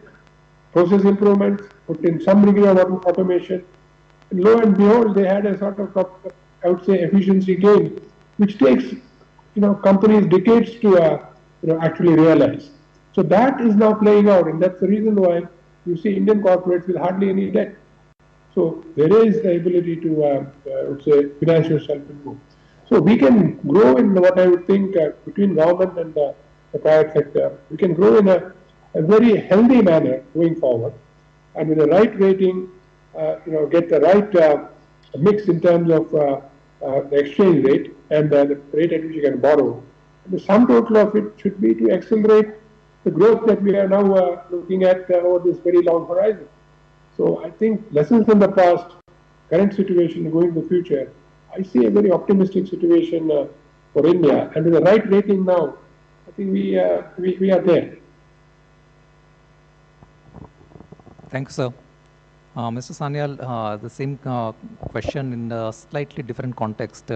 process improvements, put in some degree of automation. And lo and behold, they had a sort of, I would say, efficiency gain, which takes companies decades to actually realize. So that is now playing out, and that's the reason why you see Indian corporates with hardly any debt. So there is the ability to, I would say, financial self-improve. So we can grow in what I would think between government and the private sector. We can grow in a very healthy manner going forward, and with the right rating, get the right mix in terms of the exchange rate and the rate at which you can borrow. And the sum total of it should be to accelerate the growth that we are now looking at over this very long horizon. So I think lessons from the past, current situation going to the future, I see a very optimistic situation for India. And with the right rating now, I think we are there. Thanks, sir. Mr. Sanyal, the same question in a slightly different context.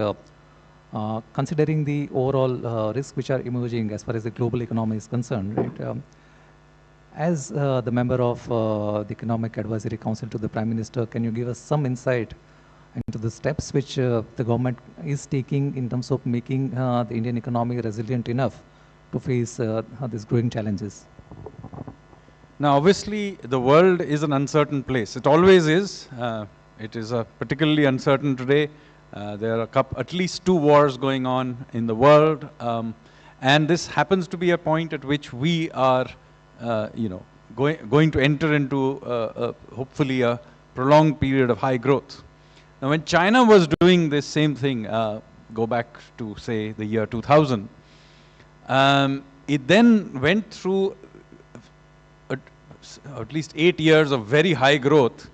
Considering the overall risks which are emerging as far as the global economy is concerned, right? As the member of the Economic Advisory Council to the Prime Minister, can you give us some insight into the steps which the government is taking in terms of making the Indian economy resilient enough to face these growing challenges? Now, obviously, the world is an uncertain place. It always is. It is particularly uncertain today. There are at least 2 wars going on in the world. And this happens to be a point at which we are, going to enter into, hopefully, a prolonged period of high growth. Now, when China was doing this same thing, go back to, say, the year 2000, it then went through at least 8 years of very high growth.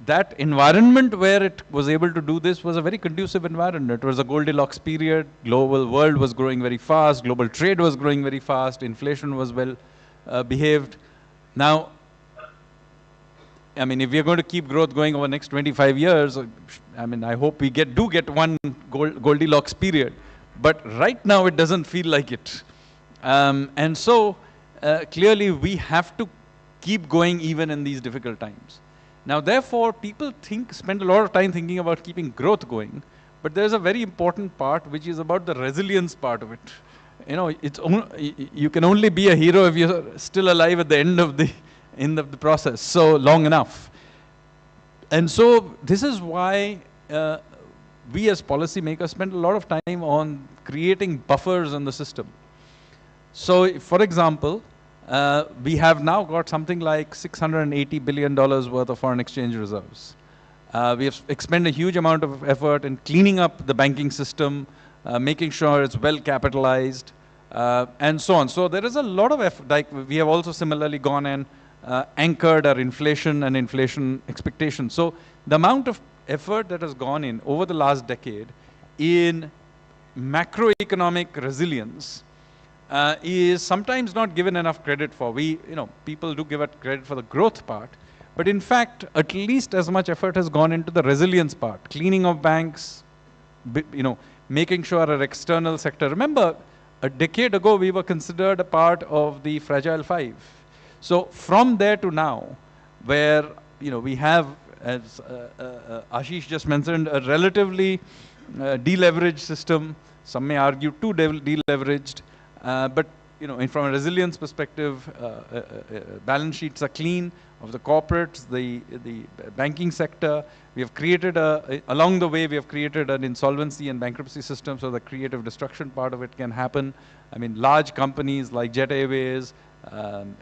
That environment where it was able to do this was a very conducive environment. It was a Goldilocks period. Global world was growing very fast. Global trade was growing very fast. Inflation was well behaved. Now, I mean, if we are going to keep growth going over the next 25 years, I mean, I hope we do get one Goldilocks period. But right now, it doesn't feel like it. And so, clearly, we have to keep going even in these difficult times. Now, therefore, people spend a lot of time thinking about keeping growth going, but there's a very important part which is about the resilience part of it. You know, you can only be a hero if you're still alive at the end of the process, so long enough. And so this is why we as policymakers spend a lot of time on creating buffers in the system. So, for example, we have now got something like $680 billion worth of foreign exchange reserves. We have expended a huge amount of effort in cleaning up the banking system, making sure it's well capitalized, and so on. So there is a lot of effort. Like we have also similarly gone and anchored our inflation and inflation expectations. So the amount of effort that has gone in over the last decade in macroeconomic resilience is sometimes not given enough credit for. People do give it credit for the growth part, but in fact, at least as much effort has gone into the resilience part, cleaning of banks, making sure our external sector. Remember, a decade ago, we were considered a part of the Fragile Five. So from there to now, where we have, as Ashish just mentioned, a relatively deleveraged system. Some may argue too deleveraged. But from a resilience perspective, balance sheets are clean of the corporates, the banking sector. We have created along the way, we have created an insolvency and bankruptcy system so the creative destruction part of it can happen. I mean, large companies like Jet Airways,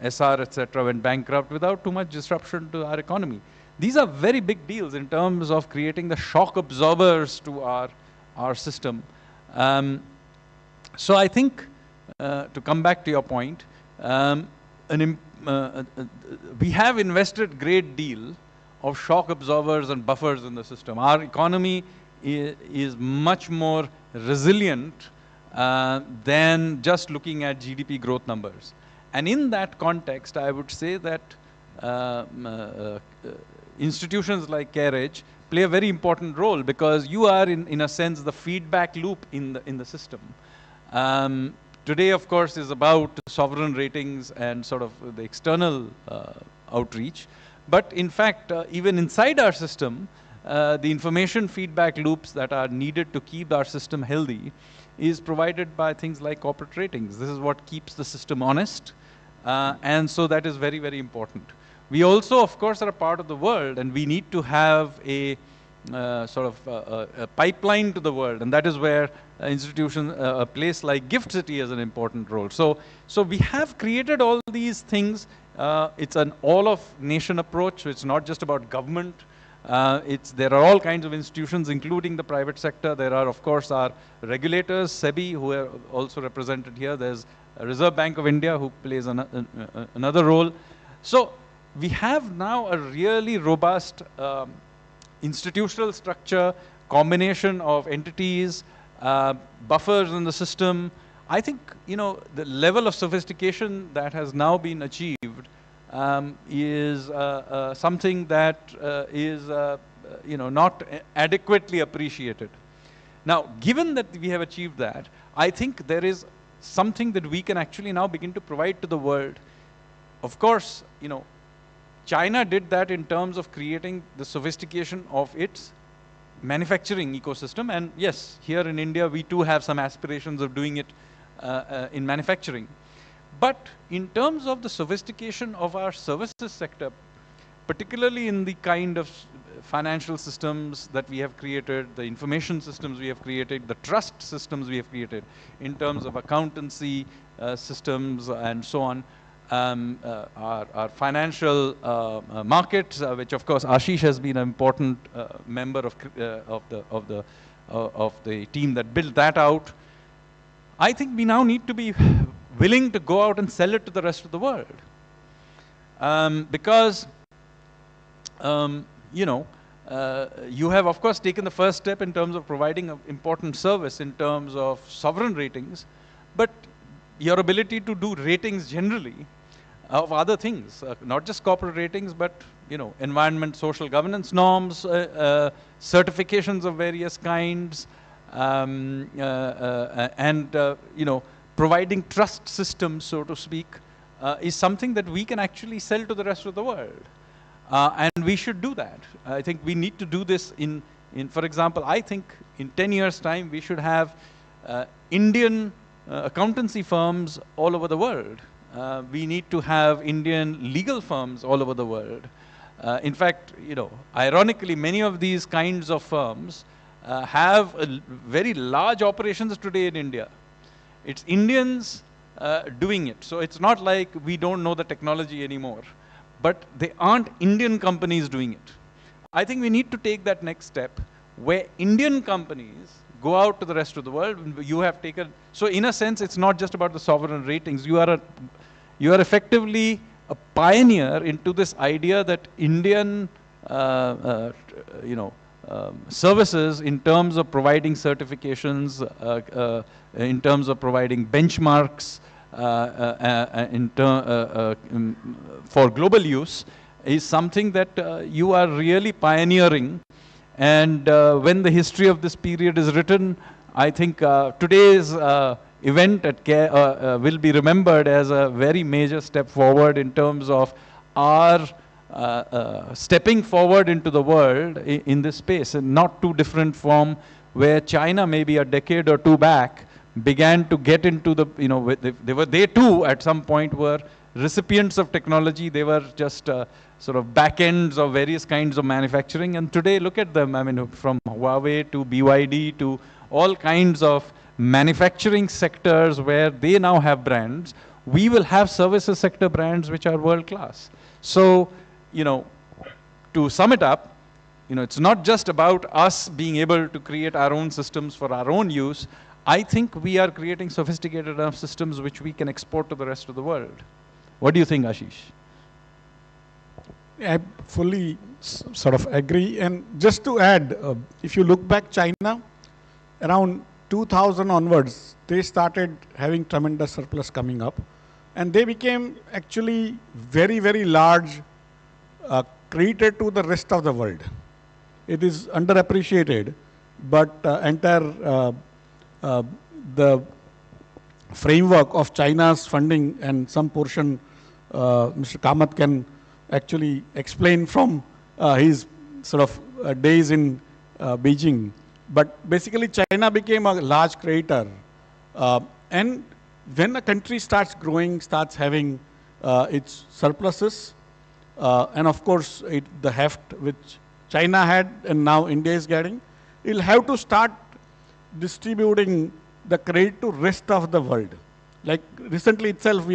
SR, etc., went bankrupt without too much disruption to our economy. These are very big deals in terms of creating the shock absorbers to our system. So I think, to come back to your point, we have invested a great deal of shock absorbers and buffers in the system. Our economy is much more resilient than just looking at GDP growth numbers. And in that context, I would say that institutions like CareEdge play a very important role because you are, in a sense, the feedback loop in the system. Today, of course, is about sovereign ratings and sort of the external outreach. But in fact, even inside our system, the information feedback loops that are needed to keep our system healthy is provided by things like corporate ratings. This is what keeps the system honest. And so that is very, very important. We also, of course, are a part of the world, and we need to have a sort of a pipeline to the world, and that is where a place like Gift City has an important role. So we have created all these things. It's an all-of-nation approach, so it's not just about government. There are all kinds of institutions, including the private sector. There are, of course, our regulators, SEBI, who are also represented here. There's a Reserve Bank of India, who plays another role. So we have now a really robust institutional structure, combination of entities, buffers in the system. I think, the level of sophistication that has now been achieved is something that is not adequately appreciated. Now, given that we have achieved that, I think there is something that we can actually now begin to provide to the world. Of course, China did that in terms of creating the sophistication of its manufacturing ecosystem. And yes, here in India, we too have some aspirations of doing it in manufacturing. But in terms of the sophistication of our services sector, particularly in the kind of financial systems that we have created, the information systems we have created, the trust systems we have created, in terms of accountancy systems and so on, our financial markets, which of course Ashish has been an important member of the team that built that out. I think we now need to be willing to go out and sell it to the rest of the world, because you have of course taken the first step in terms of providing an important service in terms of sovereign ratings, but your ability to do ratings generally of other things, not just corporate ratings, but environment, social governance norms, certifications of various kinds, and providing trust systems, so to speak, is something that we can actually sell to the rest of the world. And we should do that. I think we need to do this for example, I think in 10 years' time, we should have Indian accountancy firms all over the world. We need to have Indian legal firms all over the world. In fact, ironically, many of these kinds of firms have very large operations today in India. It's Indians doing it. So it's not like we don't know the technology anymore, but they aren't Indian companies doing it. I think we need to take that next step where Indian companies go out to the rest of the world. You have taken, so in a sense, it's not just about the sovereign ratings. You are effectively a pioneer into this idea that Indian, services in terms of providing certifications, in terms of providing benchmarks, for global use, is something that you are really pioneering. And when the history of this period is written, I think today's event at will be remembered as a very major step forward in terms of our stepping forward into the world in this space, and not too different from where China maybe a decade or two back began to get into the, they too at some point were recipients of technology. They were just sort of back ends of various kinds of manufacturing. And today, look at them, from Huawei to BYD to all kinds of manufacturing sectors where they now have brands. We will have services sector brands which are world class. So, to sum it up, it's not just about us being able to create our own systems for our own use. I think we are creating sophisticated enough systems which we can export to the rest of the world. What do you think, Ashish? I fully sort of agree. And just to add, if you look back, China, around 2000 onwards, they started having tremendous surplus coming up. And they became actually very, very large, credited to the rest of the world. It is underappreciated, but the framework of China's funding and some portion, Mr. Kamath can actually explain from his sort of days in Beijing. But basically, China became a large creditor. And when a country starts growing, starts having its surpluses, and of course, the heft which China had and now India is getting, it'll have to start distributing the credit to rest of the world. Like recently itself,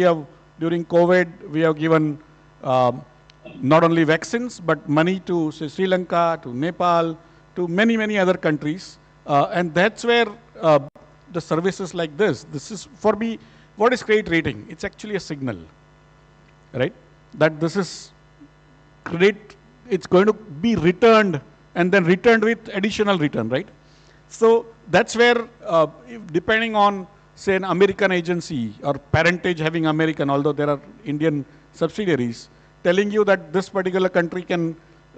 during COVID, we have given not only vaccines, but money to say, Sri Lanka, to Nepal, to many, many other countries. And that's where the services like this is, for me, what is credit rating? It's actually a signal, right? That this is credit, it's going to be returned and then returned with additional return, right? So that's where, depending on, say, an American agency or parentage having American, although there are Indian subsidiaries, telling you that this particular country can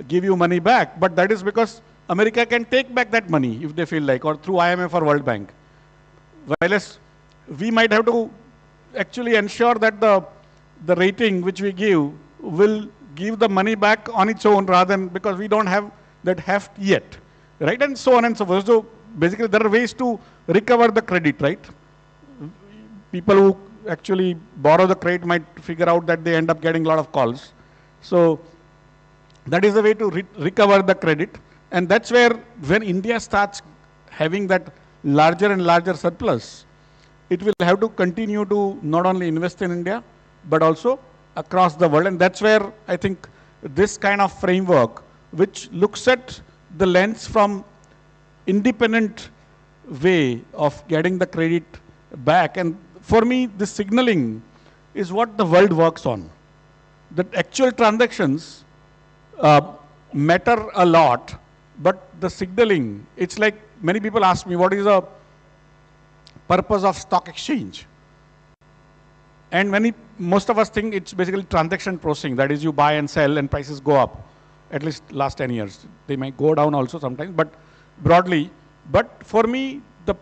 give you money back, but that is because America can take back that money if they feel like, or through IMF or World Bank. Whereas we might have to actually ensure that the rating which we give will give the money back on its own rather than, because we don't have that heft yet, right? And so on and so forth. So basically there are ways to recover the credit, right? People who actually borrow the credit might figure out that they end up getting a lot of calls. So that is the way to recover the credit. And that's where when India starts having that larger and larger surplus, it will have to continue to not only invest in India, but also across the world. And that's where I think this kind of framework, which looks at the lens from independent way of getting the credit back. And for me, this signaling is what the world works on. The actual transactions matter a lot, but the signaling, it's like many people ask me, what is the purpose of stock exchange? And most of us think it's basically transaction processing. That is, you buy and sell and prices go up, at least last 10 years. They might go down also sometimes, but broadly. But for me, the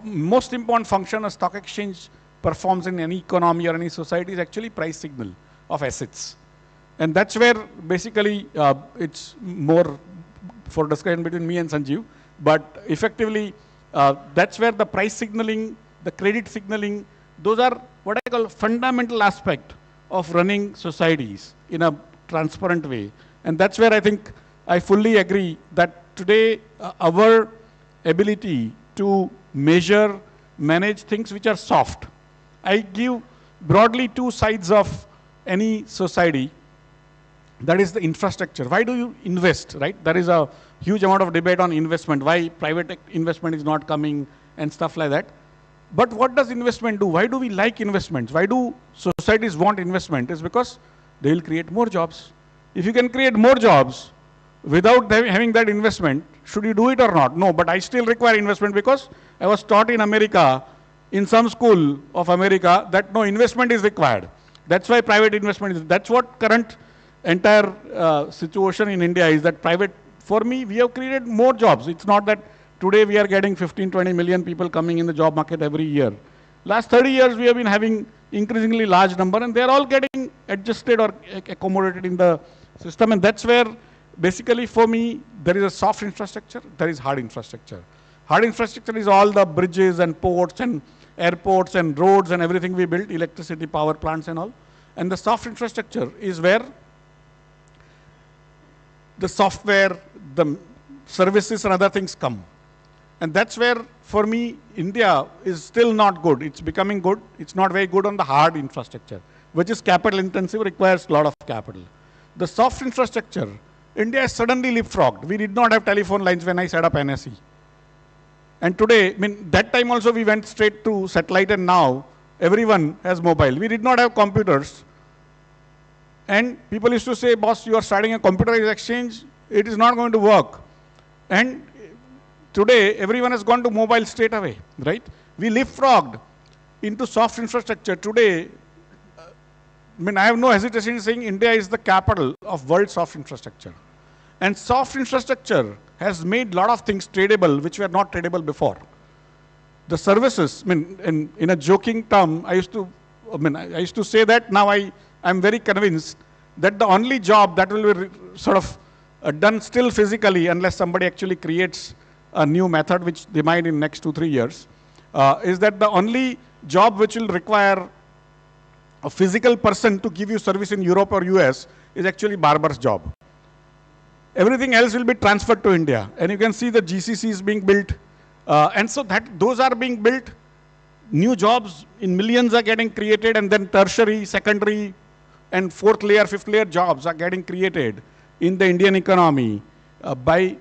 most important function a stock exchange performs in any economy or any society is actually price signal of assets. And that's where basically it's more for discussion between me and Sanjeev. But effectively, that's where the price signaling, the credit signaling, those are what I call fundamental aspect of running societies in a transparent way. And that's where I think I fully agree that today our ability to measure, manage things which are soft. I give broadly two sides of any society. That is the infrastructure. Why do you invest, right? There is a huge amount of debate on investment, why private investment is not coming and stuff like that. But what does investment do? Why do we like investments? Why do societies want investment? It's because they will create more jobs. If you can create more jobs without having that investment, should you do it or not? No, but I still require investment because I was taught in America, in some school of America, that no, investment is required. That's why private investment is, that's what current entire situation in India is, that private, for me, we have created more jobs. It's not that today we are getting 15, 20 million people coming in the job market every year. Last 30 years, we have been having increasingly large number, and they're all getting adjusted or accommodated in the system. And that's where basically for me, there is a soft infrastructure, there is hard infrastructure. Hard infrastructure is all the bridges and ports and airports and roads and everything we built, electricity, power plants and all. And the soft infrastructure is where the software, the services and other things come. And that's where, for me, India is still not good. It's becoming good. It's not very good on the hard infrastructure, which is capital intensive, requires a lot of capital. The soft infrastructure, India has suddenly leapfrogged. We did not have telephone lines when I set up NSE. And today, I mean, that time also we went straight to satellite, and now everyone has mobile. We did not have computers. And people used to say, boss, you are starting a computerized exchange. It is not going to work. And today, everyone has gone to mobile straight away, right? We leapfrogged into soft infrastructure. Today, I mean, I have no hesitation in saying India is the capital of world soft infrastructure. And soft infrastructure has made a lot of things tradable, which were not tradable before. The services, I mean, in a joking term, I used to say that. Now I'm very convinced that the only job that will be sort of done still physically, unless somebody actually creates a new method, which they might in next 2-3 years, is that the only job which will require a physical person to give you service in Europe or US is actually barber's job. Everything else will be transferred to India. And you can see the GCCs being built. And so those are being built. New jobs in millions are getting created, and then tertiary, secondary, and fourth layer, fifth layer jobs are getting created in the Indian economy by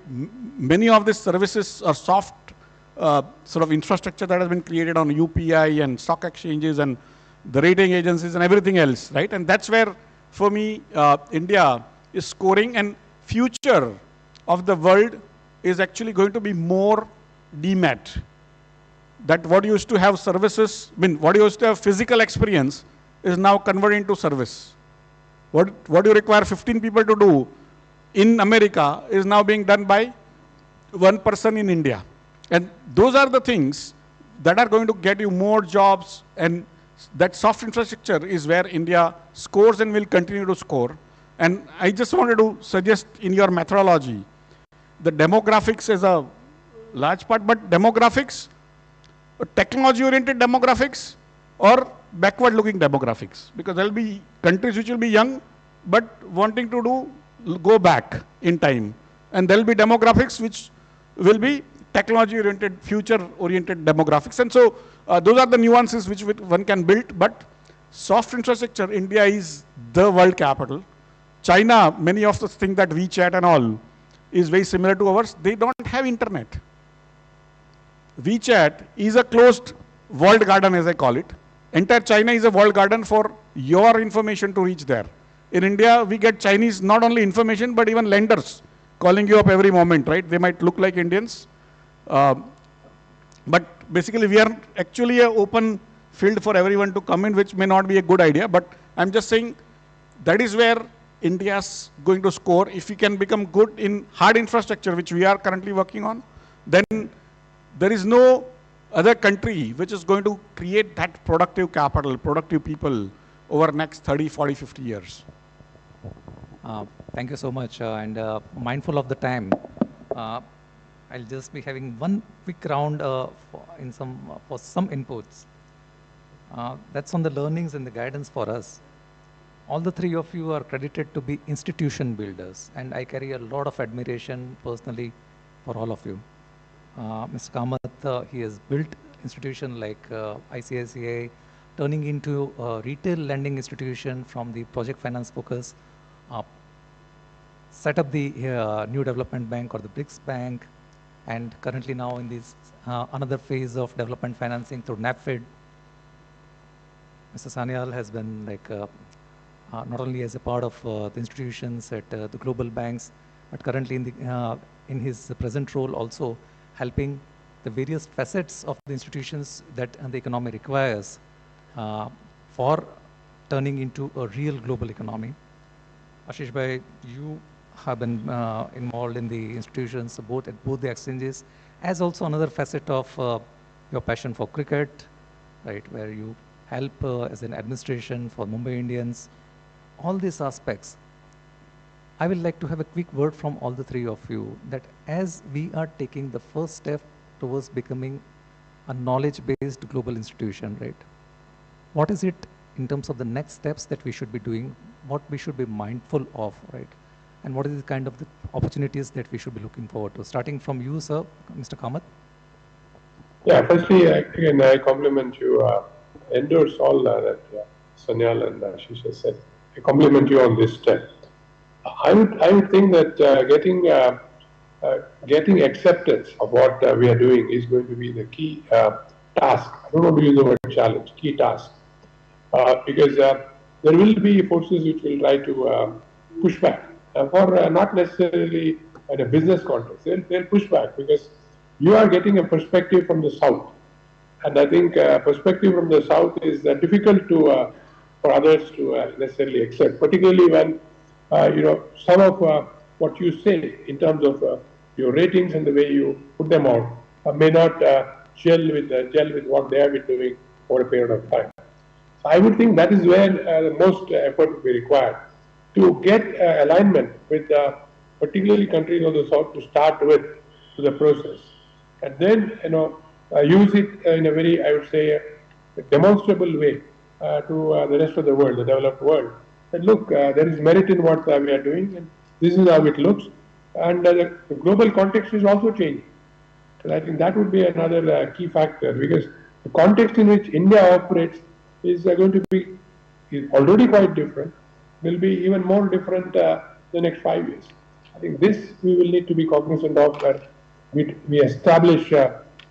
many of these services or soft sort of infrastructure that has been created on UPI and stock exchanges and the rating agencies and everything else, right? And that's where, for me, India is scoring, and future of the world is actually going to be more demat. That what used to have services, I mean, what used to have physical experience is now converted into service. What you require 15 people to do in America is now being done by one person in India. And those are the things that are going to get you more jobs, and that soft infrastructure is where India scores and will continue to score. And I just wanted to suggest in your methodology, the demographics is a large part, but demographics, technology-oriented demographics, or backward-looking demographics, because there will be countries which will be young, but wanting to go back in time. And there will be demographics which will be technology-oriented, future-oriented demographics. And so those are the nuances which one can build, but soft infrastructure, India is the world capital. China, many of the things that WeChat and all is very similar to ours. They don't have internet. WeChat is a closed walled garden, as I call it. Entire China is a walled garden for your information to reach there. In India, we get Chinese, not only information, but even lenders calling you up every moment, right? They might look like Indians. But basically, we are actually an open field for everyone to come in, which may not be a good idea. But I'm just saying that is where India's going to score. If we can become good in hard infrastructure, which we are currently working on, then there is no other country which is going to create that productive capital, productive people over next 30, 40, 50 years. Thank you so much. And mindful of the time, I'll just be having one quick round for some inputs. That's on the learnings and the guidance for us. All the three of you are credited to be institution builders, and I carry a lot of admiration personally for all of you. Mr. Kamath, he has built institution like ICICI, turning into a retail lending institution from the project finance focus, set up the new development bank or the BRICS bank, and currently now in this another phase of development financing through NAPFID. Mr. Sanyal has been like not only as a part of the institutions at the global banks, but currently in his present role also helping the various facets of the institutions that the economy requires for turning into a real global economy. Ashish Bhai, you have been involved in the institutions both at the exchanges, as also another facet of your passion for cricket, right, where you help as an administration for Mumbai Indians. All these aspects, I would like to have a quick word from all the three of you that as we are taking the first step towards becoming a knowledge-based global institution, right? What is it in terms of the next steps that we should be doing, what we should be mindful of, right? And what is the kind of the opportunities that we should be looking forward to? Starting from you, sir, Mr. Kamath. Yeah, firstly, again, I compliment you, endorse all that Sanyal and Ashish has said. I compliment you on this step. I would think that getting acceptance of what we are doing is going to be the key task. I don't want to use the word challenge, key task. Because there will be forces which will try to push back for not necessarily at a business context. They'll push back because you are getting a perspective from the South. And I think perspective from the South is difficult to for others to necessarily accept, particularly when some of what you say in terms of your ratings and the way you put them out may not gel with what they have been doing over a period of time. So I would think that is where the most effort would be required to get alignment with particularly countries of the South to start with to the process, and then use it in a very, I would say, demonstrable way to the rest of the world, the developed world. And look, there is merit in what we are doing, and this is how it looks. And the global context is also changing. And I think that would be another key factor, because the context in which India operates is going to be already quite different, will be even more different the next 5 years. I think this we will need to be cognizant of, that we establish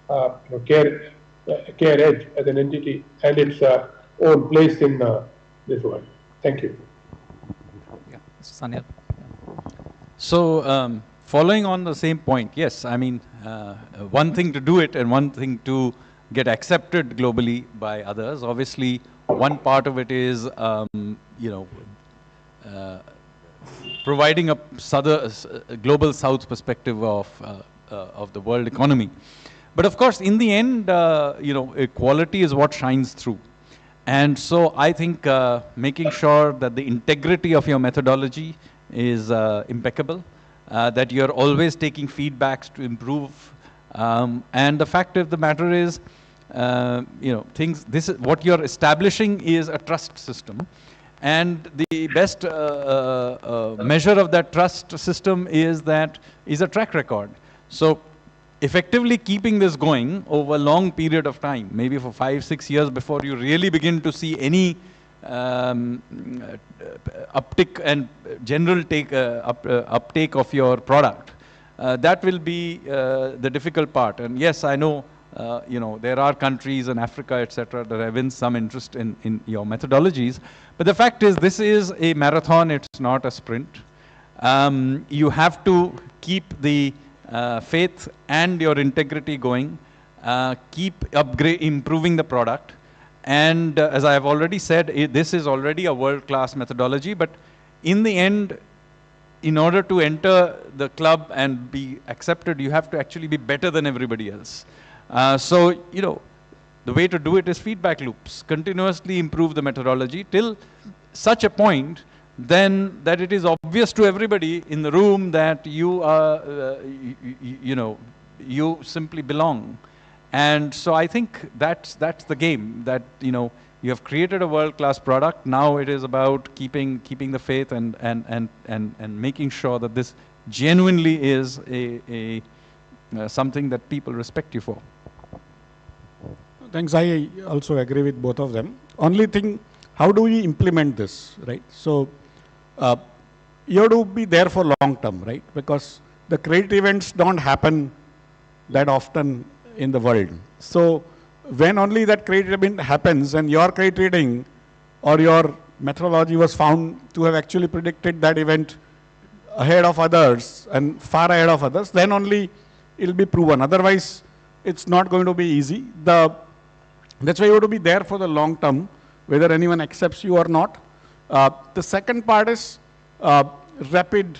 CareEdge as an entity and its own place in this world. Thank you. Yeah, Mr. Sanyal. So, following on the same point, yes, I mean, one thing to do it and one thing to get accepted globally by others. Obviously, one part of it is, providing a global south perspective of the world economy. But of course, in the end, quality is what shines through. And so I think making sure that the integrity of your methodology is impeccable, that you're always taking feedbacks to improve. And the fact of the matter is, what you're establishing is a trust system. And the best measure of that trust system is a track record. So effectively keeping this going over a long period of time, maybe for 5-6 years before you really begin to see any uptick and general uptake of your product, that will be the difficult part. And yes, I know, there are countries in Africa, etc., that have been some interest in your methodologies. But the fact is, this is a marathon, it's not a sprint. You have to keep the faith and your integrity going, keep improving the product. And as I have already said, this is already a world-class methodology, but in the end, in order to enter the club and be accepted, you have to actually be better than everybody else. So, the way to do it is feedback loops. Continuously improve the methodology till such a point then that it is obvious to everybody in the room that you are, you simply belong. And so I think that's the game, that, you have created a world-class product. Now it is about keeping the faith and making sure that this genuinely is something that people respect you for. Thanks. I also agree with both of them. Only thing, how do we implement this, right? So you have to be there for long term, right? Because the credit events don't happen that often in the world. So when only that credit event happens and your credit rating or your methodology was found to have actually predicted that event ahead of others and far ahead of others, then only it will be proven. Otherwise, it's not going to be easy. That's why you have to be there for the long term, whether anyone accepts you or not. The second part is rapid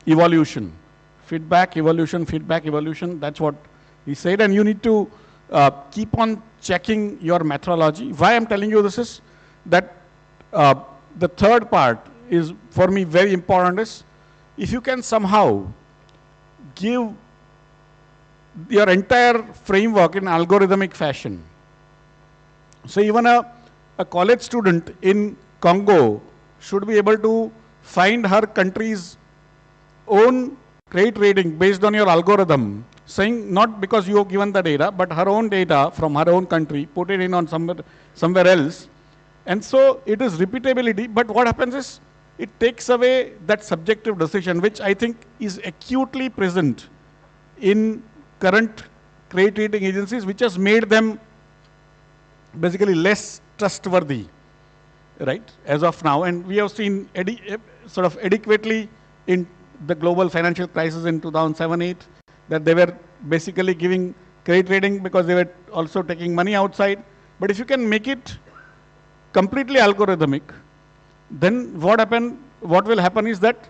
evolution. Feedback, evolution, that's what he said. And you need to keep on checking your methodology. Why I'm telling you this is that the third part is, for me, very important is, if you can somehow give your entire framework in algorithmic fashion. So even a college student in Congo should be able to find her country's own credit rating based on your algorithm, saying not because you have given the data, but her own data from her own country, put it in on somewhere else. And so it is repeatability, but what happens is it takes away that subjective decision, which I think is acutely present in current credit rating agencies, which has made them basically less trustworthy, right, as of now. And we have seen sort of adequately in the global financial crisis in 2007-8, that they were basically giving credit rating because they were also taking money outside. But if you can make it completely algorithmic, then what will happen is that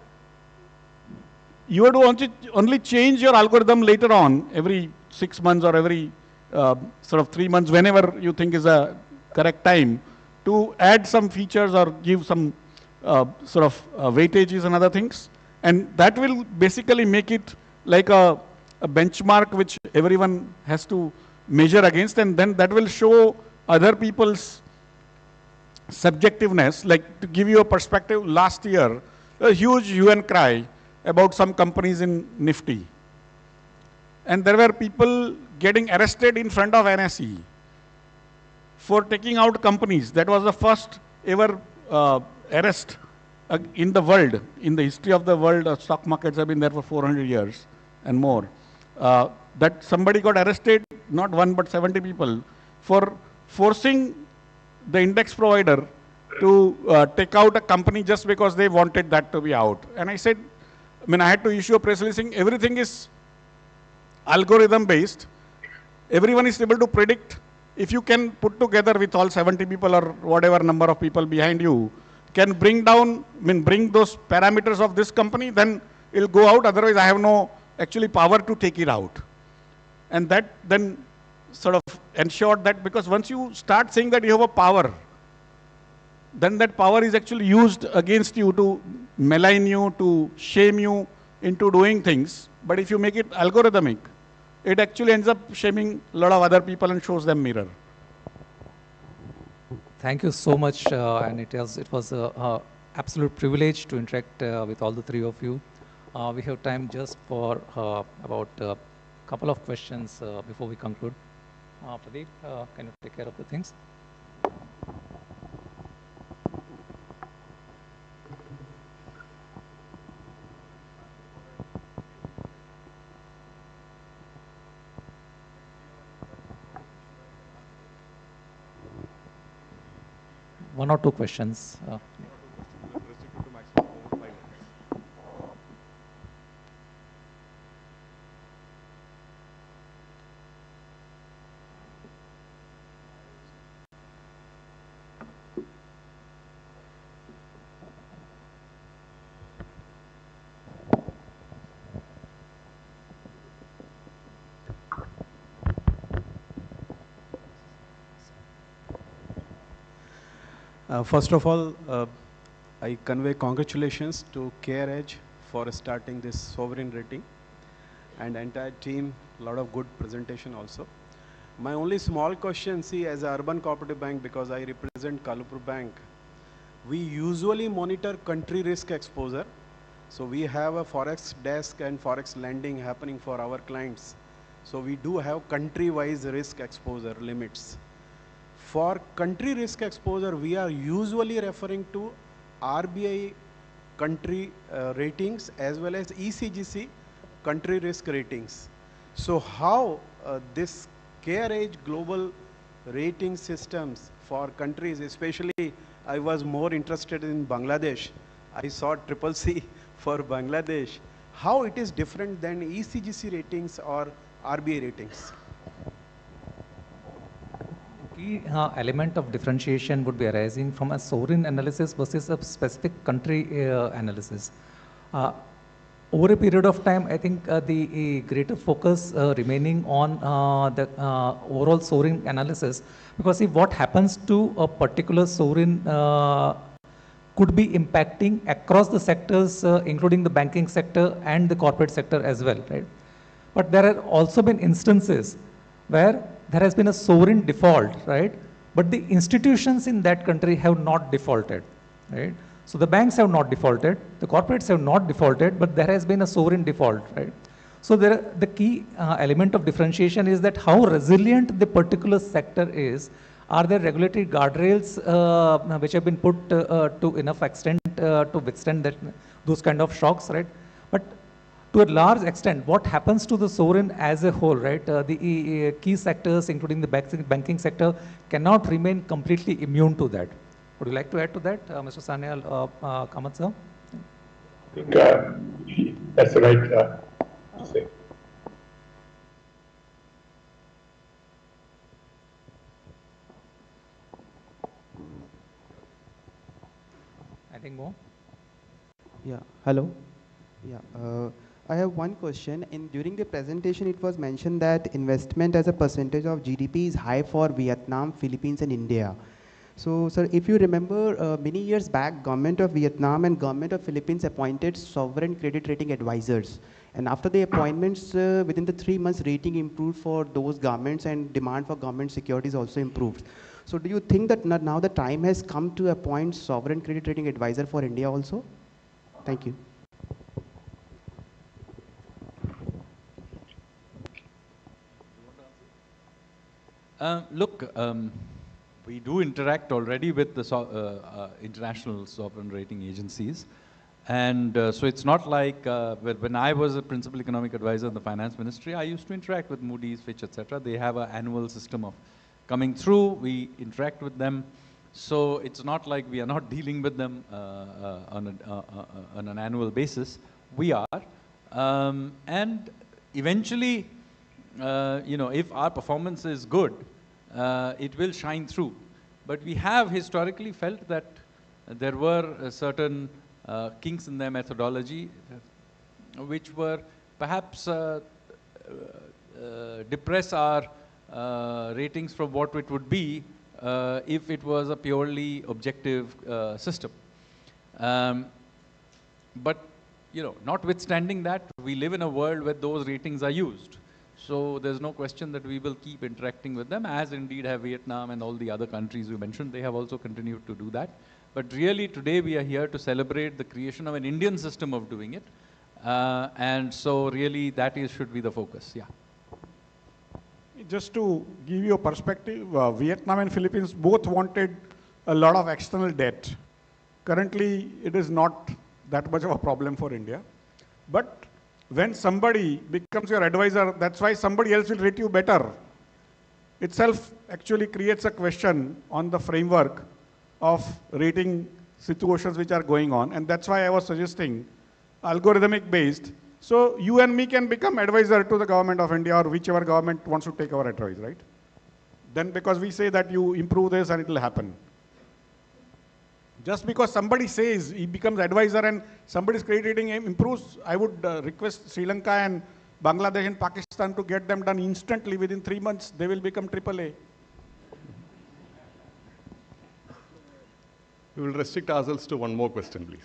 you have to only change your algorithm later on, every 6 months or every sort of 3 months, whenever you think is a correct time, to add some features or give some sort of weightages and other things. And that will basically make it like a benchmark which everyone has to measure against, and then that will show other people's subjectiveness. Like, to give you a perspective, last year, a huge hue and cry about some companies in Nifty. And there were people getting arrested in front of NSE for taking out companies. That was the first ever arrest in the world. In the history of the world, stock markets have been there for 400 years and more. That somebody got arrested, not one but 70 people, for forcing the index provider to take out a company just because they wanted that to be out. And I said, I had to issue a press release saying everything is algorithm based. Everyone is able to predict. If you can put together with all 70 people or whatever number of people behind you, can bring down, bring those parameters of this company, then it'll go out. Otherwise, I have no actually power to take it out. And that then sort of ensured that, because once you start saying that you have a power, then that power is actually used against you to malign you, to shame you into doing things. But if you make it algorithmic, it actually ends up shaming a lot of other people and shows them mirror. Thank you so much, and it was an absolute privilege to interact with all the three of you. We have time just for about a couple of questions before we conclude. Pradeep, can you take care of the things? One or two questions. First of all, I convey congratulations to CareEdge for starting this sovereign rating, and entire team, a lot of good presentation also. My only small question, see, as an urban cooperative bank, because I represent Kalupur Bank, we usually monitor country risk exposure. So we have a forex desk and forex lending happening for our clients. So we do have country-wise risk exposure limits. For country risk exposure, we are usually referring to RBI country ratings as well as ECGC country risk ratings. So how this CareEdge global rating systems for countries, especially I was more interested in Bangladesh. I saw CCC for Bangladesh. How it is different than ECGC ratings or RBI ratings? Key element of differentiation would be arising from a sovereign analysis versus a specific country analysis. Over a period of time, I think the greater focus remaining on the overall sovereign analysis, because if what happens to a particular sovereign could be impacting across the sectors, including the banking sector and the corporate sector as well, right? But there have also been instances where there has been a sovereign default, right? But the institutions in that country have not defaulted, right? So the banks have not defaulted, the corporates have not defaulted, but there has been a sovereign default, right? So the key element of differentiation is that how resilient the particular sector is. Are there regulatory guardrails which have been put to enough extent to withstand those kind of shocks, right? But to a large extent, what happens to the sovereign as a whole, right? The key sectors, including the banking sector, cannot remain completely immune to that. Would you like to add to that, Mr. Sanyal, Kamath sir? I think that's the right to say. Anything more? Yeah, hello. Yeah, I have one question. During the presentation, it was mentioned that investment as a percentage of GDP is high for Vietnam, Philippines, and India. So, sir, if you remember, many years back, government of Vietnam and government of Philippines appointed sovereign credit rating advisors. And after the appointments, within the 3 months, rating improved for those governments and demand for government securities also improved. So do you think that now the time has come to appoint sovereign credit rating advisor for India also? Thank you. Look, we do interact already with the international sovereign rating agencies. And so it's not like when I was a principal economic advisor in the finance ministry, I used to interact with Moody's, Fitch, etc. They have an annual system of coming through. We interact with them. So it's not like we are not dealing with them on an annual basis. We are. And eventually, if our performance is good, it will shine through. But we have historically felt that there were certain kinks in their methodology which were perhaps depress our ratings from what it would be if it was a purely objective system. But notwithstanding that, we live in a world where those ratings are used. So there's no question that we will keep interacting with them, as indeed have Vietnam and all the other countries you mentioned. They have also continued to do that. But really today we are here to celebrate the creation of an Indian system of doing it. And so really that should be the focus, yeah. Just to give you a perspective, Vietnam and Philippines both wanted a lot of external debt. Currently, it is not that much of a problem for India. But when somebody becomes your advisor, that's why somebody else will rate you better. Itself actually creates a question on the framework of rating situations which are going on. And that's why I was suggesting algorithmic based. So you and me can become advisor to the government of India or whichever government wants to take our advice, right? Then because we say that you improve this and it will happen. Just because somebody says he becomes advisor and somebody's credit rating improves, I would request Sri Lanka and Bangladesh and Pakistan to get them done instantly. Within 3 months, they will become AAA. We will restrict ourselves to one more question, please.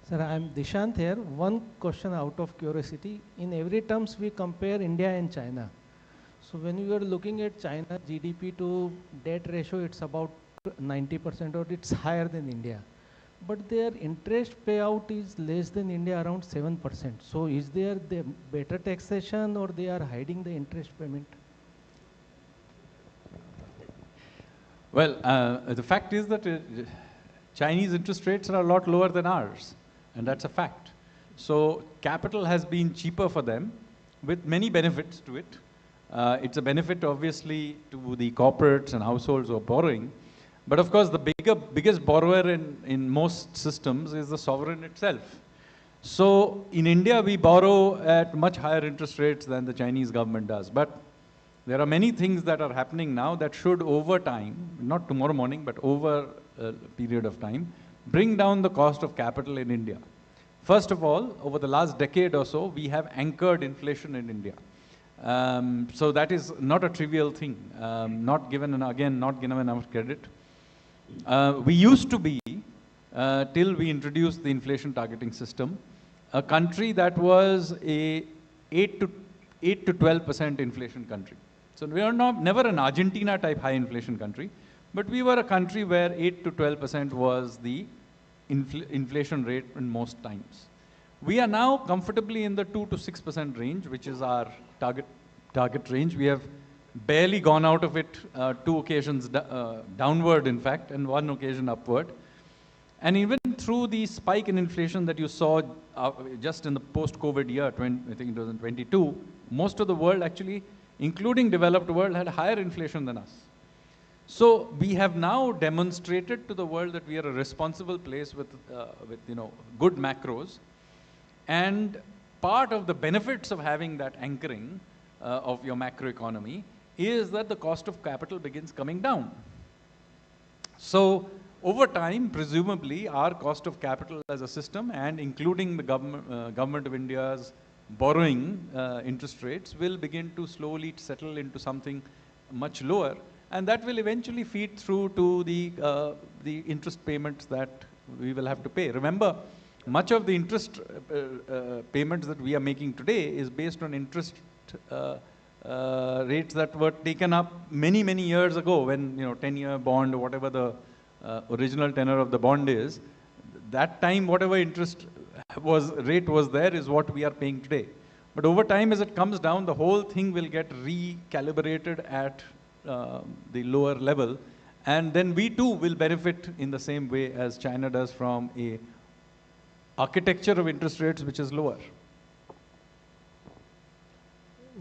Sir, I am Dishant here. One question out of curiosity. In every terms, we compare India and China. So when you are looking at China GDP to debt ratio, it's about 90% or it's higher than India. But their interest payout is less than India, around 7%. So is there the better taxation or they are hiding the interest payment? Well, the fact is that Chinese interest rates are a lot lower than ours. And that's a fact. So capital has been cheaper for them with many benefits to it. It's a benefit obviously to the corporates and households who are borrowing. But of course the biggest borrower in most systems is the sovereign itself. So in India we borrow at much higher interest rates than the Chinese government does. But there are many things that are happening now that should over time, not tomorrow morning, but over a period of time, bring down the cost of capital in India. First of all, over the last decade or so, we have anchored inflation in India. So that is not a trivial thing, not given enough credit. We used to be, till we introduced the inflation targeting system, a country that was a 8 to 12% inflation country. So we are never an Argentina type high inflation country. But we were a country where 8 to 12% was the inflation rate in most times. We are now comfortably in the 2 to 6% range, which is our target range. We have barely gone out of it 2 occasions downward, in fact, and 1 occasion upward. And even through the spike in inflation that you saw just in the post-COVID year, I think it was in 22, most of the world actually, including developed world, had higher inflation than us. So we have now demonstrated to the world that we are a responsible place with good macros. And part of the benefits of having that anchoring of your macroeconomy is that the cost of capital begins coming down. So over time, presumably, our cost of capital as a system and including the government of India's borrowing interest rates will begin to slowly settle into something much lower. And that will eventually feed through to the interest payments that we will have to pay. Remember, much of the interest payments that we are making today is based on interest rates that were taken up many, many years ago when 10-year bond or whatever the original tenor of the bond is. That time, whatever interest rate was there is what we are paying today. But over time, as it comes down, the whole thing will get recalibrated at the lower level, and then we too will benefit in the same way as China does from a architecture of interest rates which is lower.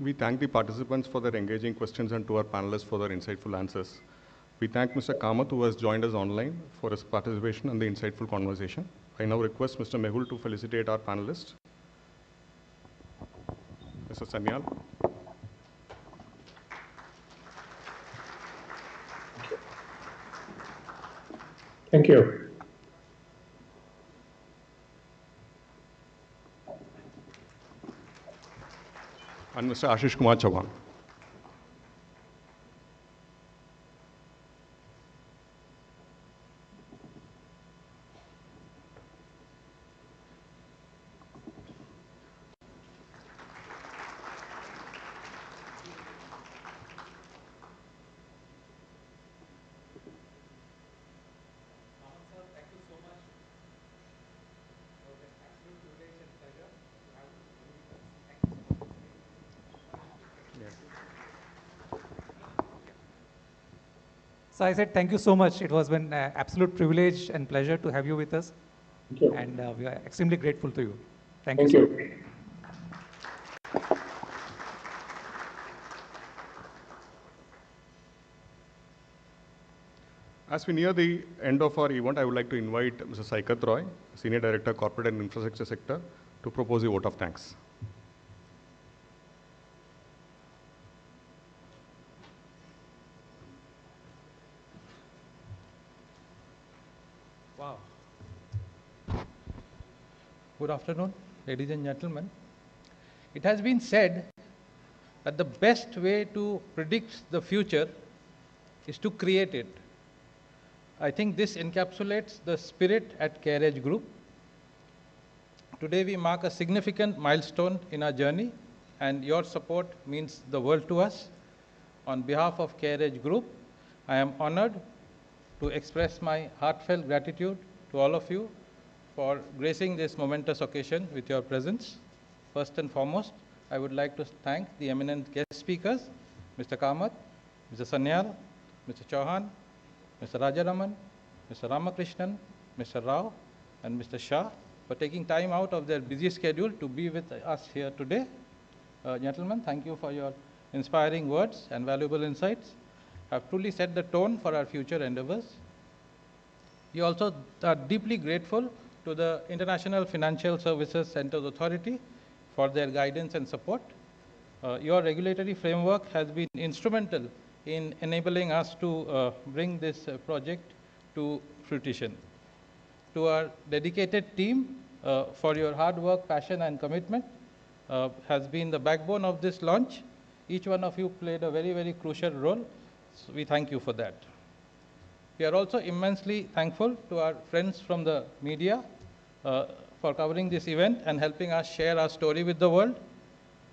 We thank the participants for their engaging questions and to our panelists for their insightful answers. We thank Mr. Kamath, who has joined us online, for his participation and the insightful conversation. I now request Mr. Mehul to felicitate our panelists. Mr. Sanyal. Thank you. And Mr. Ashish Kumar Chauhan. So I said thank you so much. It was an absolute privilege and pleasure to have you with us. Thank you. And we are extremely grateful to you. Thank Thank you you. so much. As we near the end of our event, I would like to invite Mr. Saikat Roy, Senior Director, Corporate and Infrastructure Sector, to propose a vote of thanks. Wow. Good afternoon, ladies and gentlemen. It has been said that the best way to predict the future is to create it. I think this encapsulates the spirit at CareEdge Group. Today we mark a significant milestone in our journey, and your support means the world to us. On behalf of CareEdge Group, I am honored to express my heartfelt gratitude to all of you for gracing this momentous occasion with your presence. First and foremost, I would like to thank the eminent guest speakers, Mr. Kamath, Mr. Sanyal, Mr. Chauhan, Mr. Rajaraman, Mr. Ramakrishnan, Mr. Rao, and Mr. Shah for taking time out of their busy schedule to be with us here today. Gentlemen, thank you for your inspiring words and valuable insights. Have truly set the tone for our future endeavors. We also are deeply grateful to the International Financial Services Centers Authority for their guidance and support. Your regulatory framework has been instrumental in enabling us to bring this project to fruition. To our dedicated team for your hard work, passion, and commitment has been the backbone of this launch. Each one of you played a very, very crucial role. So we thank you for that. We are also immensely thankful to our friends from the media for covering this event and helping us share our story with the world.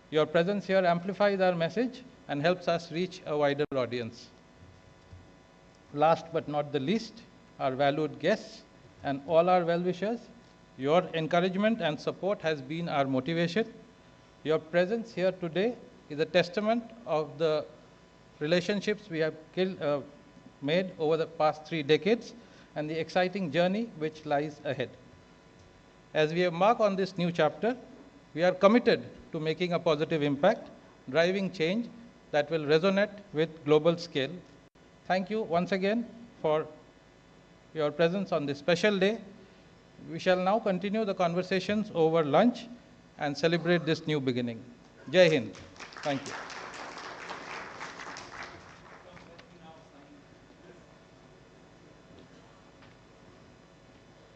Your presence here amplifies our message and helps us reach a wider audience. Last but not the least, our valued guests and all our well-wishers, your encouragement and support has been our motivation. Your presence here today is a testament of the relationships we have made over the past 3 decades and the exciting journey which lies ahead. As we embark on this new chapter, we are committed to making a positive impact, driving change that will resonate with global scale. Thank you once again for your presence on this special day. We shall now continue the conversations over lunch and celebrate this new beginning. Jai Hind. Thank you.